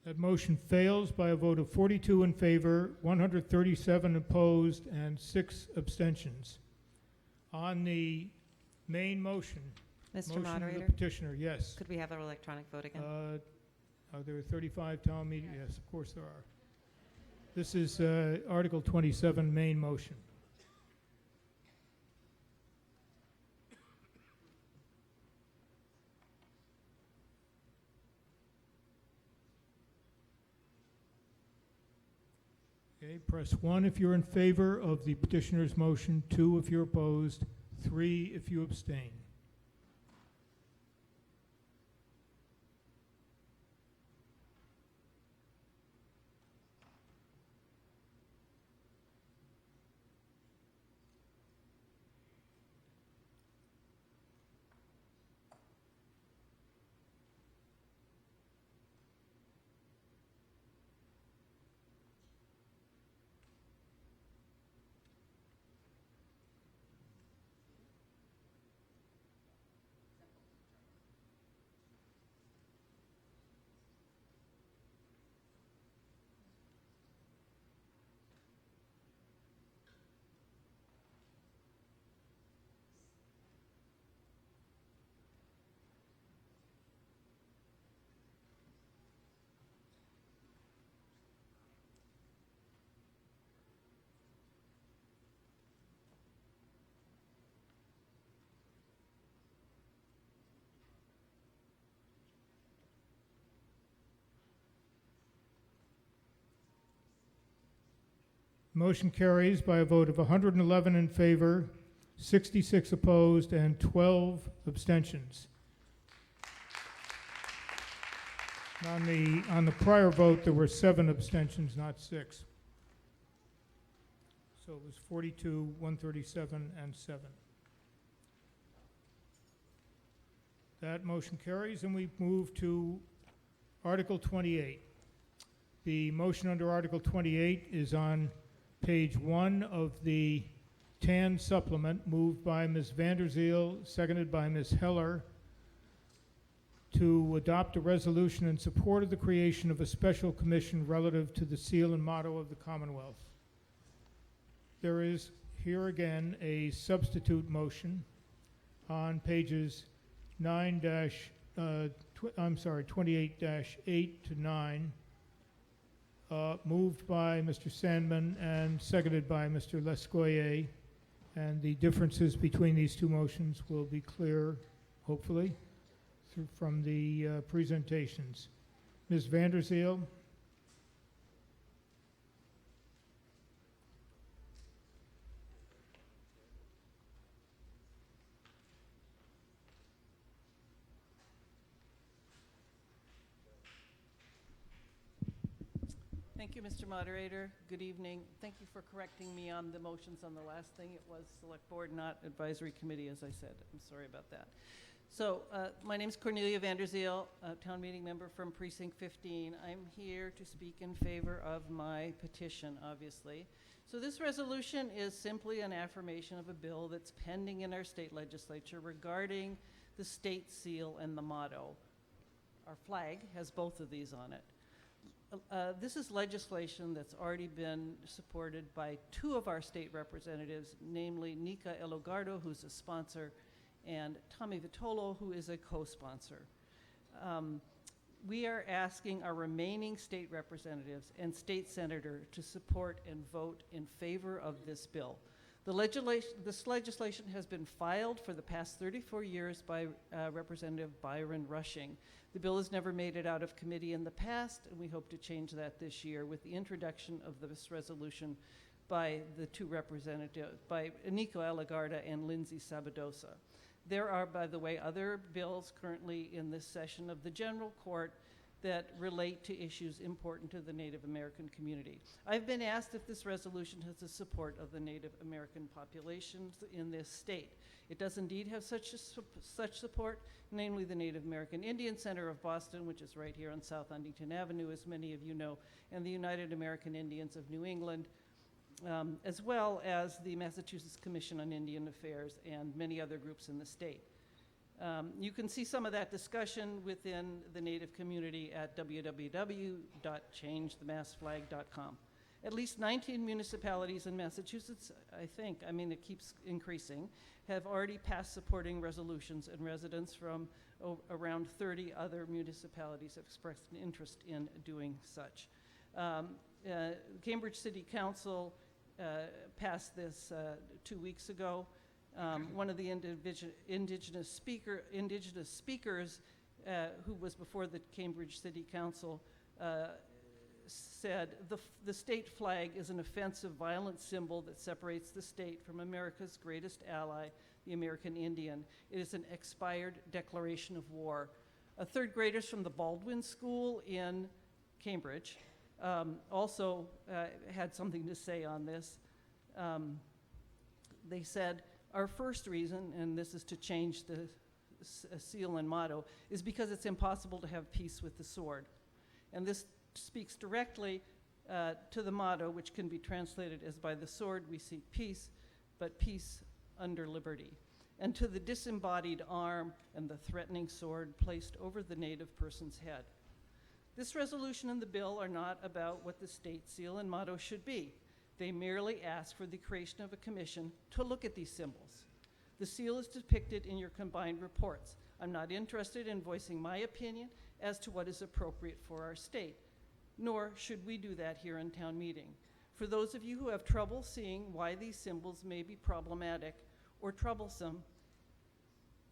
That motion fails by a vote of 42 in favor, 137 opposed, and 6 abstentions. On the main motion, Mr. motion Moderator? of the petitioner, yes. Could we have an electronic vote again? Are there 35 town meeting? Yes, of course there are. This is Article 27, main motion. Okay, press 1 if you're in favor of the petitioner's motion, 2 if you're opposed, 3 if you abstain. motion carries by a vote of 111 in favor, 66 opposed, and 12 abstentions. On the prior vote, there were 7 abstentions, not 6. So it was 42, 137, and 7. That motion carries, and we move to Article 28. The motion under Article 28 is on page 1 of the TAN supplement, moved by Ms. Vanderzeel, seconded by Ms. Heller, to adopt a resolution in support of the creation of a special commission relative to the seal and motto of the Commonwealth. There is here again a substitute motion on pages 28-8 to 9, moved by Mr. Sandman and seconded by Mr. Lescoyer. And the differences between these two motions will be clear, hopefully, from the presentations. Ms. Vanderzeel? Thank you, Mr. Moderator. Good evening. Thank you for correcting me on the motions on the last thing. It was Select Board, not Advisory Committee, as I said. I'm sorry about that. So, my name is Cornelia Vanderzeel, town meeting member from Precinct 15. I'm here to speak in favor of my petition, obviously. So this resolution is simply an affirmation of a bill that's pending in our state legislature regarding the state seal and the motto. Our flag has both of these on it. This is legislation that's already been supported by 2 of our state representatives, namely Nika Elogardo, who's a sponsor, and Tommy Vitolo, who is a co-sponsor. We are asking our remaining state representatives and state senator to support and vote in favor of this bill. This legislation has been filed for the past 34 years by Representative Byron Rushing. The bill has never made it out of committee in the past, and we hope to change that this year with the introduction of this resolution by the 2 representatives, by Nico Alagarda and Lindsay Sabadosa. There are, by the way, other bills currently in this session of the General Court that relate to issues important to the Native American community. I've been asked if this resolution has the support of the Native American populations in this state. It does indeed have such support, namely the Native American Indian Center of Boston, which is right here on South Huntington Avenue, as many of you know, and the United American Indians of New England, as well as the Massachusetts Commission on Indian Affairs and many other groups in the state. You can see some of that discussion within the Native community at www.changethemassflag.com. At least 19 municipalities in Massachusetts, I think, I mean it keeps increasing, have already passed supporting resolutions, and residents from around 30 other municipalities have expressed an interest in doing such. Cambridge City Council passed this 2 weeks ago. One of the indigenous speakers who was before the Cambridge City Council said, the state flag is an offensive, violent symbol that separates the state from America's greatest ally, the American Indian. It is an expired declaration of war. 3rd graders from the Baldwin School in Cambridge also had something to say on this. They said, our first reason, and this is to change the seal and motto, is because it's impossible to have peace with the sword. And this speaks directly to the motto, which can be translated as, by the sword we seek peace, but peace under liberty, and to the disembodied arm and the threatening sword placed over the Native person's head. This resolution and the bill are not about what the state seal and motto should be. They merely ask for the creation of a commission to look at these symbols. The seal is depicted in your combined reports. I'm not interested in voicing my opinion as to what is appropriate for our state, nor should we do that here in town meeting. For those of you who have trouble seeing why these symbols may be problematic or troublesome,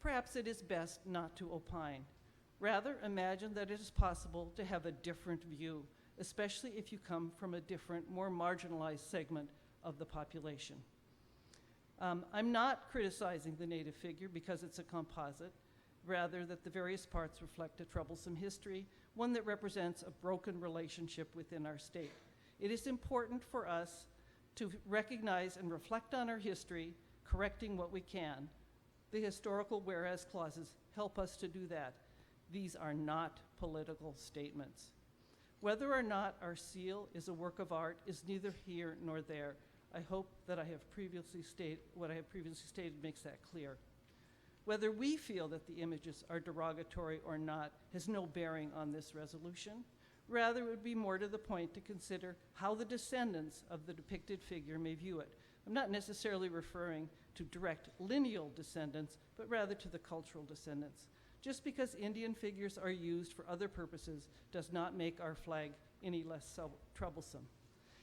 perhaps it is best not to opine. Rather, imagine that it is possible to have a different view, especially if you come from a different, more marginalized segment of the population. I'm not criticizing the native figure because it's a composite, rather that the various parts reflect a troublesome history, one that represents a broken relationship within our state. It is important for us to recognize and reflect on our history, correcting what we can. The historical whereas clauses help us to do that. These are not political statements. Whether or not our seal is a work of art is neither here nor there. I hope that what I have previously stated makes that clear. Whether we feel that the images are derogatory or not has no bearing on this resolution. Rather, it would be more to the point to consider how the descendants of the depicted figure may view it. I'm not necessarily referring to direct lineal descendants, but rather to the cultural descendants. Just because Indian figures are used for other purposes does not make our flag any less troublesome.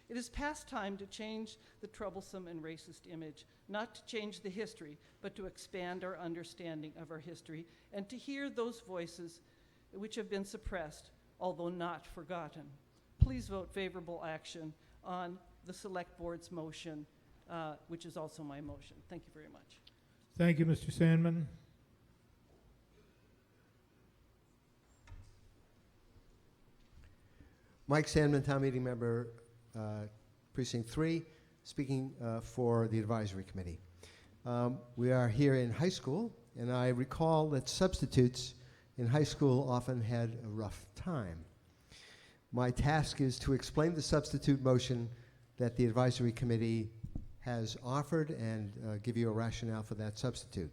It is past time to change the troublesome and racist image, not to change the history, but to expand our understanding of our history and to hear those voices which have been suppressed, although not forgotten. Please vote favorable action on the Select Board's motion, which is also my motion. Thank you very much. Thank you, Mr. Sandman. Mike Sandman, Town Meeting Member, Precinct 3, speaking for the Advisory Committee. We are here in high school, and I recall that substitutes in high school often had a rough time. My task is to explain the substitute motion that the Advisory Committee has offered and give you a rationale for that substitute.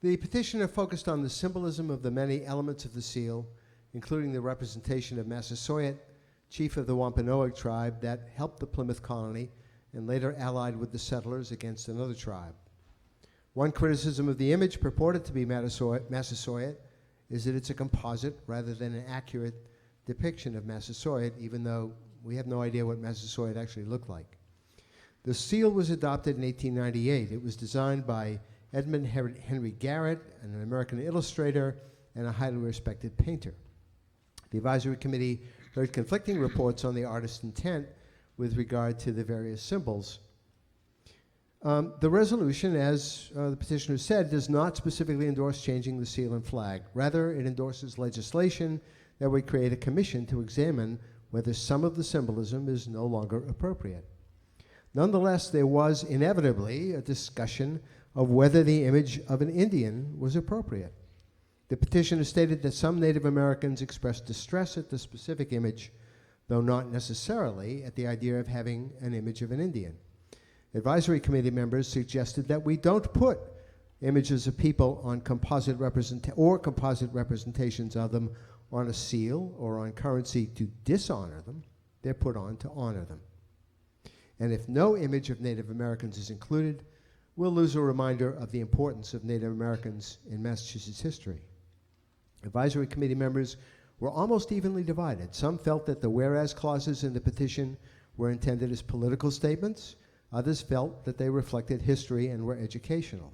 The petitioner focused on the symbolism of the many elements of the seal, including the representation of Massasoit, chief of the Wampanoag tribe that helped the Plymouth colony and later allied with the settlers against another tribe. One criticism of the image purported to be Massasoit is that it's a composite rather than an accurate depiction of Massasoit, even though we have no idea what Massasoit actually looked like. The seal was adopted in 1898. It was designed by Edmund Henry Garrett, an American illustrator and a highly respected painter. The Advisory Committee heard conflicting reports on the artist's intent with regard to the various symbols. The resolution, as the petitioner said, does not specifically endorse changing the seal and flag. Rather, it endorses legislation that would create a commission to examine whether some of the symbolism is no longer appropriate. Nonetheless, there was inevitably a discussion of whether the image of an Indian was appropriate. The petitioner stated that some Native Americans expressed distress at the specific image, though not necessarily at the idea of having an image of an Indian. Advisory Committee members suggested that we don't put images of people on composite representations of them on a seal or on currency to dishonor them. They're put on to honor them. And if no image of Native Americans is included, we'll lose a reminder of the importance of Native Americans in Massachusetts history. Advisory Committee members were almost evenly divided. Some felt that the whereas clauses in the petition were intended as political statements. Others felt that they reflected history and were educational.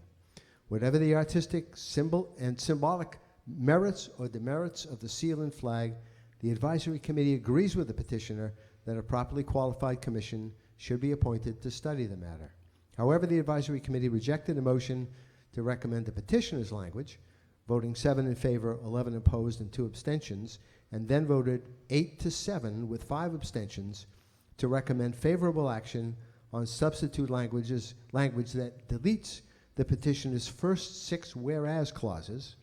Whatever the artistic symbolic merits or demerits of the seal and flag, the Advisory Committee agrees with the petitioner that a properly qualified commission should be appointed to study the matter. However, the Advisory Committee rejected a motion to recommend the petitioner's language, voting 7 in favor, 11 opposed, and 2 abstentions, and then voted 8-7 with 5 abstentions to recommend favorable action on substitute language that deletes the petitioner's first 6 whereas clauses,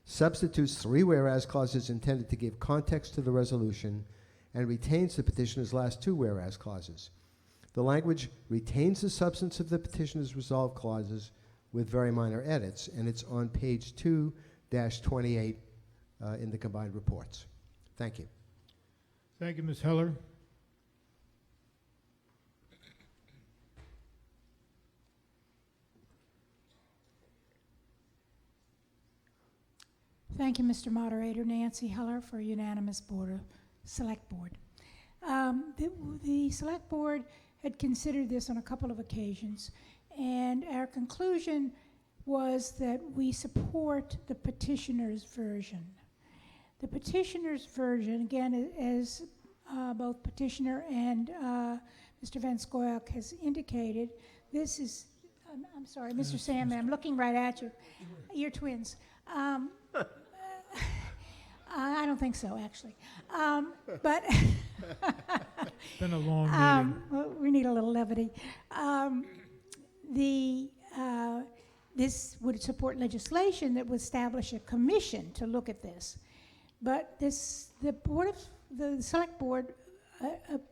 substitutes 3 whereas clauses intended to give context to the resolution, and retains the petitioner's last 2 whereas clauses. The language retains the substance of the petitioner's resolve clauses with very minor edits, and it's on page 2-28 in the combined reports. Thank you. Thank you, Ms. Heller. Thank you, Mr. Moderator. Nancy Heller for unanimous Select Board. The Select Board had considered this on a couple of occasions, and our conclusion was that we support the petitioner's version. The petitioner's version, again, as both petitioner and Mr. Van Scoyoc has indicated, this is, I'm sorry, Mr. Sandman, I'm looking right at you. You're twins. I don't think so, actually. But It's been a long meeting. well, we need a little levity. This would support legislation that would establish a commission to look at this. But the select board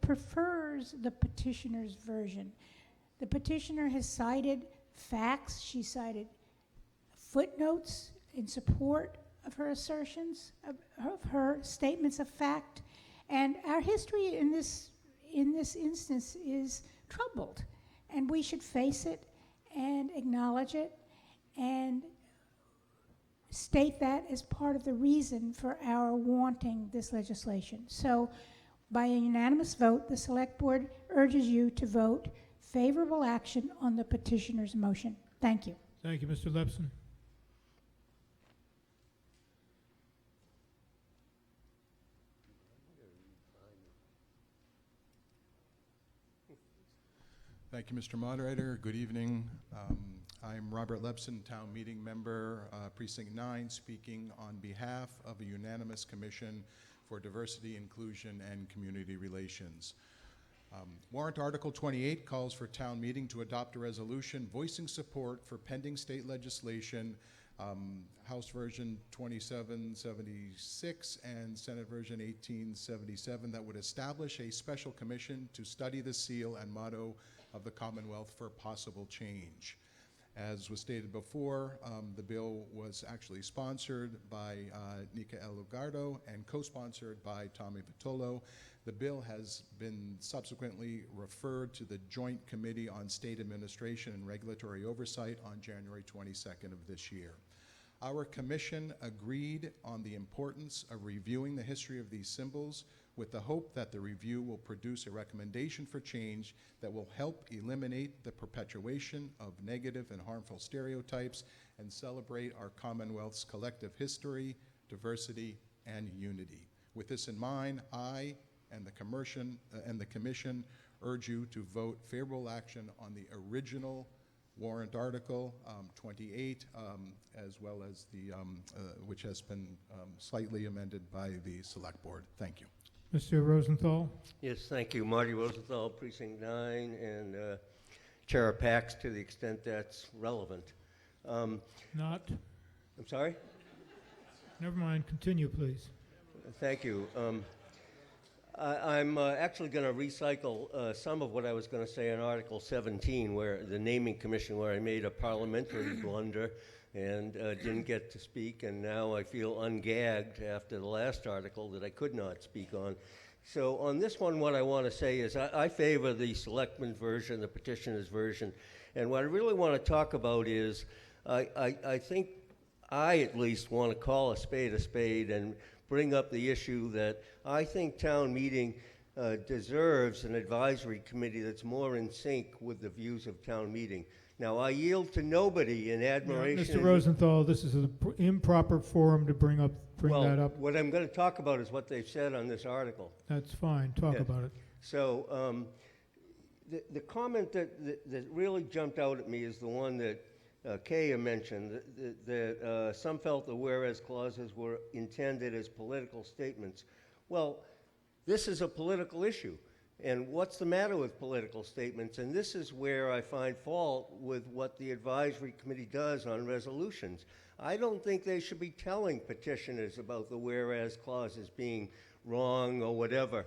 prefers the petitioner's version. The petitioner has cited facts. She cited footnotes in support of her assertions, of her statements of fact. And our history in this instance is troubled. And we should face it and acknowledge it and state that as part of the reason for our wanting this legislation. So by a unanimous vote, the Select Board urges you to vote favorable action on the petitioner's motion. Thank you. Thank you, Mr. Lepson. Thank you, Mr. Moderator. Good evening. I'm Robert Lepson, Town Meeting Member, Precinct 9, speaking on behalf of a unanimous Commission for Diversity, Inclusion, and Community Relations. Warrant Article 28 calls for Town Meeting to adopt a resolution voicing support for pending state legislation, House Version 2776 and Senate Version 1877, that would establish a special commission to study the seal and motto of the Commonwealth for possible change. As was stated before, the bill was actually sponsored by Nika El Lugardo and co-sponsored by Tommy Vitolo. The bill has been subsequently referred to the Joint Committee on State Administration and Regulatory Oversight on January 22nd of this year. Our commission agreed on the importance of reviewing the history of these symbols with the hope that the review will produce a recommendation for change that will help eliminate the perpetuation of negative and harmful stereotypes and celebrate our Commonwealth's collective history, diversity, and unity. With this in mind, I and the commission urge you to vote favorable action on the original warrant article 28, as well as the which has been slightly amended by the Select Board. Thank you. Mr. Rosenthal? Yes, thank you. Marty Rosenthal, Precinct 9, and Chair of PAX to the extent that's relevant. Not. I'm sorry? Never mind. Continue, please. Thank you. I'm actually going to recycle some of what I was going to say in Article 17, where the Naming Commission, where I made a parliamentary blunder and didn't get to speak, and now I feel ungagged after the last article that I could not speak on. So on this one, what I want to say is I favor the Selectmen's version, the Petitioner's version, and what I really want to talk about is I think I at least want to call a spade and bring up the issue that I think town meeting deserves an advisory committee that's more in sync with the views of town meeting. Now, I yield to nobody in admiration. Mr. Rosenthal, this is an improper forum to bring that up. What I'm going to talk about is what they've said on this article. That's fine. Talk about it. So the comment that really jumped out at me is the one that Kaya mentioned, that some felt the whereas clauses were intended as political statements. Well, this is a political issue. And what's the matter with political statements? And this is where I find fault with what the advisory committee does on resolutions. I don't think they should be telling petitioners about the whereas clauses being wrong or whatever.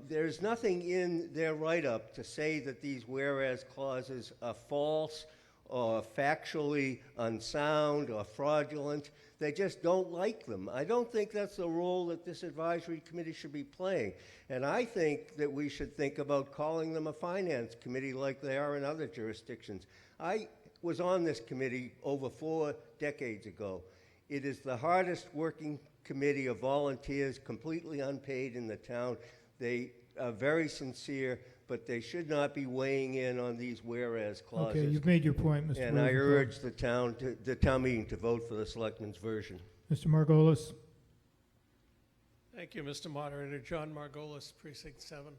There's nothing in their write-up to say that these whereas clauses are false or factually unsound or fraudulent. They just don't like them. I don't think that's the role that this advisory committee should be playing. And I think that we should think about calling them a finance committee like they are in other jurisdictions. I was on this committee over 4 decades ago. It is the hardest working committee of volunteers, completely unpaid in the town. They are very sincere, but they should not be weighing in on these whereas clauses. Okay, you've made your point, Mr. And I urge the town meeting to vote for the Selectmen's version. Mr. Margolis? Thank you, Mr. Moderator. John Margolis, Precinct 7.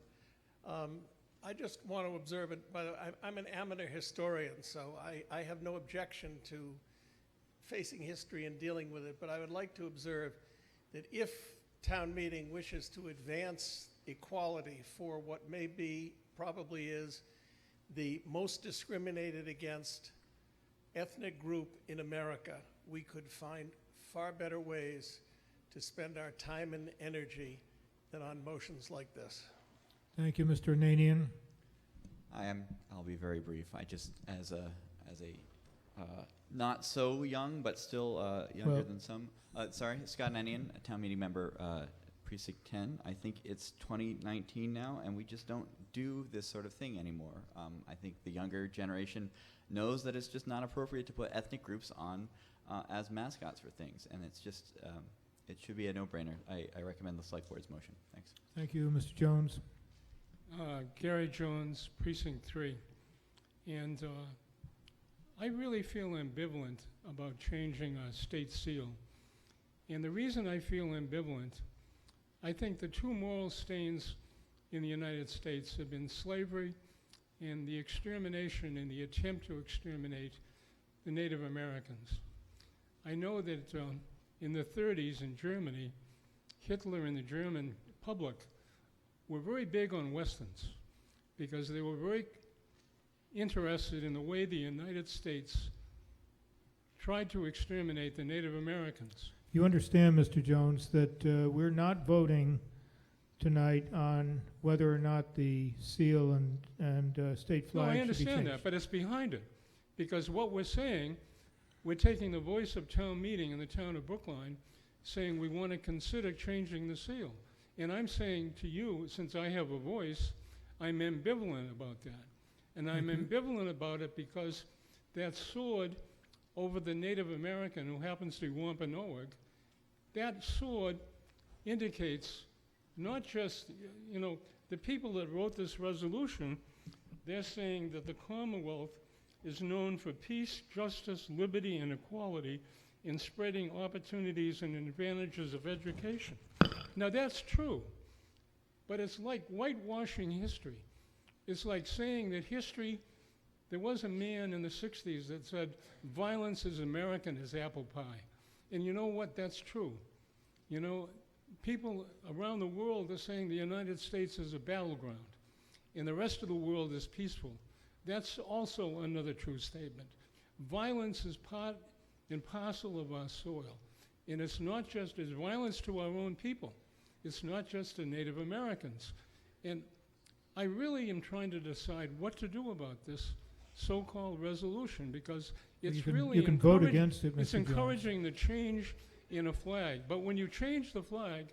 I just want to observe it, but I'm an amateur historian, so I have no objection to facing history and dealing with it, but I would like to observe that if town meeting wishes to advance equality for what may be, probably is, the most discriminated against ethnic group in America, we could find far better ways to spend our time and energy than on motions like this. Thank you, Mr. Ananian. I'll be very brief. I just, as a not so young, but still younger than some. Sorry, Scott Nenian, a town meeting member, Precinct 10. I think it's 2019 now, and we just don't do this sort of thing anymore. I think the younger generation knows that it's just not appropriate to put ethnic groups on as mascots for things, and it's just, it should be a no-brainer. I recommend the Select Board's motion. Thanks. Thank you, Mr. Jones. Gary Jones, Precinct 3. And I really feel ambivalent about changing our state seal. And the reason I feel ambivalent, I think the two moral stains in the United States have been slavery and the extermination and the attempt to exterminate the Native Americans. I know that in the 30s in Germany, Hitler and the German public were very big on Westerns because they were very interested in the way the United States tried to exterminate the Native Americans. You understand, Mr. Jones, that we're not voting tonight on whether or not the seal and state flag No, I should be understand changed. that, but it's behind it. Because what we're saying, we're taking the voice of town meeting in the town of Brookline, saying we want to consider changing the seal. And I'm saying to you, since I have a voice, I'm ambivalent about that. And I'm ambivalent about it because that sword over the Native American who happens to be Wampanoag, that sword indicates not just, you know, the people that wrote this resolution, they're saying that the Commonwealth is known for peace, justice, liberty, and equality in spreading opportunities and advantages of education. Now that's true, but it's like whitewashing history. It's like saying that history, there was a man in the 60s that said, violence is American as apple pie. And you know what, that's true. You know, people around the world are saying the United States is a battleground and the rest of the world is peaceful. That's also another true statement. Violence is part and parcel of our soil. And it's not just as violence to our own people. It's not just to Native Americans. And I really am trying to decide what to do about this so-called resolution because it's you can vote against it, Mr. It's Jones. encouraging the change in a flag. But when you change the flag,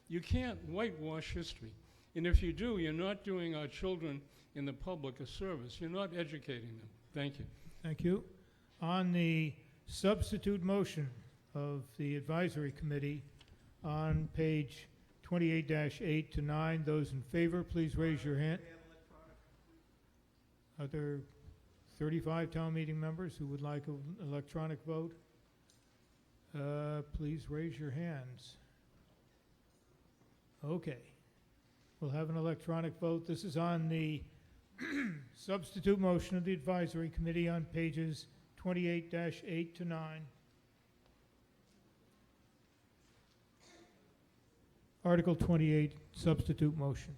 you can't whitewash history. And if you do, you're not doing our children in the public a service. You're not educating them. Thank you. Thank you. On the substitute motion of the advisory committee on page 28-8 to 9, those in favor, please raise your hand. Are there 35 town meeting members who would like an electronic vote? Please raise your hands. Okay. We'll have an electronic vote. This is on the substitute motion of the advisory committee on pages 28-8 to 9. Article 28, substitute motion.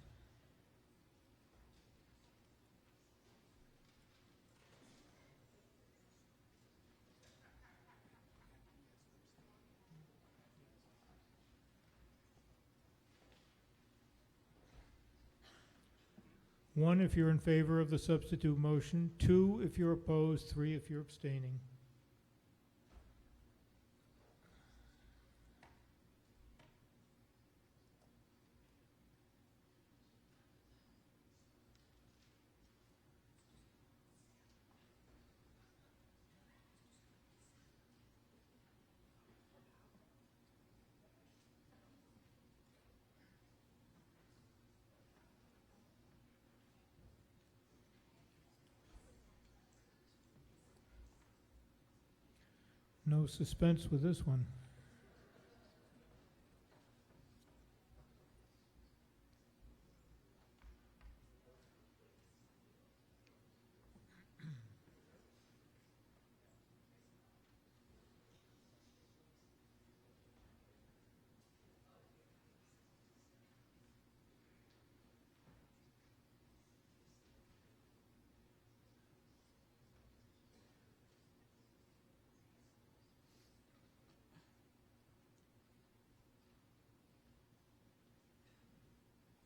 One, if you're in favor of the substitute motion. Two, if you're opposed. Three, if you're abstaining. No suspense with this one.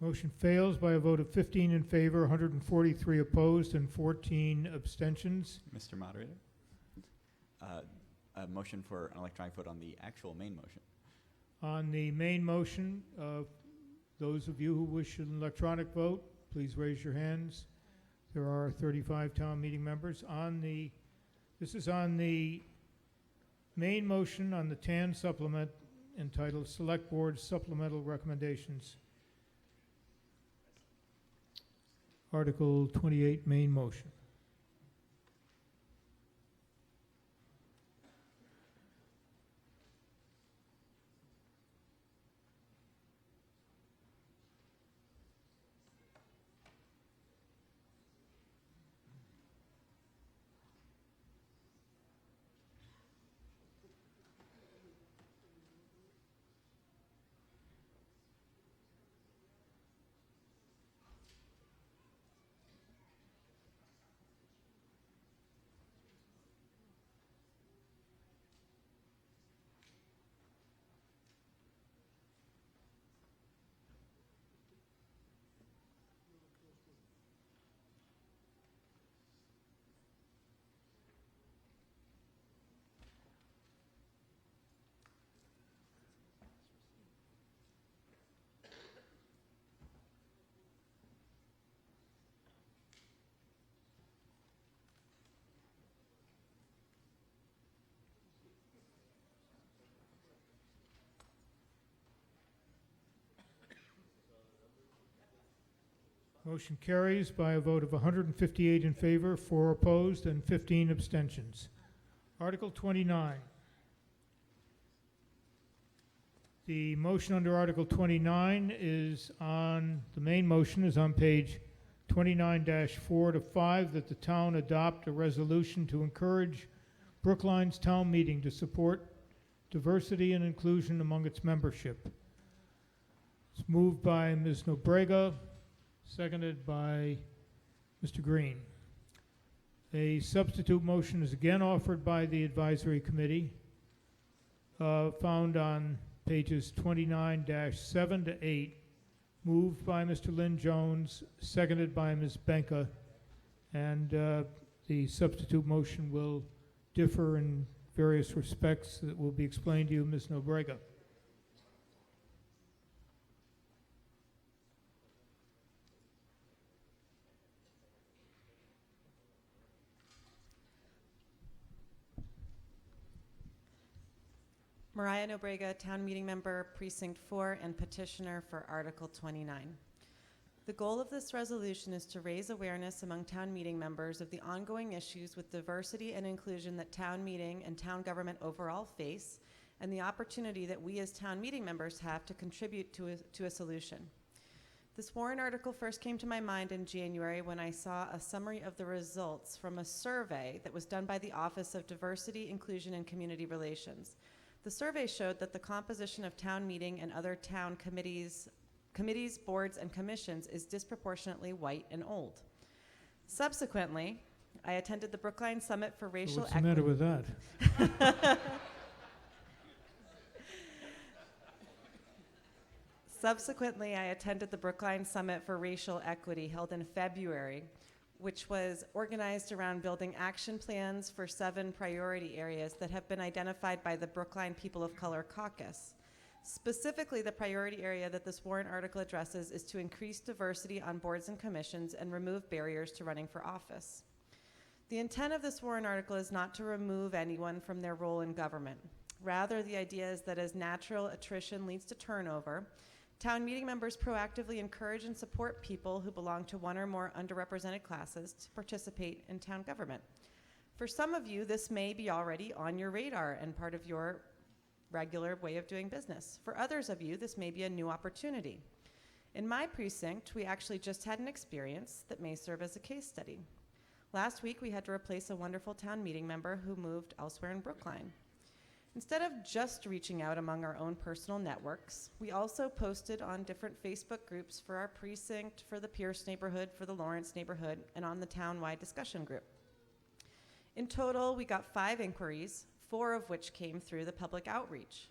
Motion fails by a vote of 15 in favor, 143 opposed, and 14 abstentions. Mr. Moderator, a motion for an electronic vote on the actual main motion. On the main motion, those of you who wish an electronic vote, please raise your hands. There are 35 town meeting members. This is on the main motion on the TAN supplement entitled Select Board Supplemental Recommendations. Article 28, main motion. Motion carries by a vote of 158 in favor, 4 opposed, and 15 abstentions. Article 29. The motion under Article 29 is on, the main motion is on page 29-4 to 5, that the town adopt a resolution to encourage Brookline's town meeting to support diversity and inclusion among its membership. It's moved by Ms. Nobrega, seconded by Mr. Green. A substitute motion is again offered by the advisory committee, found on pages 29-7 to 8, moved by Mr. Lynn Jones, seconded by Ms. Benka, and the substitute motion will differ in various respects that will be explained to you, Ms. Nobrega. Mariah Nobrega, Town Meeting Member, Precinct 4, and Petitioner for Article 29. The goal of this resolution is to raise awareness among town meeting members of the ongoing issues with diversity and inclusion that town meeting and town government overall face, and the opportunity that we as town meeting members have to contribute to a solution. This warrant article first came to my mind in January when I saw a summary of the results from a survey that was done by the Office of Diversity, Inclusion, and Community Relations. The survey showed that the composition of town meeting and other town committees, boards, and commissions is disproportionately white and old. Subsequently, I attended the Brookline Summit for Racial Equity. What's the matter with that? Subsequently, I attended the Brookline Summit for Racial Equity held in February, which was organized around building action plans for 7 priority areas that have been identified by the Brookline People of Color Caucus. Specifically, the priority area that this warrant article addresses is to increase diversity on boards and commissions and remove barriers to running for office. The intent of this warrant article is not to remove anyone from their role in government. Rather, the idea is that as natural attrition leads to turnover, town meeting members proactively encourage and support people who belong to one or more underrepresented classes to participate in town government. For some of you, this may be already on your radar and part of your regular way of doing business. For others of you, this may be a new opportunity. In my precinct, we actually just had an experience that may serve as a case study. Last week, we had to replace a wonderful town meeting member who moved elsewhere in Brookline. Instead of just reaching out among our own personal networks, we also posted on different Facebook groups for our precinct, for the Pierce neighborhood, for the Lawrence neighborhood, and on the town-wide discussion group. In total, we got 5 inquiries, 4 of which came through the public outreach.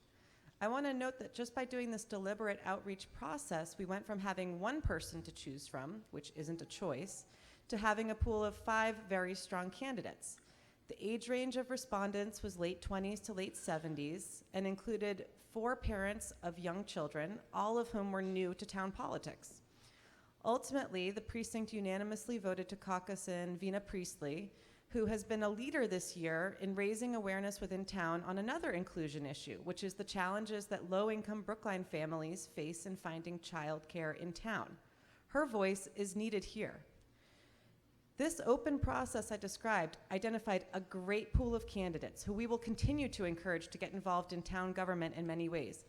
I want to note that just by doing this deliberate outreach process, we went from having one person to choose from, which isn't a choice, to having a pool of 5 very strong candidates. The age range of respondents was late 20s to late 70s and included 4 parents of young children, all of whom were new to town politics. Ultimately, the precinct unanimously voted to caucus in Vina Priestley, who has been a leader this year in raising awareness within town on another inclusion issue, which is the challenges that low-income Brookline families face in finding childcare in town. Her voice is needed here. This open process I described identified a great pool of candidates who we will continue to encourage to get involved in town government in many ways.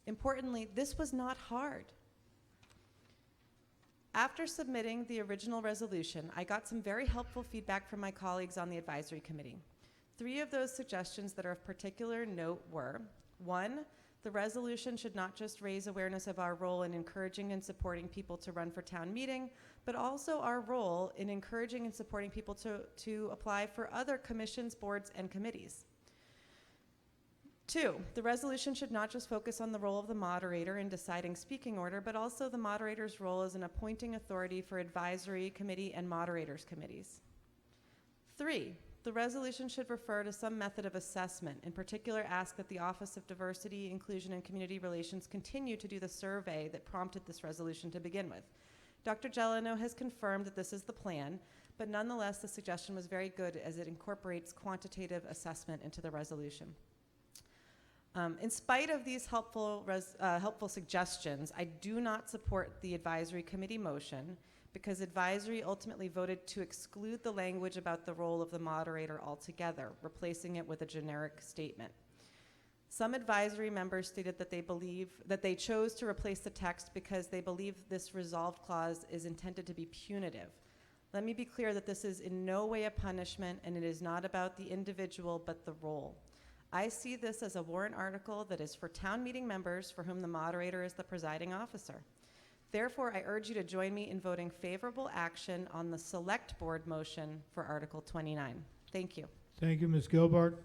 Importantly, this was not hard. After submitting the original resolution, I got some very helpful feedback from my colleagues on the advisory committee. 3 of those suggestions that are of particular note were: 1, the resolution should not just raise awareness of our role in encouraging and supporting people to run for town meeting, but also our role in encouraging and supporting people to apply for other commissions, boards, and committees. 2, the resolution should not just focus on the role of the moderator in deciding speaking order, but also the moderator's role as an appointing authority for advisory committee and moderators committees. 3, the resolution should refer to some method of assessment, in particular ask that the Office of Diversity, Inclusion, and Community Relations continue to do the survey that prompted this resolution to begin with. Dr. Gelano has confirmed that this is the plan, but nonetheless the suggestion was very good as it incorporates quantitative assessment into the resolution. In spite of these helpful suggestions, I do not support the advisory committee motion because advisory ultimately voted to exclude the language about the role of the moderator altogether, replacing it with a generic statement. Some advisory members stated that they chose to replace the text because they believe this resolved clause is intended to be punitive. Let me be clear that this is in no way a punishment, and it is not about the individual but the role. I see this as a warrant article that is for town meeting members for whom the moderator is the presiding officer. Therefore, I urge you to join me in voting favorable action on the select board motion for Article 29. Thank you. Thank you, Ms. Gilbart.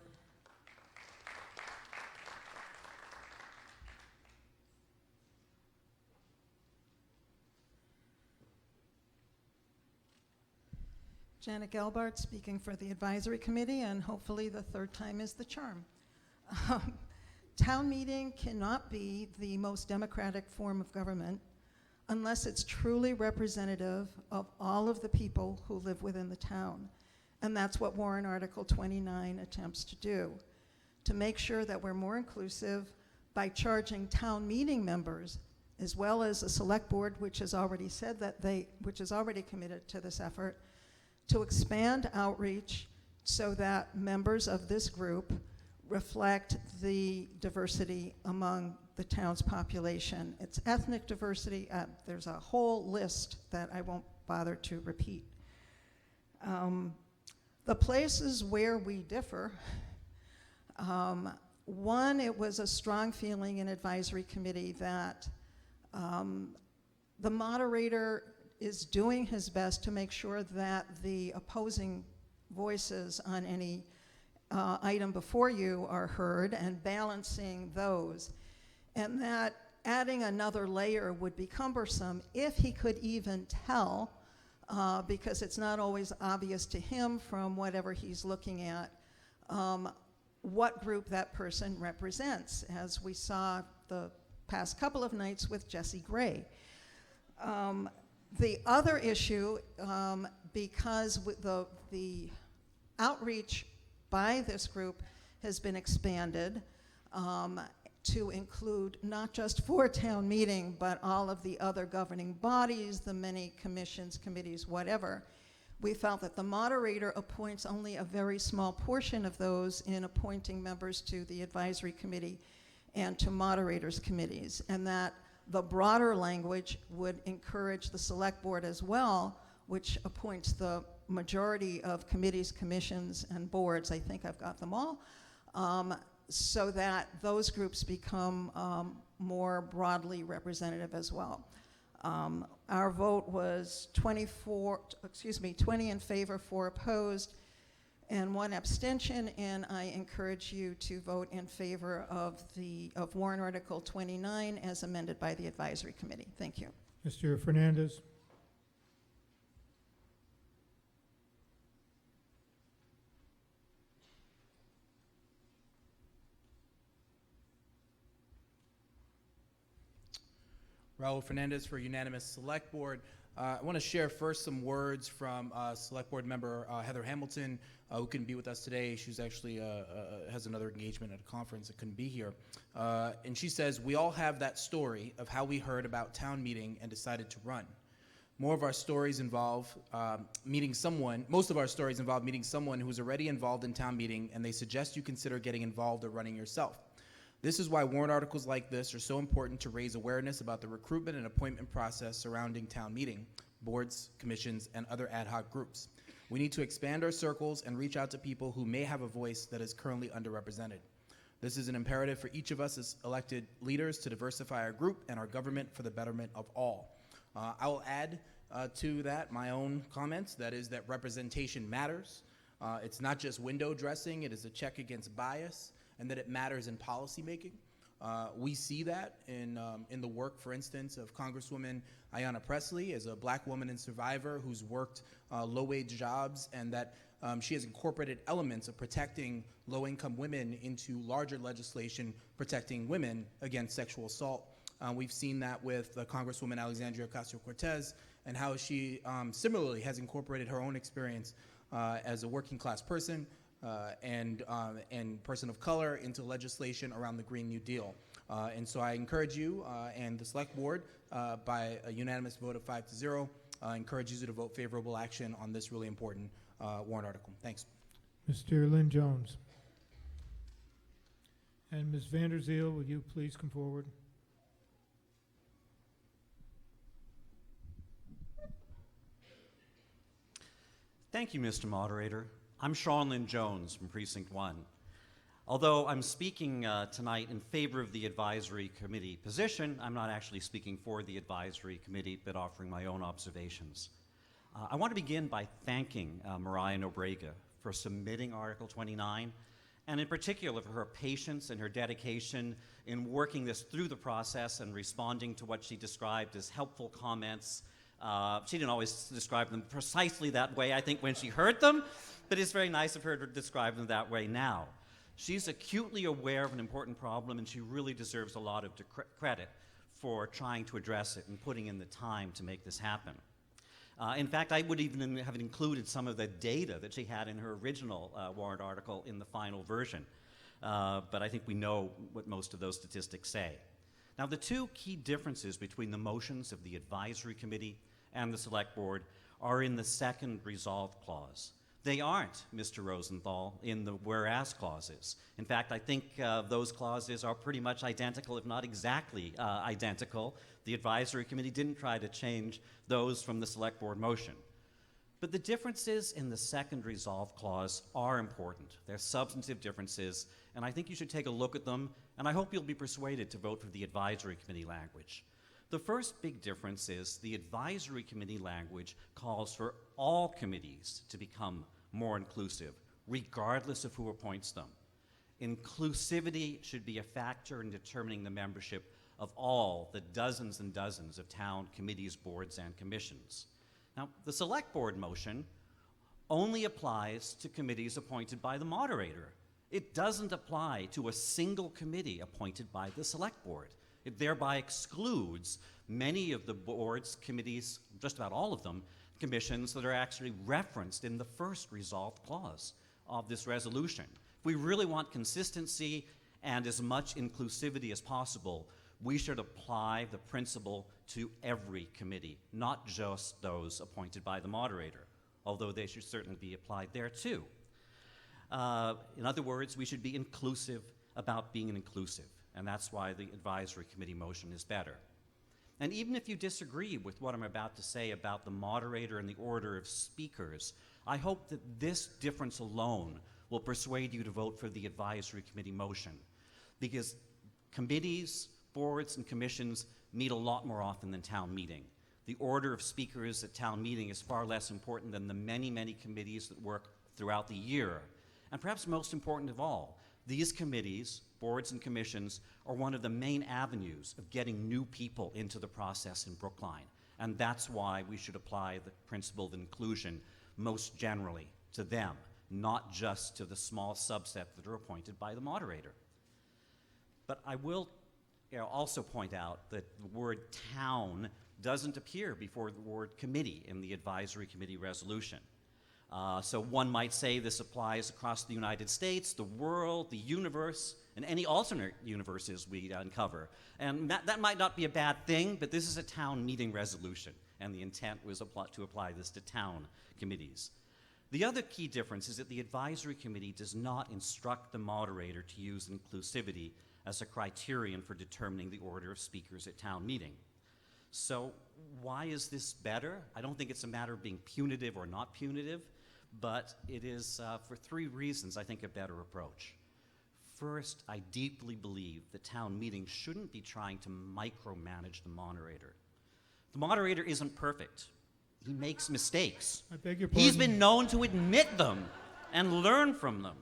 Janet Gelbart speaking for the advisory committee, and hopefully the 3rd time is the charm. Town meeting cannot be the most democratic form of government unless it's truly representative of all of the people who live within the town. And that's what warrant Article 29 attempts to do, to make sure that we're more inclusive by charging town meeting members, as well as the select board, which has already said that which is already committed to this effort, to expand outreach so that members of this group reflect the diversity among the town's population. It's ethnic diversity. There's a whole list that I won't bother to repeat. The places where we differ, one, it was a strong feeling in advisory committee that the moderator is doing his best to make sure that the opposing voices on any item before you are heard and balancing those, and that adding another layer would be cumbersome if he could even tell, because it's not always obvious to him from whatever he's looking at, what group that person represents, as we saw the past couple of nights with Jesse Gray. The other issue, because the outreach by this group has been expanded to include not just for town meeting, but all of the other governing bodies, the many commissions, committees, whatever. We felt that the moderator appoints only a very small portion of those in appointing members to the advisory committee and to moderators committees, and that the broader language would encourage the select board as well, which appoints the majority of committees, commissions, and boards. I think I've got them all, so that those groups become more broadly representative as well. Our vote was 20 in favor, 4 opposed, and 1 abstention, and I encourage you to vote in favor of warrant Article 29 as amended by the Advisory Committee. Thank you. Mr. Fernandez? Raul Fernandez for Unanimous Select Board. I want to share first some words from Select Board member Heather Hamilton, who couldn't be with us today. She's actually has another engagement at a conference and couldn't be here. And she says, "We all have that story of how we heard about town meeting and decided to run. More of our stories involve meeting someone. Most of our stories involve meeting someone who's already involved in town meeting, and they suggest you consider getting involved or running yourself. This is why warrant articles like this are so important to raise awareness about the recruitment and appointment process surrounding town meeting, boards, commissions, and other ad hoc groups. We need to expand our circles and reach out to people who may have a voice that is currently underrepresented. This is an imperative for each of us as elected leaders to diversify our group and our government for the betterment of all." I will add to that my own comments, that is that representation matters. It's not just window dressing, it is a check against bias, and that it matters in policymaking. We see that in the work, for instance, of Congresswoman Ayanna Pressley as a black woman and survivor who's worked low-wage jobs, and that she has incorporated elements of protecting low-income women into larger legislation protecting women against sexual assault. We've seen that with Congresswoman Alexandria Ocasio-Cortez and how she similarly has incorporated her own experience as a working-class person and person of color into legislation around the Green New Deal. And so I encourage you and the Select Board, by a unanimous vote of 5-0, encourages you to vote favorable action on this really important warrant article. Thanks. Mr. Lynn Jones. And Ms. Vanderzeel, will you please come forward? Thank you, Mr. Moderator. I'm Sean Lynn Jones from Precinct 1. Although I'm speaking tonight in favor of the Advisory Committee position, I'm not actually speaking for the Advisory Committee, but offering my own observations. I want to begin by thanking Mariah Nobrega for submitting Article 29, and in particular for her patience and her dedication in working this through the process and responding to what she described as helpful comments. She didn't always describe them precisely that way, I think, when she heard them, but it's very nice of her to describe them that way now. She's acutely aware of an important problem, and she really deserves a lot of credit for trying to address it and putting in the time to make this happen. In fact, I would even have included some of the data that she had in her original warrant article in the final version, but I think we know what most of those statistics say. Now, the two key differences between the motions of the Advisory Committee and the Select Board are in the second resolve clause. They aren't, Mr. Rosenthal, in the whereas clauses. In fact, I think those clauses are pretty much identical, if not exactly identical. The Advisory Committee didn't try to change those from the Select Board motion. But the differences in the second resolve clause are important. They're substantive differences, and I think you should take a look at them, and I hope you'll be persuaded to vote for the Advisory Committee language. The first big difference is the Advisory Committee language calls for all committees to become more inclusive, regardless of who appoints them. Inclusivity should be a factor in determining the membership of all the dozens and dozens of town committees, boards, and commissions. Now, the Select Board motion only applies to committees appointed by the moderator. It doesn't apply to a single committee appointed by the Select Board. It thereby excludes many of the boards, committees, just about all of them, commissions that are actually referenced in the first resolved clause of this resolution. If we really want consistency and as much inclusivity as possible, we should apply the principle to every committee, not just those appointed by the moderator, although they should certainly be applied there too. In other words, we should be inclusive about being inclusive, and that's why the Advisory Committee motion is better. And even if you disagree with what I'm about to say about the moderator and the order of speakers, I hope that this difference alone will persuade you to vote for the Advisory Committee motion, because committees, boards, and commissions meet a lot more often than town meeting. The order of speakers at town meeting is far less important than the many, many committees that work throughout the year. And perhaps most important of all, these committees, boards and commissions, are one of the main avenues of getting new people into the process in Brookline. And that's why we should apply the principle of inclusion most generally to them, not just to the small subset that are appointed by the moderator. But I will also point out that the word town doesn't appear before the word committee in the advisory committee resolution. So one might say this applies across the United States, the world, the universe, and any alternate universes we uncover. And that might not be a bad thing, but this is a town meeting resolution, and the intent was to apply this to town committees. The other key difference is that the advisory committee does not instruct the moderator to use inclusivity as a criterion for determining the order of speakers at town meeting. So why is this better? I don't think it's a matter of being punitive or not punitive, but it is, for three reasons, I think, a better approach. First, I deeply believe the town meeting shouldn't be trying to micromanage the moderator. The moderator isn't perfect. He makes mistakes. I beg your pardon? He's been known to admit them and learn from them.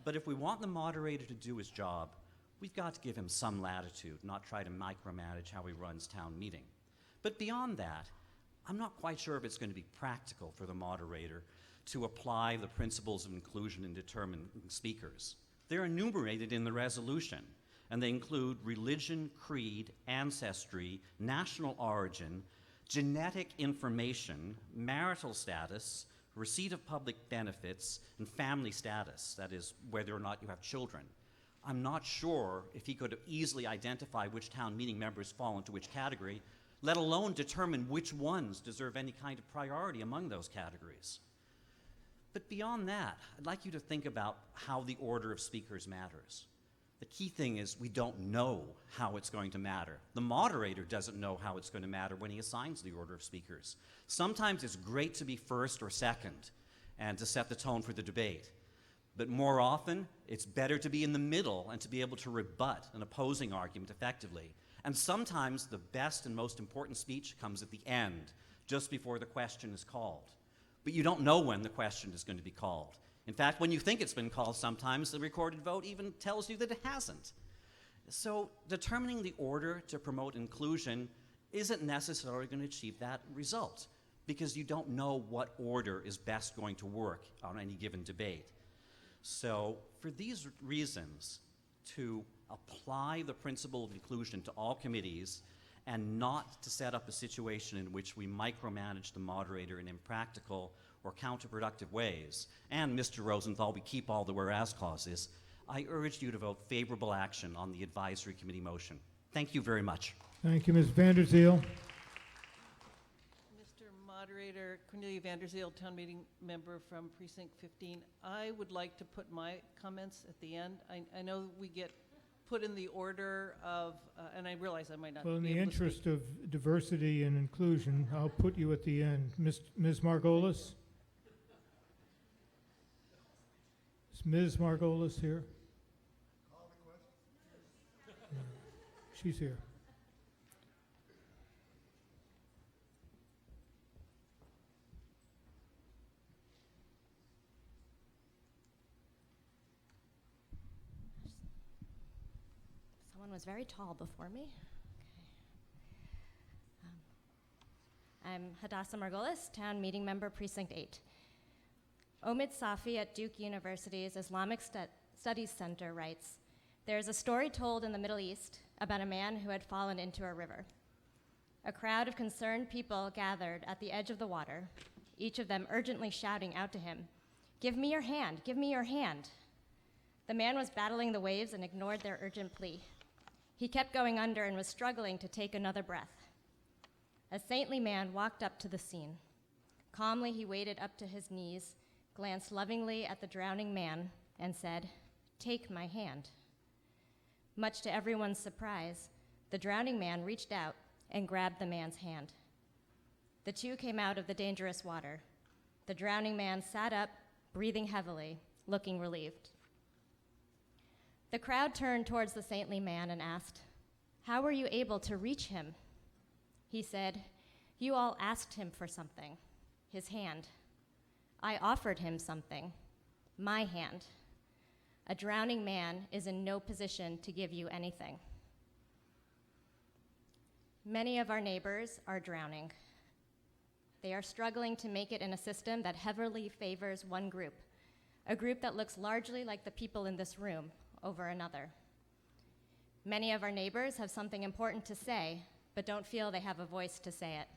But if we want the moderator to do his job, we've got to give him some latitude, not try to micromanage how he runs town meeting. But beyond that, I'm not quite sure if it's going to be practical for the moderator to apply the principles of inclusion in determining speakers. They're enumerated in the resolution, and they include religion, creed, ancestry, national origin, genetic information, marital status, receipt of public benefits, and family status, that is, whether or not you have children. I'm not sure if he could have easily identified which town meeting members fall into which category, let alone determine which ones deserve any kind of priority among those categories. But beyond that, I'd like you to think about how the order of speakers matters. The key thing is we don't know how it's going to matter. The moderator doesn't know how it's going to matter when he assigns the order of speakers. Sometimes it's great to be first or second and to set the tone for the debate. But more often, it's better to be in the middle and to be able to rebut an opposing argument effectively. And sometimes the best and most important speech comes at the end, just before the question is called. But you don't know when the question is going to be called. In fact, when you think it's been called, sometimes the recorded vote even tells you that it hasn't. So determining the order to promote inclusion isn't necessarily going to achieve that result, because you don't know what order is best going to work on any given debate. So for these reasons, to apply the principle of inclusion to all committees and not to set up a situation in which we micromanage the moderator in impractical or counterproductive ways, and Mr. Rosenthal, we keep all the whereas clauses, I urge you to vote favorable action on the advisory committee motion. Thank you very much. Thank you, Ms. Vanderzeel. Mr. Moderator, Cornelia Vanderzeel, town meeting member from Precinct 15. I would like to put my comments at the end. I know we get put in the order of, and I realize I might not Well, in be the able to interest speak. of diversity and inclusion, I'll put you at the end. Ms. Margolis? Is Ms. Margolis here? No, she's here. Someone was very tall before me. Okay. I'm Hadassah Margolis, town meeting member, Precinct 8. Omid Safi at Duke University's Islamic Studies Center writes, "There is a story told in the Middle East about a man who had fallen into a river. A crowd of concerned people gathered at the edge of the water, each of them urgently shouting out to him, 'Give me your hand, give me your hand.' The man was battling the waves and ignored their urgent plea. He kept going under and was struggling to take another breath. A saintly man walked up to the scene. Calmly, he waded up to his knees, glanced lovingly at the drowning man, and said, 'Take my hand.' Much to everyone's surprise, the drowning man reached out and grabbed the man's hand. The two came out of the dangerous water. The drowning man sat up, breathing heavily, looking relieved. The crowd turned towards the saintly man and asked, 'How were you able to reach him?' He said, "You all asked him for something, his hand. I offered him something, my hand. A drowning man is in no position to give you anything." Many of our neighbors are drowning. They are struggling to make it in a system that heavily favors one group, a group that looks largely like the people in this room over another. Many of our neighbors have something important to say, but don't feel they have a voice to say it.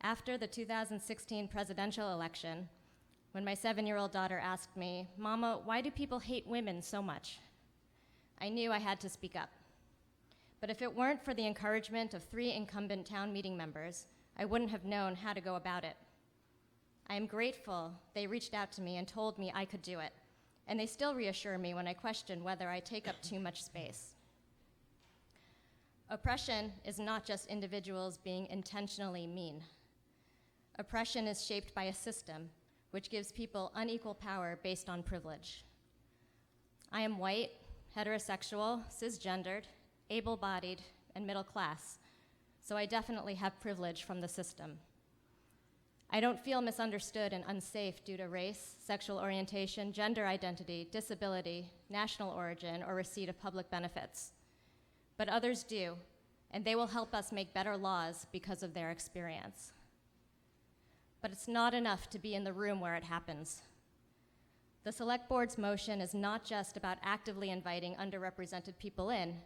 After the 2016 presidential election, when my 7-year-old daughter asked me, "Mama, why do people hate women so much?" I knew I had to speak up. But if it weren't for the encouragement of 3 incumbent town meeting members, I wouldn't have known how to go about it. I am grateful they reached out to me and told me I could do it, and they still reassure me when I question whether I take up too much space. Oppression is not just individuals being intentionally mean. Oppression is shaped by a system which gives people unequal power based on privilege. I am white, heterosexual, cisgendered, able-bodied, and middle class, so I definitely have privilege from the system. I don't feel misunderstood and unsafe due to race, sexual orientation, gender identity, disability, national origin, or receipt of public benefits. But others do, and they will help us make better laws because of their experience. But it's not enough to be in the room where it happens. The Select Board's motion is not just about actively inviting underrepresented people in,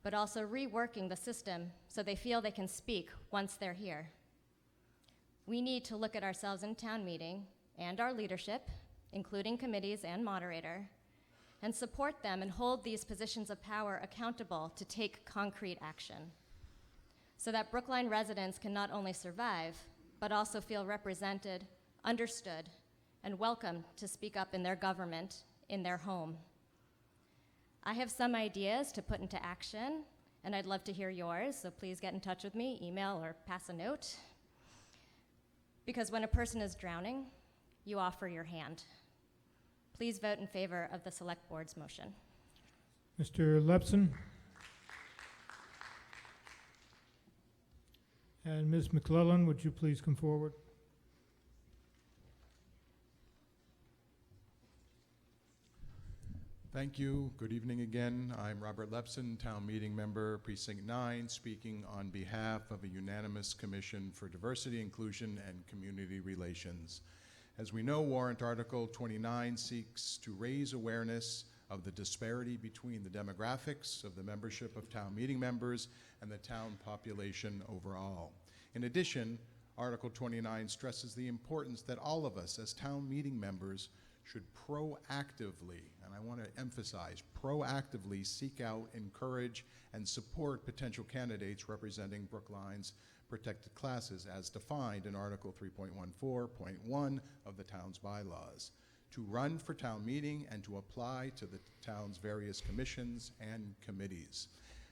but also reworking the system so they feel they can speak once they're here. We need to look at ourselves in town meeting and our leadership, including committees and moderator, and support them and hold these positions of power accountable to take concrete action so that Brookline residents can not only survive, but also feel represented, understood, and welcome to speak up in their government, in their home. I have some ideas to put into action, and I'd love to hear yours, so please get in touch with me, email or pass a note. Because when a person is drowning, you offer your hand. Please vote in favor of the Select Board's motion. Mr. Lepson? And Ms. McClellan, would you please come forward? Thank you. Good evening again. I'm Robert Lepson, Town Meeting Member, Precinct 9, speaking on behalf of a unanimous Commission for Diversity, Inclusion, and Community Relations. As we know, Warrant Article 29 seeks to raise awareness of the disparity between the demographics of the membership of town meeting members and the town population overall. In addition, Article 29 stresses the importance that all of us as town meeting members should proactively, and I want to emphasize, proactively seek out, encourage, and support potential candidates representing Brookline's protected classes as defined in Article 3.14.1 of the town's bylaws, to run for town meeting and to apply to the town's various commissions and committees.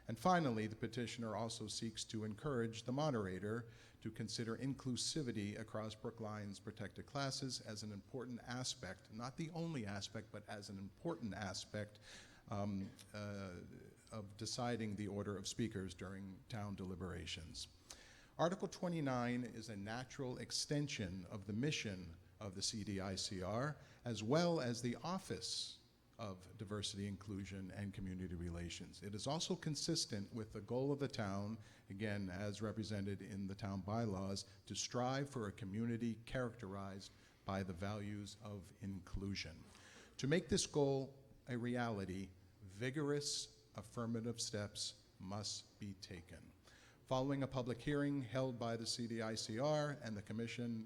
And finally, the petitioner also seeks to encourage the moderator to consider inclusivity across Brookline's protected classes as an important aspect, not the only aspect, but as an important aspect of deciding the order of speakers during town deliberations. Article 29 is a natural extension of the mission of the CDICR, as well as the Office of Diversity, Inclusion, and Community Relations. It is also consistent with the goal of the town, again, as represented in the town bylaws, to strive for a community characterized by the values of inclusion. To make this goal a reality, vigorous affirmative steps must be taken. Following a public hearing held by the CDICR, and the Commission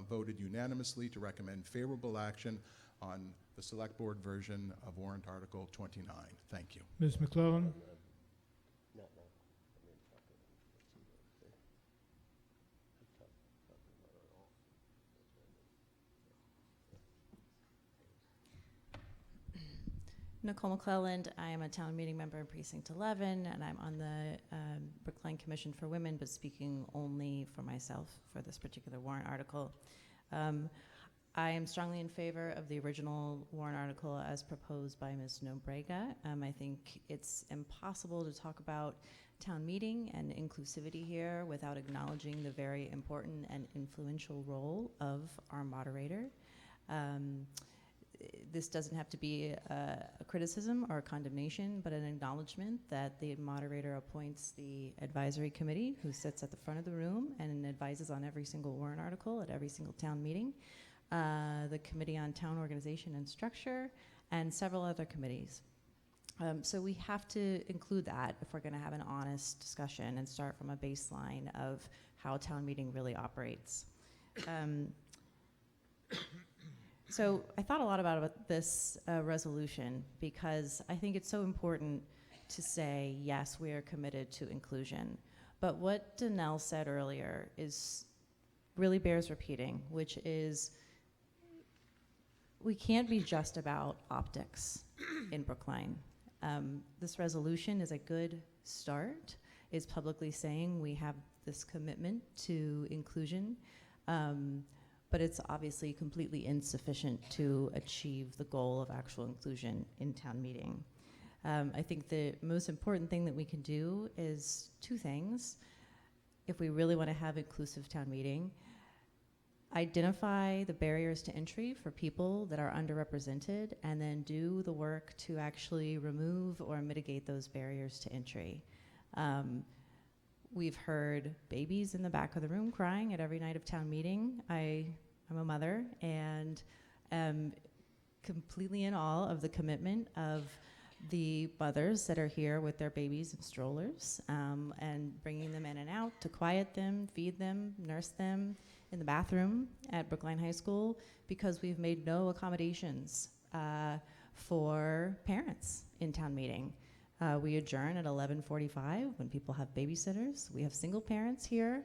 voted unanimously to recommend favorable action on the Select Board version of Warrant Article 29. Thank you. Ms. McClellan? Nicole McClelland. I am a town meeting member in Precinct 11, and I'm on the Brookline Commission for Women, but speaking only for myself for this particular warrant article. I am strongly in favor of the original warrant article as proposed by Ms. Nobrega. I think it's impossible to talk about town meeting and inclusivity here without acknowledging the very important and influential role of our moderator. This doesn't have to be a criticism or a condemnation, but an acknowledgement that the moderator appoints the advisory committee, who sits at the front of the room and advises on every single warrant article at every single town meeting, the Committee on Town Organization and Structure, and several other committees. So we have to include that if we're going to have an honest discussion and start from a baseline of how town meeting really operates. So I thought a lot about this resolution because I think it's so important to say, yes, we are committed to inclusion. But what Danelle said earlier really bears repeating, which is we can't be just about optics in Brookline. This resolution is a good start. It's publicly saying we have this commitment to inclusion. But it's obviously completely insufficient to achieve the goal of actual inclusion in town meeting. I think the most important thing that we can do is two things. If we really want to have inclusive town meeting, identify the barriers to entry for people that are underrepresented, and then do the work to actually remove or mitigate those barriers to entry. We've heard babies in the back of the room crying at every night of town meeting. I'm a mother and am completely in awe of the commitment of the mothers that are here with their babies in strollers and bringing them in and out to quiet them, feed them, nurse them in the bathroom at Brookline High School, because we've made no accommodations for parents in town meeting. We adjourn at 11:45 when people have babysitters. We have single parents here.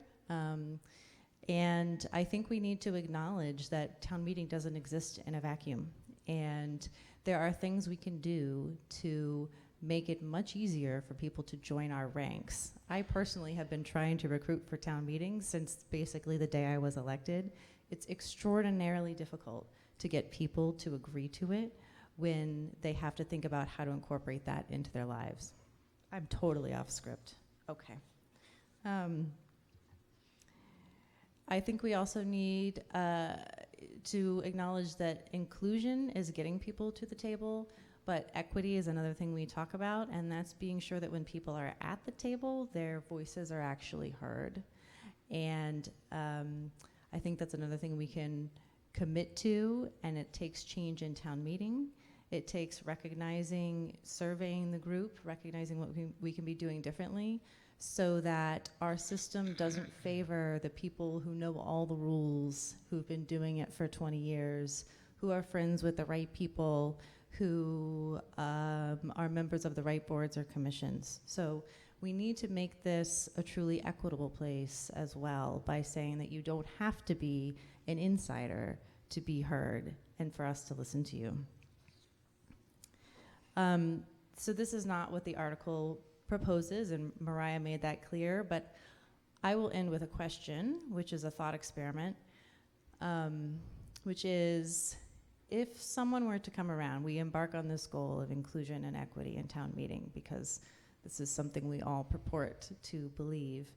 And I think we need to acknowledge that town meeting doesn't exist in a vacuum. And there are things we can do to make it much easier for people to join our ranks. I personally have been trying to recruit for town meetings since basically the day I was elected. It's extraordinarily difficult to get people to agree to it when they have to think about how to incorporate that into their lives. I'm totally off script. Okay. I think we also need to acknowledge that inclusion is getting people to the table, but equity is another thing we talk about, and that's being sure that when people are at the table, their voices are actually heard. And I think that's another thing we can commit to, and it takes change in town meeting. It takes recognizing, surveying the group, recognizing what we can be doing differently, so that our system doesn't favor the people who know all the rules, who've been doing it for 20 years, who are friends with the right people, who are members of the right boards or commissions. So we need to make this a truly equitable place as well by saying that you don't have to be an insider to be heard and for us to listen to you. So this is not what the article proposes, and Mariah made that clear, but I will end with a question, which is a thought experiment, which is, if someone were to come around, we embark on this goal of inclusion and equity in town meeting because this is something we all purport to believe,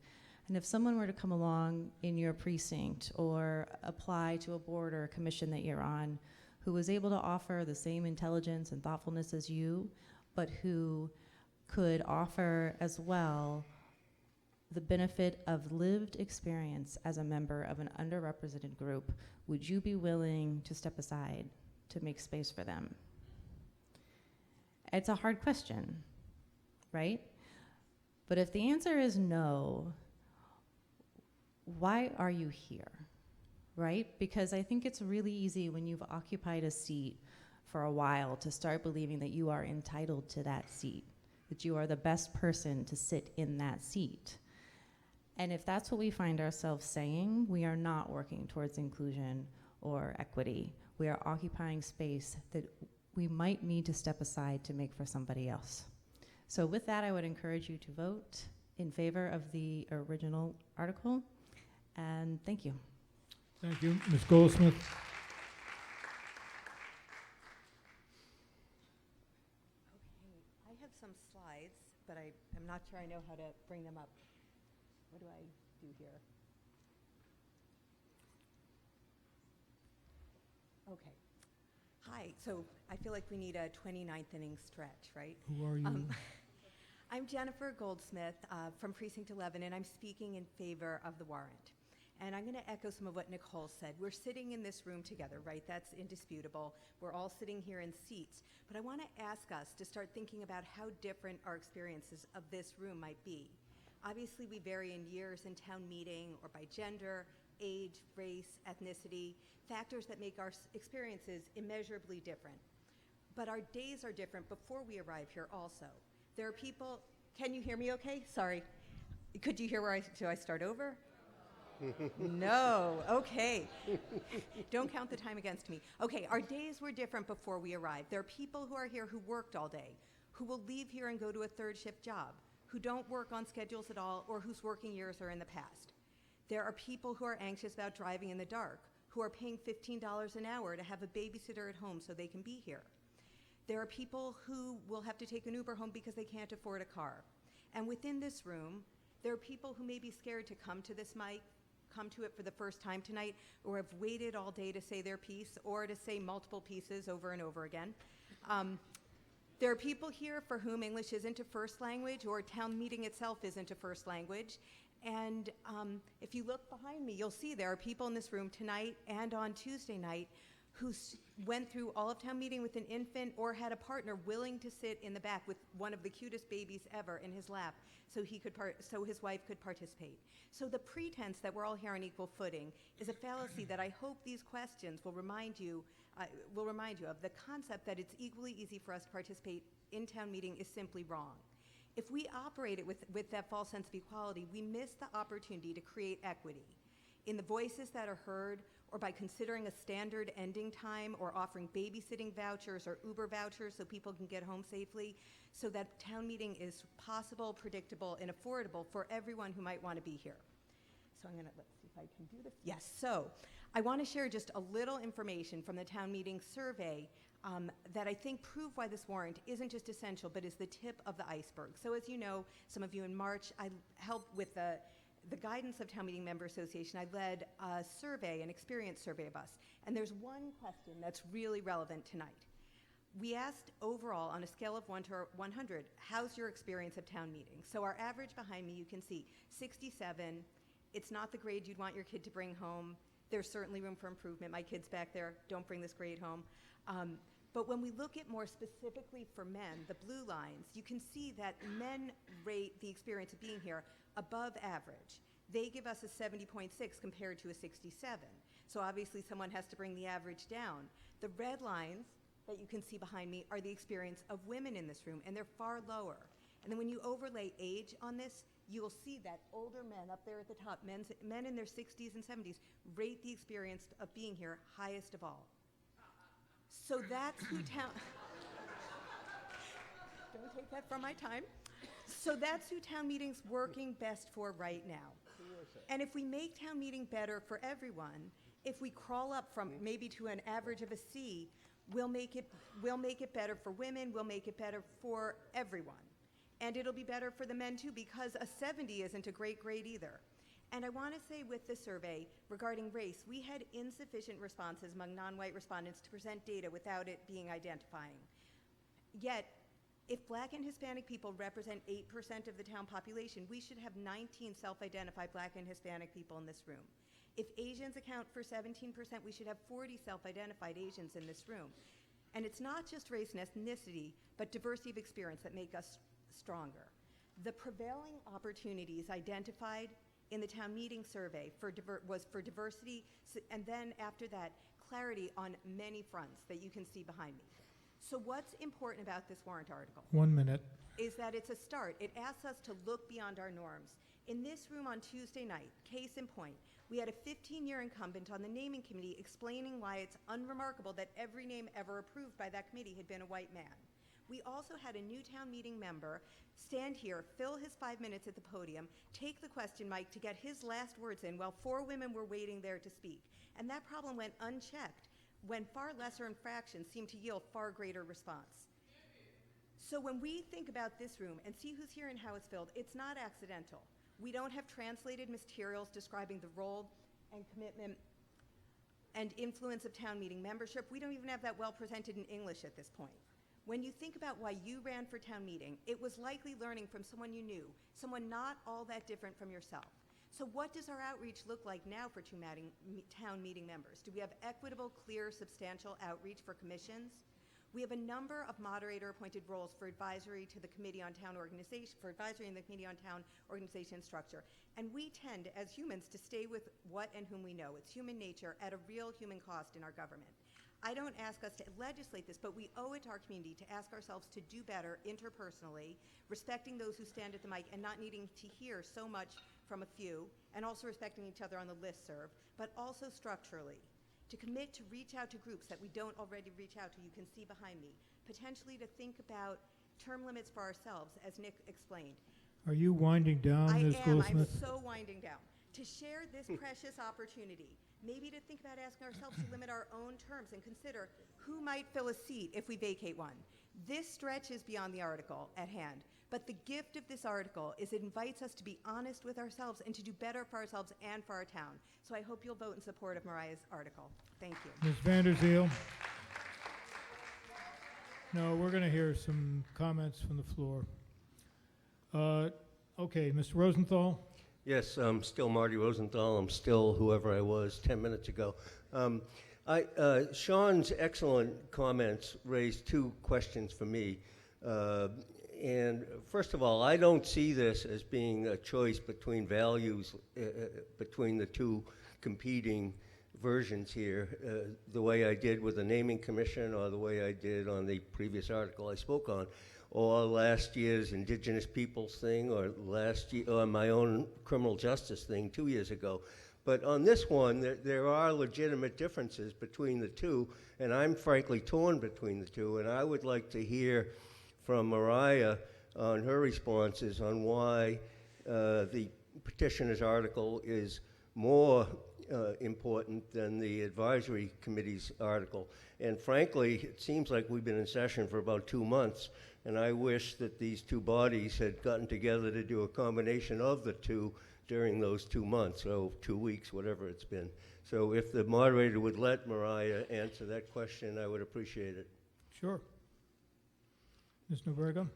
and if someone were to come along in your precinct or apply to a board or a commission that you're on who was able to offer the same intelligence and thoughtfulness as you, but who could offer as well the benefit of lived experience as a member of an underrepresented group, would you be willing to step aside to make space for them? It's a hard question, right? But if the answer is no, why are you here, right? Because I think it's really easy when you've occupied a seat for a while to start believing that you are entitled to that seat, that you are the best person to sit in that seat. And if that's what we find ourselves saying, we are not working towards inclusion or equity. We are occupying space that we might need to step aside to make for somebody else. So with that, I would encourage you to vote in favor of the original article, and thank you. Thank you. Ms. Goldsmith. I have some slides but I am not sure I know how to bring them up. What do I do here? Okay. Hi, so I feel like we need a 29th inning stretch, right? Who are you? I'm Jennifer Goldsmith from Precinct 11, and I'm speaking in favor of the warrant. And I'm going to echo some of what Nicole said. We're sitting in this room together, right? That's indisputable. We're all sitting here in seats. But I want to ask us to start thinking about how different our experiences of this room might be. Obviously, we vary in years in town meeting or by gender, age, race, ethnicity, factors that make our experiences immeasurably different. But our days are different before we arrive here also. There are people, can you hear me okay? Sorry. Could you hear do I start over? No, okay. Don't count the time against me. Okay, our days were different before we arrived. There are people who are here who worked all day, who will leave here and go to a third shift job, who don't work on schedules at all, or whose working years are in the past. There are people who are anxious about driving in the dark, who are paying $15 an hour to have a babysitter at home so they can be here. There are people who will have to take an Uber home because they can't afford a car. And within this room, there are people who may be scared to come to this mic, come to it for the first time tonight, or have waited all day to say their piece, or to say multiple pieces over and over again. There are people here for whom English isn't a first language, or town meeting itself isn't a first language. And if you look behind me, you'll see there are people in this room tonight and on Tuesday night who went through all of town meeting with an infant or had a partner willing to sit in the back with one of the cutest babies ever in his lap so his wife could participate. So the pretense that we're all here on equal footing is a fallacy that I hope these questions will remind you of. The concept that it's equally easy for us to participate in town meeting is simply wrong. If we operate it with that false sense of equality, we miss the opportunity to create equity in the voices that are heard, or by considering a standard ending time, or offering babysitting vouchers or Uber vouchers so people can get home safely, so that town meeting is possible, predictable, and affordable for everyone who might want to be here. So let's see if I can do this. Yes, so I want to share just a little information from the town meeting survey that I think prove why this warrant isn't just essential, but is the tip of the iceberg. So as you know, some of you in March, I helped with the guidance of Town Meeting Member Association. I led a survey, an experience survey of us. And there's one question that's really relevant tonight. We asked overall, on a scale of 1 to 100, how's your experience of town meeting? So our average behind me, you can see 67. It's not the grade you'd want your kid to bring home. There's certainly room for improvement. My kid's back there. Don't bring this grade home. But when we look at more specifically for men, the blue lines, you can see that men rate the experience of being here above average. They give us a 70.6 compared to a 67. So obviously someone has to bring the average down. The red lines that you can see behind me are the experience of women in this room, and they're far lower. And then when you overlay age on this, you will see that older men up there at the top, men in their 60s and 70s, rate the experience of being here highest of all. So that's who town... Don't take that from my time. So that's who town meeting's working best for right now. And if we make town meeting better for everyone, if we crawl up from maybe to an average of a C, we'll make it better for women, we'll make it better for everyone. And it'll be better for the men too, because a 70 isn't a great grade either. And I want to say with the survey regarding race, we had insufficient responses among non-white respondents to present data without it being identifying. Yet, if Black and Hispanic people represent 8% of the town population, we should have 19 self-identified Black and Hispanic people in this room. If Asians account for 17%, we should have 40 self-identified Asians in this room. And it's not just race and ethnicity, but diversity of experience that make us stronger. The prevailing opportunities identified in the town meeting survey was for diversity, and then after that, clarity on many fronts that you can see behind me. So what's important about this warrant article? 1 minute. Is that it's a start. It asks us to look beyond our norms. In this room on Tuesday night, case in point, we had a 15-year incumbent on the naming committee explaining why it's unremarkable that every name ever approved by that committee had been a white man. We also had a new town meeting member stand here, fill his 5 minutes at the podium, take the question mic to get his last words in while 4 women were waiting there to speak. And that problem went unchecked when far lesser infractions seemed to yield far greater response. So when we think about this room and see who's here and how it's filled, it's not accidental. We don't have translated materials describing the role and commitment and influence of town meeting membership. We don't even have that well presented in English at this point. When you think about why you ran for town meeting, it was likely learning from someone you knew, someone not all that different from yourself. So what does our outreach look like now for town meeting members? Do we have equitable, clear, substantial outreach for commissions? We have a number of moderator-appointed roles for advisory to the Committee on Town Organization, for advisory in the Committee on Town Organization Structure. And we tend, as humans, to stay with what and whom we know. It's human nature at a real human cost in our government. I don't ask us to legislate this, but we owe it to our community to ask ourselves to do better interpersonally, respecting those who stand at the mic and not needing to hear so much from a few, and also respecting each other on the listserv, but also structurally. To commit to reach out to groups that we don't already reach out to, you can see behind me. Potentially to think about term limits for ourselves, as Nick explained. Are you winding down, I Ms. am. Goldsmith? I'm so winding down. To share this precious opportunity, maybe to think about asking ourselves to limit our own terms and consider who might fill a seat if we vacate one. This stretches beyond the article at hand, but the gift of this article is it invites us to be honest with ourselves and to do better for ourselves and for our town. So I hope you'll vote in support of Mariah's article. Thank you. Ms. Vanderzeel? No, we're going to hear some comments from the floor. Okay, Mr. Rosenthal? Yes, I'm still Marty Rosenthal. I'm still whoever I was 10 minutes ago. Sean's excellent comments raised two questions for me. And first of all, I don't see this as being a choice between values, between the two competing versions here, the way I did with the naming commission or the way I did on the previous article I spoke on, or last year's Indigenous Peoples thing, or last year, or my own criminal justice thing 2 years ago. But on this one, there are legitimate differences between the two, and I'm frankly torn between the two, and I would like to hear from Mariah on her responses on why the petitioner's article is more important than the advisory committee's article. And frankly, it seems like we've been in session for about 2 months, and I wish that these two bodies had gotten together to do a combination of the two during those 2 months, so 2 weeks, whatever it's been. So if the moderator would let Mariah answer that question, I would appreciate it. Sure. Ms. Nobrega?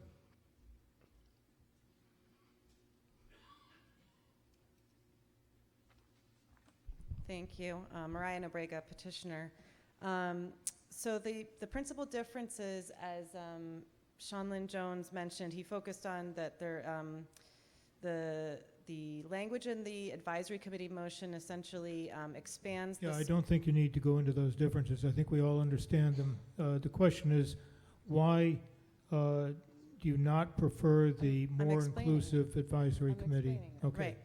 Thank you. Mariah Nobrega, Petitioner. So the principal differences, as Sean Lynn Jones mentioned, he focused on that the language in the advisory committee motion essentially expands. Yeah, I don't think you need to go into those differences. I think we all understand them. The question is, why do you not prefer the more inclusive advisory committee? Okay. Right.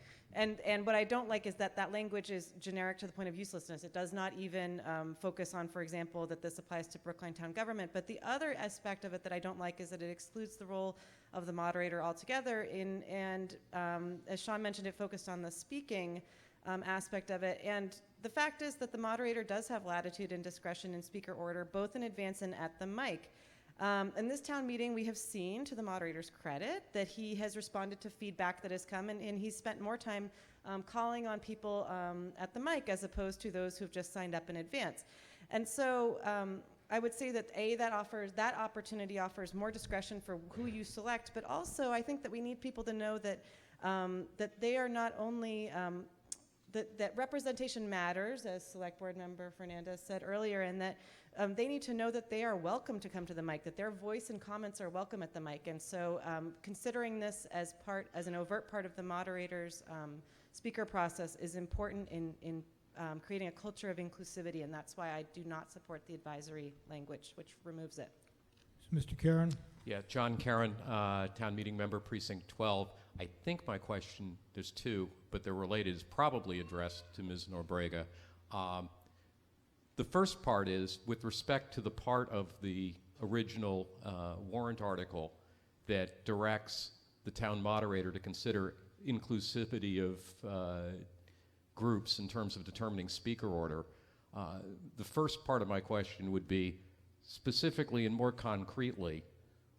And what I don't like is that language is generic to the point of uselessness. It does not even focus on, for example, that this applies to Brookline town government. But the other aspect of it that I don't like is that it excludes the role of the moderator altogether. And as Sean mentioned, it focused on the speaking aspect of it. And the fact is that the moderator does have latitude and discretion in speaker order, both in advance and at the mic. In this town meeting, we have seen, to the moderator's credit, that he has responded to feedback that has come, and he's spent more time calling on people at the mic as opposed to those who've just signed up in advance. And so I would say that that opportunity offers more discretion for who you select, but also I think that we need people to know that that they are not only that representation matters, as Select Board Member Fernandez said earlier, and that they need to know that they are welcome to come to the mic, that their voice and comments are welcome at the mic. And so considering this as an overt part of the moderator's speaker process is important in creating a culture of inclusivity, and that's why I do not support the advisory language, which removes it. Mr. Karen? Yeah, John Karen, Town Meeting Member, Precinct 12. I think my question, there's two, but they're related, is probably addressed to Ms. Nobrega. The first part is, with respect to the part of the original warrant article that directs the town moderator to consider inclusivity of groups in terms of determining speaker order, the first part of my question would be, specifically and more concretely,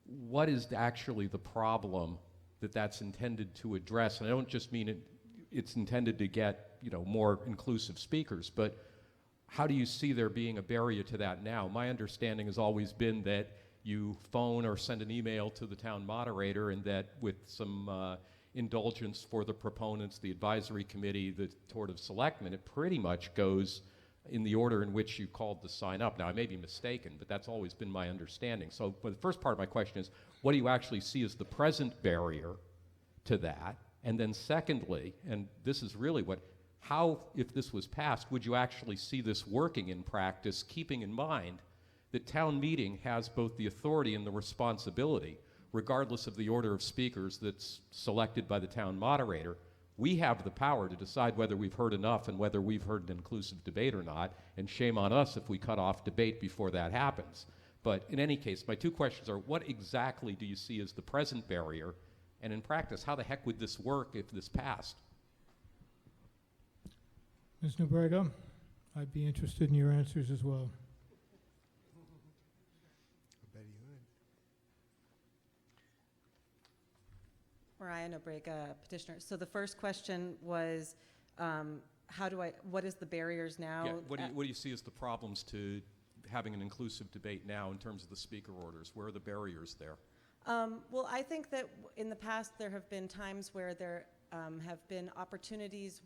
what is actually the problem that that's intended to address? And I don't just mean it's intended to get, more inclusive speakers, but how do you see there being a barrier to that now? My understanding has always been that you phone or send an email to the town moderator, and that with some indulgence for the proponents, the advisory committee, the Board of Selectmen, it pretty much goes in the order in which you called to sign up. Now, I may be mistaken, but that's always been my understanding. So the first part of my question is, what do you actually see as the present barrier to that? And then secondly, and this is really how, if this was passed, would you actually see this working in practice, keeping in mind that town meeting has both the authority and the responsibility, regardless of the order of speakers that's selected by the town moderator? We have the power to decide whether we've heard enough and whether we've heard an inclusive debate or not, and shame on us if we cut off debate before that happens. But in any case, my two questions are, what exactly do you see as the present barrier? And in practice, how the heck would this work if this passed? Ms. Nobrega, I'd be interested in your answers as well. Mariah Nobrega, Petitioner. So the first question was, what is the barriers now? Yeah, what do you see as the problems to having an inclusive debate now in terms of the speaker orders? Where are the barriers there? Well, I think that in the past there have been times where there have been opportunities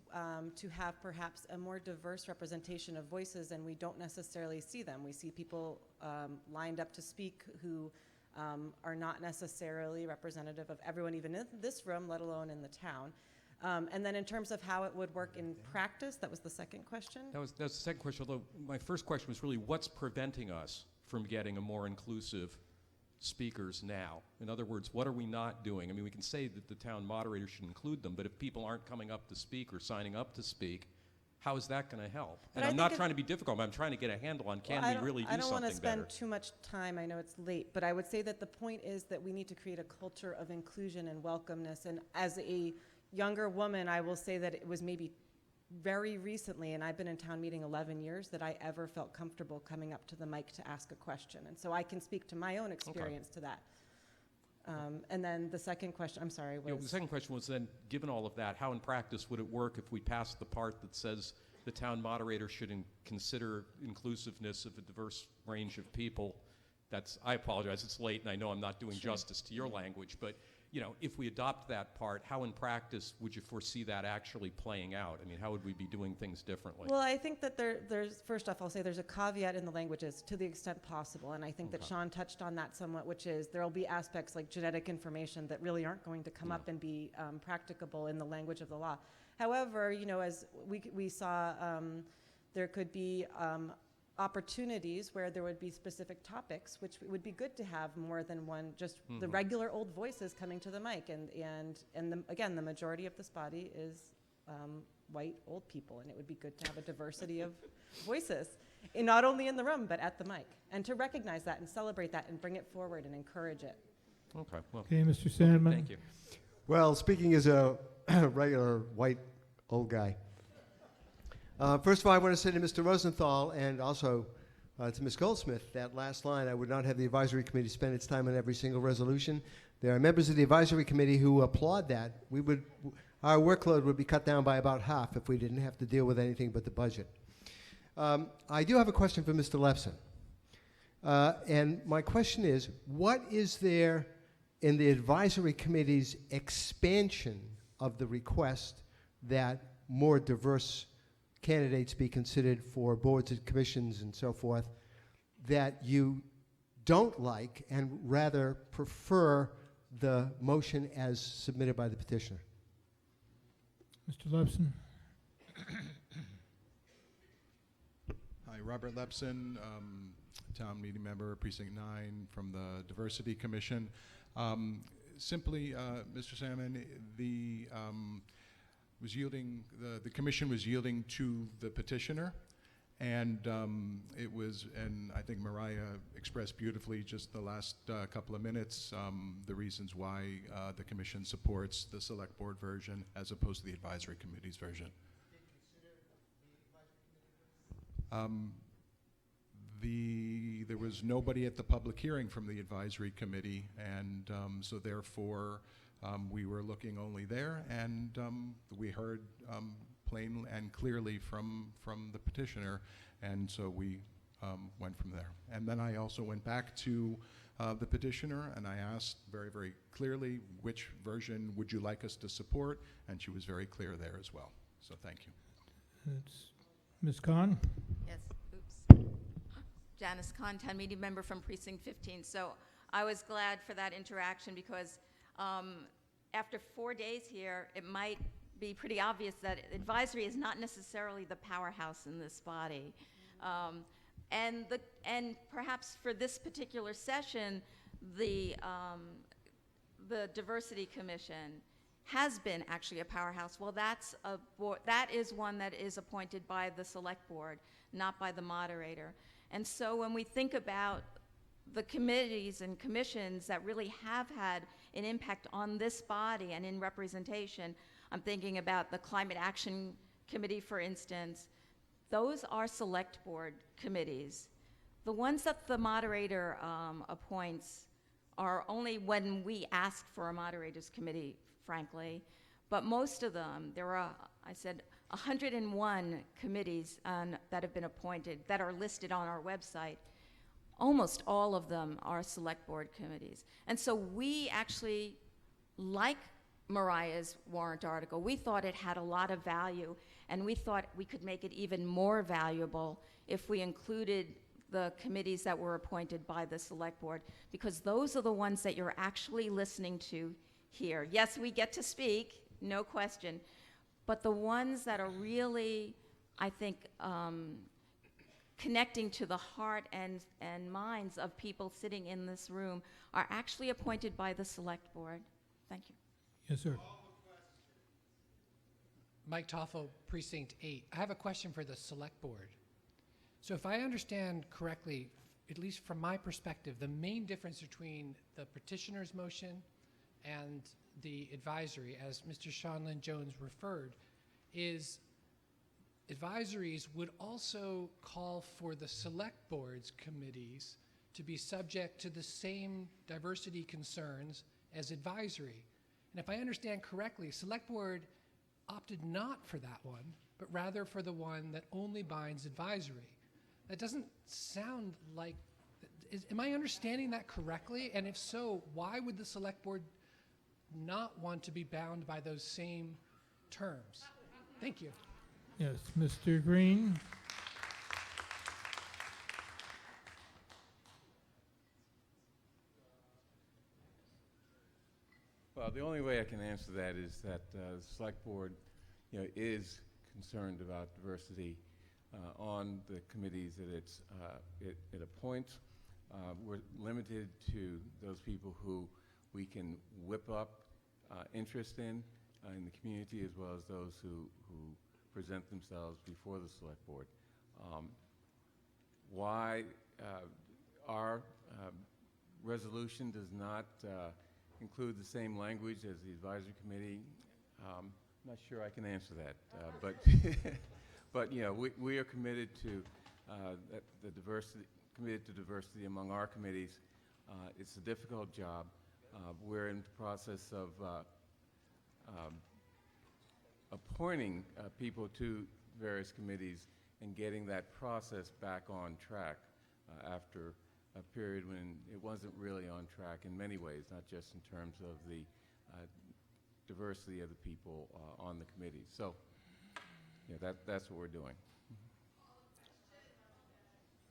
to have perhaps a more diverse representation of voices, and we don't necessarily see them. We see people lined up to speak who are not necessarily representative of everyone, even in this room, let alone in the town. And then in terms of how it would work in practice, that was the second question? That was the second question, although my first question was really, what's preventing us from getting a more inclusive speakers now? In other words, what are we not doing? I mean, we can say that the town moderator should include them, but if people aren't coming up to speak or signing up to speak, how is that going to help? And I'm not trying to be difficult, but I'm trying to get a handle on, can we really do something better? I don't want to spend too much time. I know it's late, but I would say that the point is that we need to create a culture of inclusion and welcomeness. And as a younger woman, I will say that it was maybe very recently, and I've been in town meeting 11 years, that I ever felt comfortable coming up to the mic to ask a question. And so I can speak to my own experience to that. And then the second question, I'm sorry, was... The second question was then, given all of that, how in practice would it work if we passed the part that says the town moderator should consider inclusiveness of a diverse range of people? I apologize, it's late, and I know I'm not doing justice to your language, but if we adopt that part, how in practice would you foresee that actually playing out? I mean, how would we be doing things differently? Well, I think that there's, first off, I'll say there's a caveat in the languages to the extent possible, and I think that Sean touched on that somewhat, which is there will be aspects like genetic information that really aren't going to come up and be practicable in the language of the law. However, as we saw, there could be opportunities where there would be specific topics, which would be good to have more than one, just the regular old voices coming to the mic. And again, the majority of this body is white old people, and it would be good to have a diversity of voices, not only in the room, but at the mic, and to recognize that and celebrate that and bring it forward and encourage it. Okay, well. Okay, Mr. Sandman. Thank you. Well, speaking as a regular white old guy, first of all, I want to say to Mr. Rosenthal and also to Ms. Goldsmith, that last line, I would not have the advisory committee spend its time on every single resolution. There are members of the advisory committee who applaud that. Our workload would be cut down by about half if we didn't have to deal with anything but the budget. I do have a question for Mr. Lepson. And my question is, what is there in the advisory committee's expansion of the request that more diverse candidates be considered for boards and commissions and so forth that you don't like and rather prefer the motion as submitted by the petitioner? Mr. Lepson. Hi, Robert Lepson, town meeting member, Precinct 9 from the Diversity Commission. Simply, Mr. Salmon, the commission was yielding to the petitioner, and and I think Mariah expressed beautifully just the last couple of minutes the reasons why the commission supports the select board version as opposed to the advisory committee's version. There was nobody at the public hearing from the advisory committee, and so therefore we were looking only there, and we heard plain and clearly from the petitioner, and so we went from there. And then I also went back to the petitioner, and I asked very, very clearly, which version would you like us to support, and she was very clear there as well. So thank you. It's Ms. Khan? Yes, oops. Janice Khan, town meeting member from Precinct 15. So I was glad for that interaction because after 4 days here, it might be pretty obvious that advisory is not necessarily the powerhouse in this body. And perhaps for this particular session, the Diversity Commission has been actually a powerhouse. Well, that is one that is appointed by the select board, not by the moderator. And so when we think about the committees and commissions that really have had an impact on this body and in representation, I'm thinking about the Climate Action Committee, for instance. Those are select board committees. The ones that the moderator appoints are only when we ask for a moderator's committee, frankly. But most of them, there are, I said, 101 committees that have been appointed that are listed on our website. Almost all of them are select board committees. And so we actually, like Mariah's warrant article, we thought it had a lot of value, and we thought we could make it even more valuable if we included the committees that were appointed by the select board, because those are the ones that you're actually listening to here. Yes, we get to speak, no question, but the ones that are really, I think, connecting to the heart and minds of people sitting in this room are actually appointed by the select board. Thank you. Yes, sir. Mike Toffel, Precinct 8. I have a question for the select board. So if I understand correctly, at least from my perspective, the main difference between the petitioner's motion and the advisory, as Mr. Seanlin Jones referred, is advisories would also call for the select board's committees to be subject to the same diversity concerns as advisory. And if I understand correctly, select board opted not for that one, but rather for the one that only binds advisory. That doesn't sound like, am I understanding that correctly? And if so, why would the select board not want to be bound by those same terms? Thank you. Yes, Mr. Green. Well, the only way I can answer that is that the select board, is concerned about diversity on the committees that it appoints. We're limited to those people who we can whip up interest in the community, as well as those who present themselves before the select board. Why our resolution does not include the same language as the advisory committee, I'm not sure I can answer that, but we are committed to committed to diversity among our committees. It's a difficult job. We're in the process of appointing people to various committees and getting that process back on track after a period when it wasn't really on track in many ways, not just in terms of the diversity of the people on the committee. So that's what we're doing.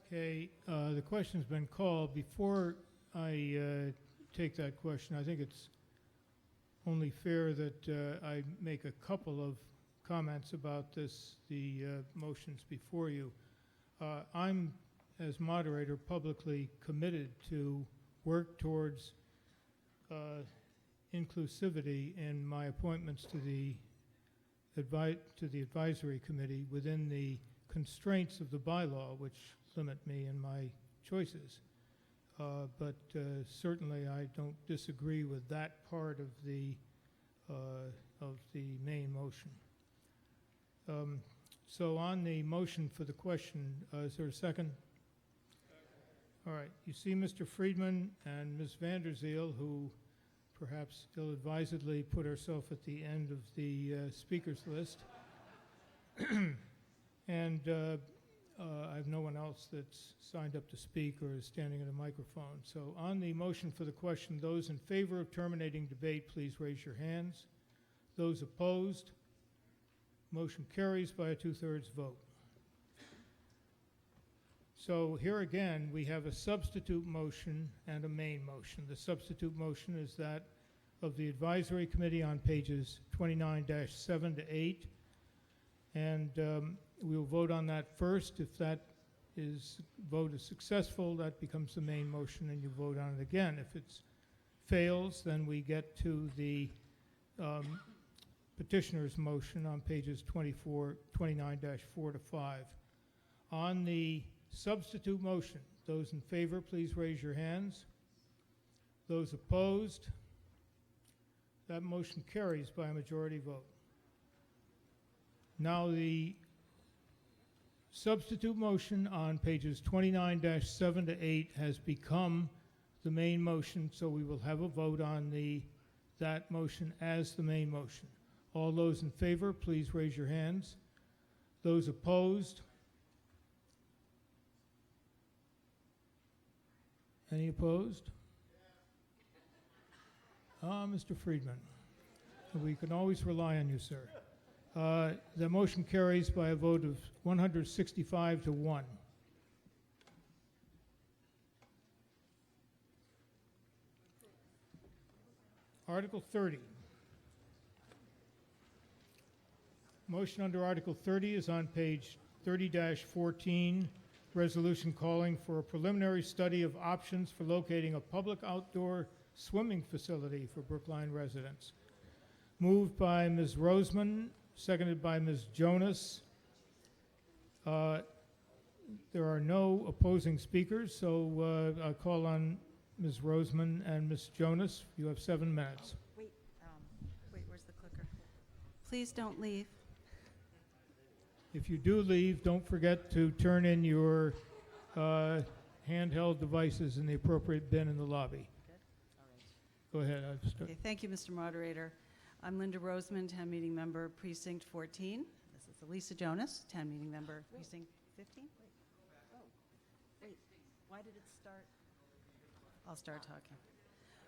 Okay, the question's been called. Before I take that question, I think it's only fair that I make a couple of comments about the motions before you. I'm, as moderator, publicly committed to work towards inclusivity in my appointments to the advisory committee within the constraints of the bylaw, which limit me in my choices. But certainly I don't disagree with that part of the main motion. So on the motion for the question, is there a second? All right, you see Mr. Friedman and Ms. Vanderzeel, who perhaps ill-advisedly put herself at the end of the speakers list. And I have no one else that's signed up to speak or is standing at a microphone. So on the motion for the question, those in favor of terminating debate, please raise your hands. Those opposed, motion carries by a 2/3 vote. So here again, we have a substitute motion and a main motion. The substitute motion is that of the advisory committee on pages 29-7 to 8. And we will vote on that first. If that vote is successful, that becomes the main motion and you vote on it again. If it fails, then we get to the petitioner's motion on pages 29-4 to 5. On the substitute motion, those in favor, please raise your hands. Those opposed, that motion carries by a majority vote. Now the substitute motion on pages 29-7 to 8 has become the main motion, so we will have a vote on that motion as the main motion. All those in favor, please raise your hands. Those opposed? Any opposed? Mr. Friedman. We can always rely on you, sir. The motion carries by a vote of 165 to 1. Article 30. Motion under Article 30 is on page 30-14, resolution calling for a preliminary study of options for locating a public outdoor swimming facility for Brookline residents. Moved by Ms. Roseman, seconded by Ms. Jonas. There are no opposing speakers, so I'll call on Ms. Roseman and Ms. Jonas. You have 7 minutes. Wait, where's the clicker? Please don't leave. If you do leave, don't forget to turn in your handheld devices in the appropriate bin in the lobby. Go ahead. Okay, thank you, Mr. Moderator. I'm Linda Roseman, Town Meeting Member, Precinct 14. This is Elisa Jonas, Town Meeting Member, Precinct 15. Wait, why did it start? I'll start talking.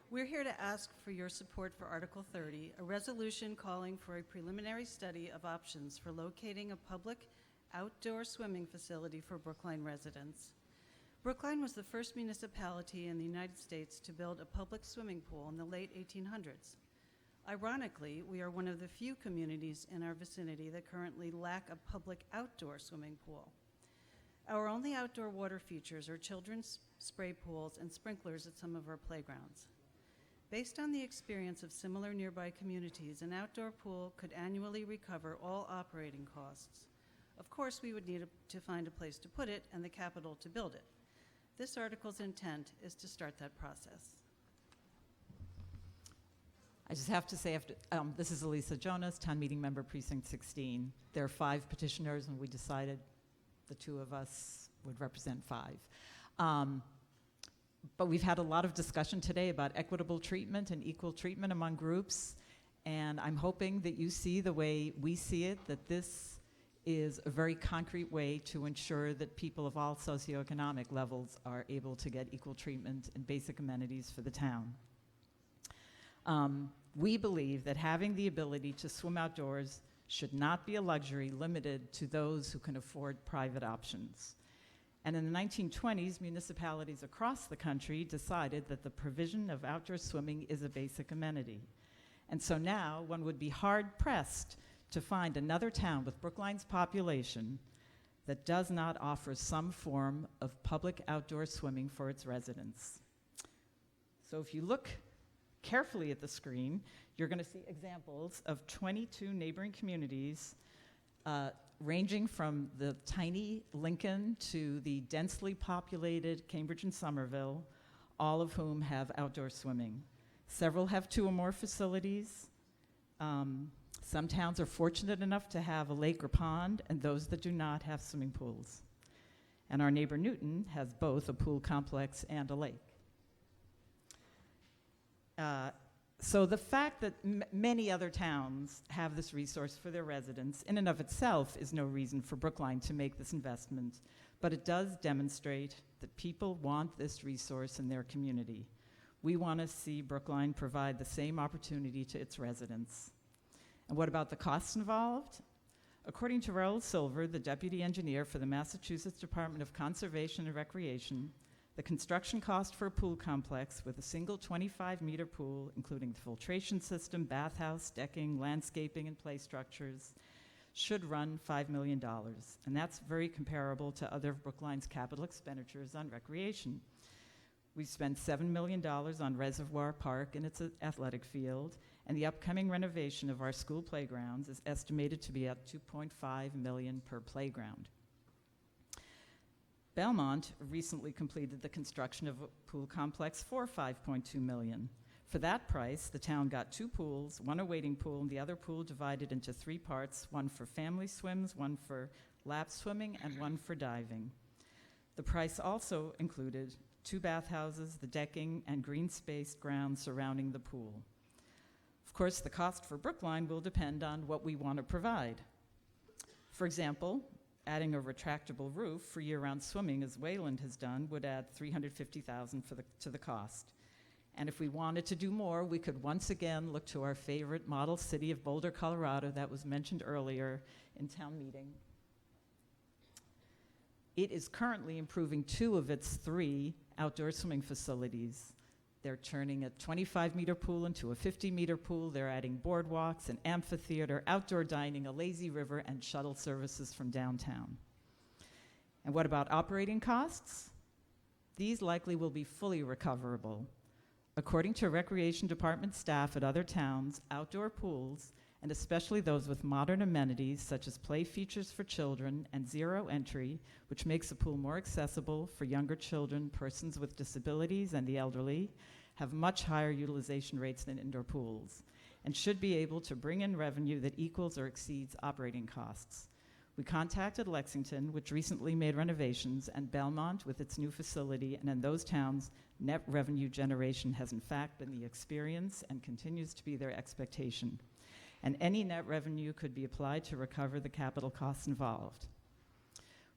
We're here to ask for your support for Article 30, a resolution calling for a preliminary study of options for locating a public outdoor swimming facility for Brookline residents. Brookline was the first municipality in the United States to build a public swimming pool in the late 1800s. Ironically, we are one of the few communities in our vicinity that currently lack a public outdoor swimming pool. Our only outdoor water features are children's spray pools and sprinklers at some of our playgrounds. Based on the experience of similar nearby communities, an outdoor pool could annually recover all operating costs. Of course, we would need to find a place to put it and the capital to build it. This article's intent is to start that process. I just have to say, this is Elisa Jonas, Town Meeting Member, Precinct 16. There are 5 petitioners, and we decided the 2 of us would represent 5. But we've had a lot of discussion today about equitable treatment and equal treatment among groups, and I'm hoping that you see the way we see it, that this is a very concrete way to ensure that people of all socioeconomic levels are able to get equal treatment and basic amenities for the town. We believe that having the ability to swim outdoors should not be a luxury limited to those who can afford private options. And in the 1920s, municipalities across the country decided that the provision of outdoor swimming is a basic amenity. And so now one would be hard-pressed to find another town with Brookline's population that does not offer some form of public outdoor swimming for its residents. So if you look carefully at the screen, you're going to see examples of 22 neighboring communities ranging from the tiny Lincoln to the densely populated Cambridge and Somerville, all of whom have outdoor swimming. Several have 2 or more facilities. Some towns are fortunate enough to have a lake or pond, and those that do not have swimming pools. And our neighbor Newton has both a pool complex and a lake. So the fact that many other towns have this resource for their residents in and of itself is no reason for Brookline to make this investment, but it does demonstrate that people want this resource in their community. We want to see Brookline provide the same opportunity to its residents. And what about the costs involved? According to Raoul Silver, the deputy engineer for the Massachusetts Department of Conservation and Recreation, the construction cost for a pool complex with a single 25-meter pool, including the filtration system, bathhouse, decking, landscaping, and play structures, should run $5 million. And that's very comparable to other of Brookline's capital expenditures on recreation. We've spent $7 million on Reservoir Park and its athletic field, and the upcoming renovation of our school playgrounds is estimated to be at $2.5 million per playground. Belmont recently completed the construction of a pool complex for $5.2 million. For that price, the town got 2 pools, one a wading pool and the other pool divided into 3 parts, one for family swims, one for lap swimming, and one for diving. The price also included 2 bathhouses, the decking, and green spaced grounds surrounding the pool. Of course, the cost for Brookline will depend on what we want to provide. For example, adding a retractable roof for year-round swimming, as Wayland has done, would add $350,000 to the cost. And if we wanted to do more, we could once again look to our favorite model city of Boulder, Colorado, that was mentioned earlier in town meeting. It is currently improving 2 of its 3 outdoor swimming facilities. They're turning a 25-meter pool into a 50-meter pool. They're adding boardwalks, an amphitheater, outdoor dining, a lazy river, and shuttle services from downtown. And what about operating costs? These likely will be fully recoverable. According to Recreation Department staff at other towns, outdoor pools, and especially those with modern amenities such as play features for children and zero entry, which makes a pool more accessible for younger children, persons with disabilities, and the elderly, have much higher utilization rates than indoor pools, and should be able to bring in revenue that equals or exceeds operating costs. We contacted Lexington, which recently made renovations, and Belmont with its new facility, and in those towns, net revenue generation has in fact been the experience and continues to be their expectation. And any net revenue could be applied to recover the capital costs involved.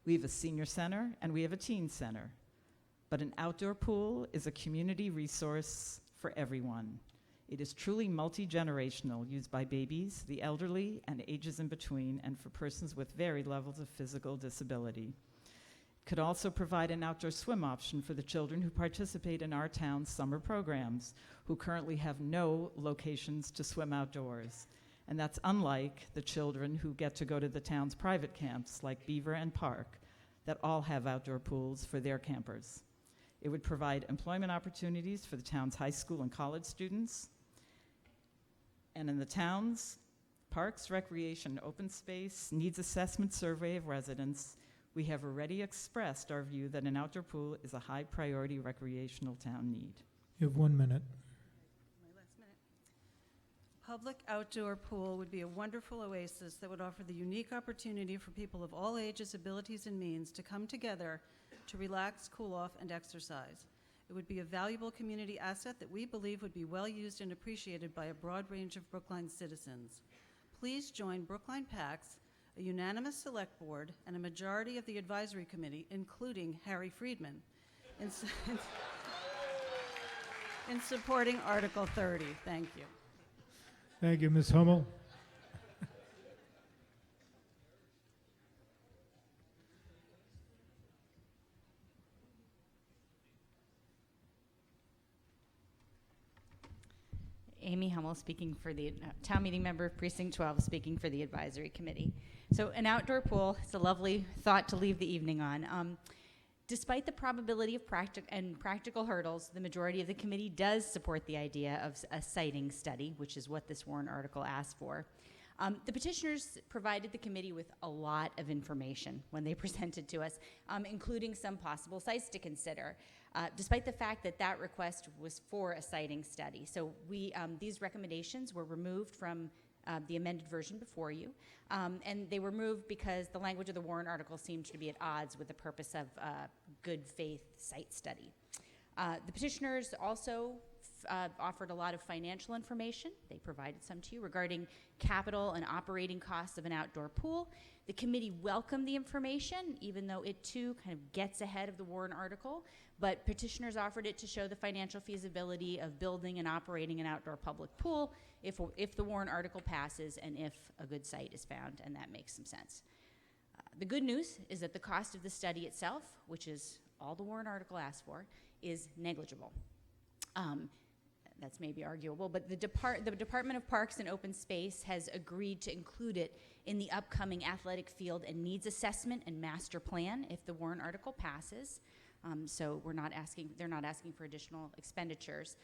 We have a senior center and we have a teen center, but an outdoor pool is a community resource for everyone. It is truly multi-generational, used by babies, the elderly, and ages in between, and for persons with varied levels of physical disability. It could also provide an outdoor swim option for the children who participate in our town's summer programs, who currently have no locations to swim outdoors. And that's unlike the children who get to go to the town's private camps like Beaver and Park that all have outdoor pools for their campers. It would provide employment opportunities for the town's high school and college students. And in the town's Parks, Recreation, Open Space Needs Assessment Survey of Residents, we have already expressed our view that an outdoor pool is a high priority recreational town need. You have 1 minute. Public outdoor pool would be a wonderful oasis that would offer the unique opportunity for people of all ages, abilities, and means to come together to relax, cool off, and exercise. It would be a valuable community asset that we believe would be well used and appreciated by a broad range of Brookline citizens. Please join Brookline PACS, a unanimous select board, and a majority of the advisory committee, including Harry Friedman, in supporting Article 30. Thank you. Thank you, Ms. Hummel. Amy Hummel, speaking for the town meeting member, Precinct 12, speaking for the advisory committee. So an outdoor pool, it's a lovely thought to leave the evening on. Despite the probability of practical hurdles, the majority of the committee does support the idea of a siting study, which is what this warrant article asked for. The petitioners provided the committee with a lot of information when they presented to us, including some possible sites to consider, despite the fact that that request was for a siting study. So these recommendations were removed from the amended version before you. And they were moved because the language of the warrant article seemed to be at odds with the purpose of good faith site study. The petitioners also offered a lot of financial information. They provided some to you regarding capital and operating costs of an outdoor pool. The committee welcomed the information, even though it too kind of gets ahead of the warrant article, but petitioners offered it to show the financial feasibility of building and operating an outdoor public pool if the warrant article passes and if a good site is found, and that makes some sense. The good news is that the cost of the study itself, which is all the warrant article asked for, is negligible. That's maybe arguable, but the Department of Parks and Open Space has agreed to include it in the upcoming athletic field and needs assessment and master plan if the warrant article passes. So they're not asking for additional expenditures.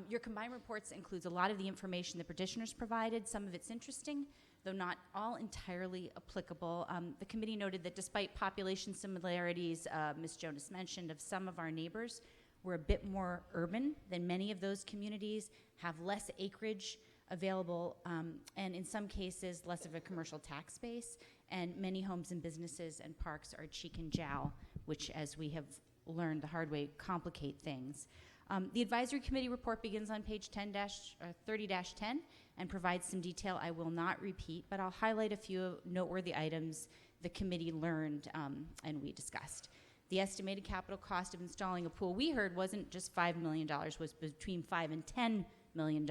Your combined reports includes a lot of the information the petitioners provided. Some of it's interesting, though not all entirely applicable. The committee noted that despite population similarities, Ms. Jonas mentioned, of some of our neighbors, we're a bit more urban than many of those communities, have less acreage available, and in some cases, less of a commercial tax base, and many homes and businesses and parks are cheek and jowl, which, as we have learned the hard way, complicate things. The advisory committee report begins on page 30-10 and provides some detail I will not repeat, but I'll highlight a few noteworthy items the committee learned and we discussed. The estimated capital cost of installing a pool we heard wasn't just $5 million, was between $5 and $10 million,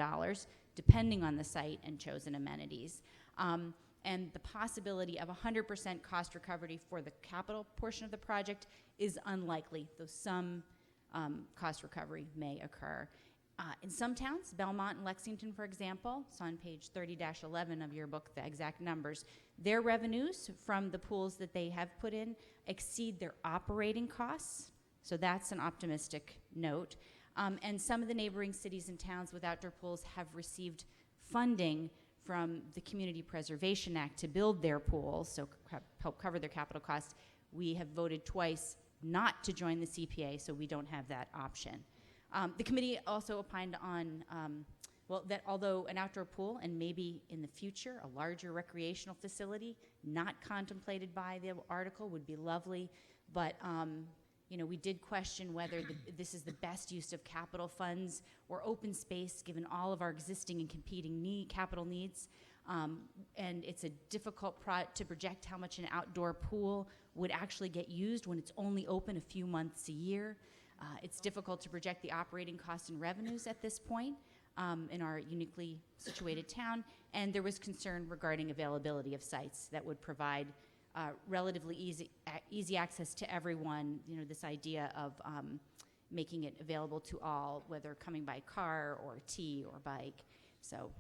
depending on the site and chosen amenities. And the possibility of 100% cost recovery for the capital portion of the project is unlikely, though some cost recovery may occur. In some towns, Belmont and Lexington, for example, it's on page 30-11 of your book, the exact numbers, their revenues from the pools that they have put in exceed their operating costs, so that's an optimistic note. And some of the neighboring cities and towns with outdoor pools have received funding from the Community Preservation Act to build their pools, so help cover their capital costs. We have voted twice not to join the CPA, so we don't have that option. The committee also opined on, that although an outdoor pool and maybe in the future a larger recreational facility not contemplated by the article would be lovely, but we did question whether this is the best use of capital funds or open space given all of our existing and competing capital needs. And it's a difficult to project how much an outdoor pool would actually get used when it's only open a few months a year. It's difficult to project the operating costs and revenues at this point in our uniquely situated town, and there was concern regarding availability of sites that would provide relatively easy access to everyone. This idea of making it available to all, whether coming by car or T or bike. So,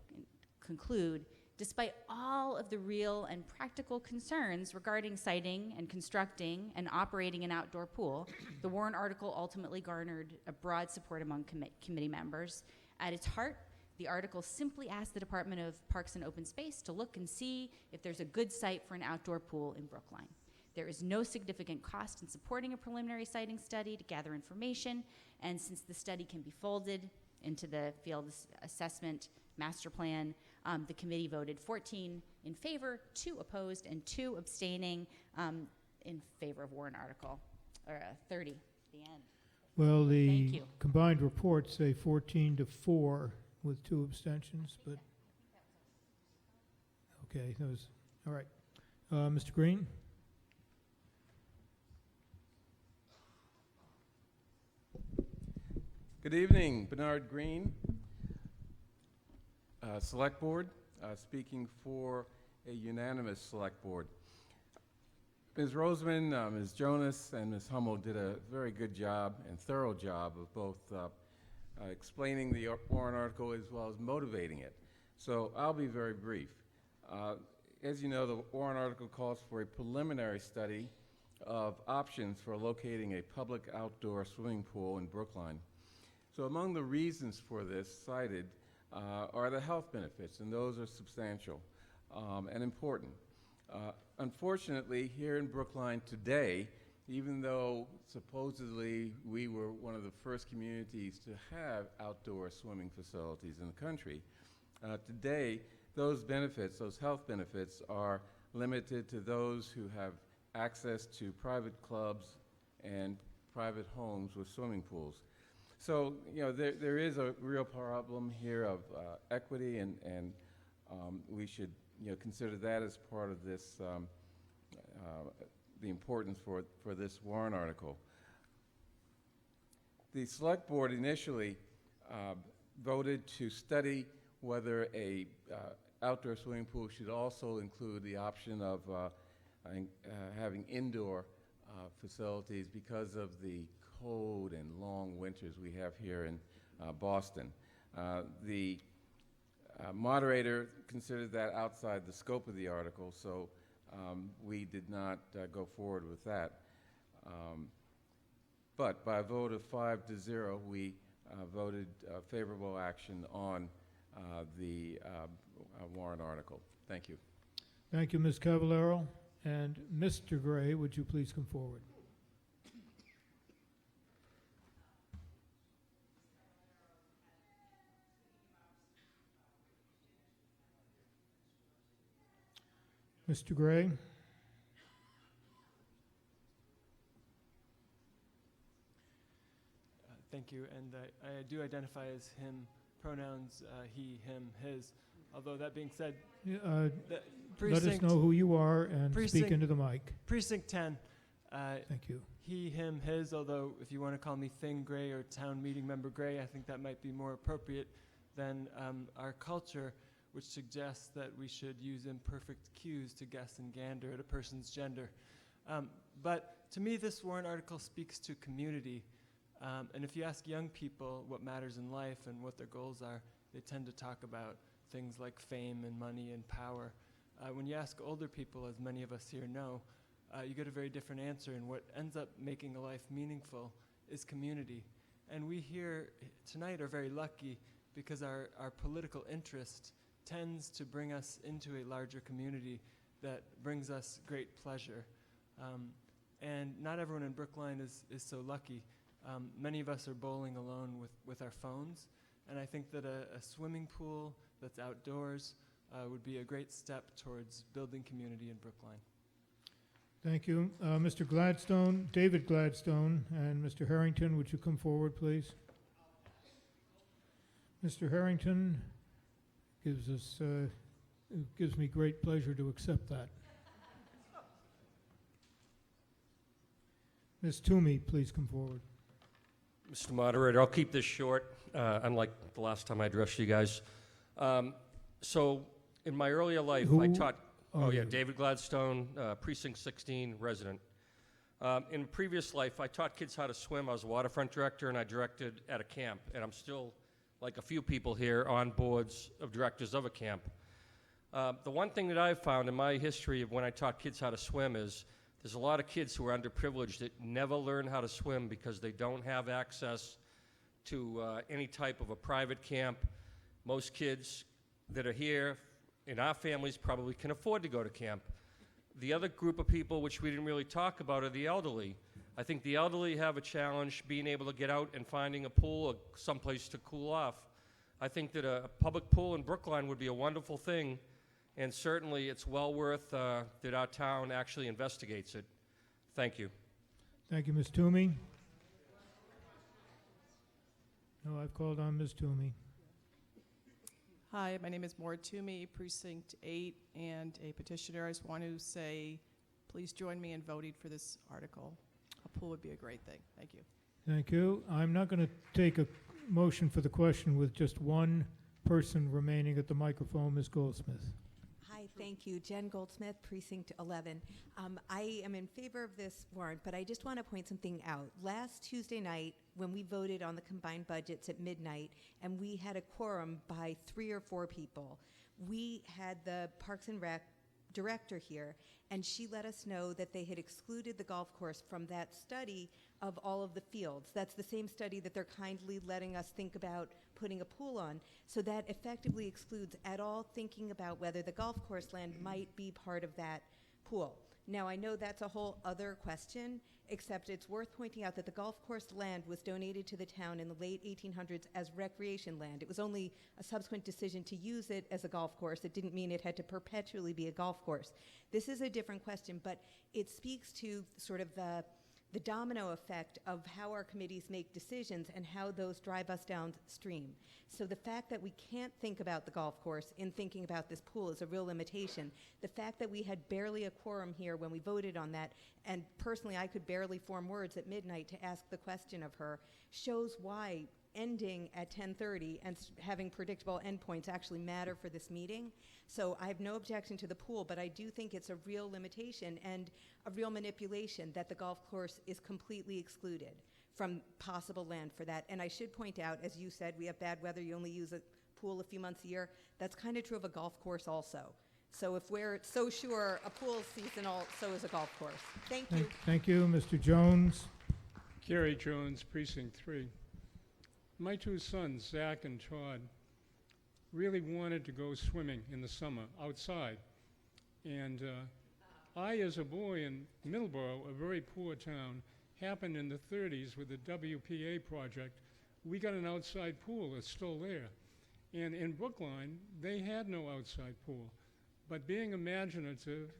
conclude, despite all of the real and practical concerns regarding siting and constructing and operating an outdoor pool, the warrant article ultimately garnered a broad support among committee members. At its heart, the article simply asked the Department of Parks and Open Space to look and see if there's a good site for an outdoor pool in Brookline. There is no significant cost in supporting a preliminary siting study to gather information, and since the study can be folded into the field assessment master plan, the committee voted 14 in favor, 2 opposed, and 2 abstaining in favor of warrant article, or 30, the end. Well, Thank the you. combined reports say 14-4 with 2 abstentions, but, okay, those, all right. Mr. Green? Good evening, Bernard Green, Select Board, speaking for a unanimous Select Board. Ms. Roseman, Ms. Jonas, and Ms. Hummel did a very good job and thorough job of both explaining the warrant article as well as motivating it. So I'll be very brief. As you know, the warrant article calls for a preliminary study of options for locating a public outdoor swimming pool in Brookline. So among the reasons for this cited are the health benefits, and those are substantial and important. Unfortunately, here in Brookline today, even though supposedly we were one of the first communities to have outdoor swimming facilities in the country, today those benefits, those health benefits, are limited to those who have access to private clubs and private homes with swimming pools. So, there is a real problem here of equity, and we should, consider that as part of this, the importance for this warrant article. The Select Board initially voted to study whether a outdoor swimming pool should also include the option of having indoor facilities because of the cold and long winters we have here in Boston. The moderator considered that outside the scope of the article, so we did not go forward with that. But by a vote of 5-0, we voted favorable action on the warrant article. Thank you. Thank you, Ms. Cavallaro. And Mr. Gray, would you please come forward? Mr. Gray? Thank you, and I do identify as him, pronouns he, him, his. Although that being said, let us know who you are and speak into the mic. Precinct 10. Thank you. He, him, his, although if you want to call me Thing Gray or Town Meeting Member Gray, I think that might be more appropriate than our culture, which suggests that we should use imperfect cues to guess and gander at a person's gender. But to me, this warrant article speaks to community. And if you ask young people what matters in life and what their goals are, they tend to talk about things like fame and money and power. When you ask older people, as many of us here know, you get a very different answer, and what ends up making a life meaningful is community. And we here tonight are very lucky because our political interest tends to bring us into a larger community that brings us great pleasure. And not everyone in Brookline is so lucky. Many of us are bowling alone with our phones, and I think that a swimming pool that's outdoors would be a great step towards building community in Brookline. Thank you. Mr. Gladstone, David Gladstone, and Mr. Harrington, would you come forward, please? Mr. Harrington gives me great pleasure to accept that. Ms. Toomey, please come forward. Mr. Moderator, I'll keep this short, unlike the last time I addressed you guys. So, in my earlier life, I taught... David Gladstone, Precinct 16 resident. In previous life, I taught kids how to swim. I was a waterfront director, and I directed at a camp. And I'm still, like a few people here, on boards of directors of a camp. The one thing that I've found in my history of when I taught kids how to swim is there's a lot of kids who are underprivileged that never learn how to swim because they don't have access to any type of a private camp. Most kids that are here in our families probably can afford to go to camp. The other group of people, which we didn't really talk about, are the elderly. I think the elderly have a challenge being able to get out and finding a pool or someplace to cool off. I think that a public pool in Brookline would be a wonderful thing, and certainly it's well worth that our town actually investigates it. Thank you. Thank you, Ms. Toomey. No, I've called on Ms. Toomey. Hi, my name is Maura Toomey, Precinct 8, and a petitioner. I just want to say, please join me in voting for this article. A pool would be a great thing. Thank you. Thank you. I'm not going to take a motion for the question with just one person remaining at the microphone, Ms. Goldsmith. Hi, thank you. Jen Goldsmith, Precinct 11. I am in favor of this warrant, but I just want to point something out. Last Tuesday night, when we voted on the combined budgets at midnight, and we had a quorum by 3 or 4 people, we had the Parks and Rec director here, and she let us know that they had excluded the golf course from that study of all of the fields. That's the same study that they're kindly letting us think about putting a pool on. So that effectively excludes at all thinking about whether the golf course land might be part of that pool. Now, I know that's a whole other question except it's worth pointing out that the golf course land was donated to the town in the late 1800s as recreation land. It was only a subsequent decision to use it as a golf course. It didn't mean it had to perpetually be a golf course. This is a different question, but it speaks to sort of the domino effect of how our committees make decisions and how those drive us downstream. So the fact that we can't think about the golf course in thinking about this pool is a real limitation. The fact that we had barely a quorum here when we voted on that, and personally I could barely form words at midnight to ask the question of her, shows why ending at 10:30 and having predictable endpoints actually matter for this meeting. So I have no objection to the pool, but I do think it's a real limitation and a real manipulation that the golf course is completely excluded from possible land for that. And I should point out, as you said, we have bad weather, you only use a pool a few months a year. That's kind of true of a golf course also. So if we're so sure a pool's seasonal, so is a golf course. Thank you. Thank you, Mr. Jones. Gary Jones, Precinct 3. My two sons, Zach and Todd, really wanted to go swimming in the summer outside. And I, as a boy in Middleborough, a very poor town, happened in the 30s with the WPA project. We got an outside pool that's still there. And in Brookline, they had no outside pool. But being imaginative,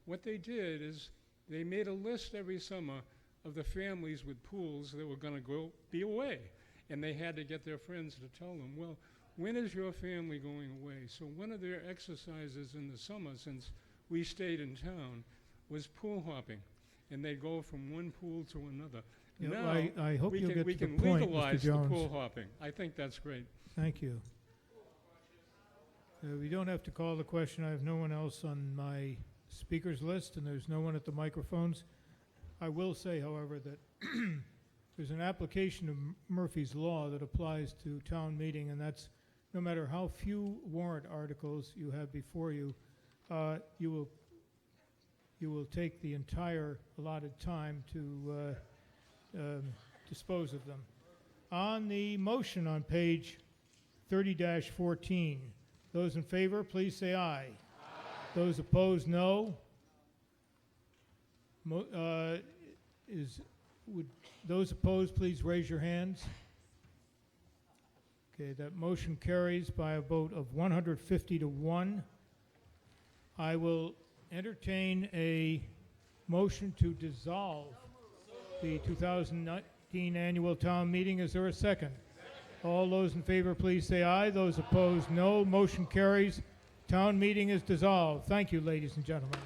what they did is they made a list every summer of the families with pools that were going to go be away. And they had to get their friends to tell them, well, when is your family going away? So one of their exercises in the summer, since we stayed in town, was pool hopping. And they'd go from one pool to another. Yeah, Now, I hope you'll get we to the can point, Mr. legalize the Jones. pool hopping. I think that's great. Thank you. We don't have to call the question. I have no one else on my speakers list, and there's no one at the microphones. I will say, however, that there's an application of Murphy's Law that applies to town meeting, and that's no matter how few warrant articles you have before you, you will take the entire allotted time to dispose of them. On the motion on page 30-14, those in favor, please say aye. Aye. Those opposed, no. Would those opposed please raise your hands? Okay, that motion carries by a vote of 150 to 1. I will entertain a motion to dissolve the 2019 annual town meeting. Is there a second? All those in favor, please say aye. Those opposed, no. Motion carries. Town meeting is dissolved. Thank you, ladies and gentlemen.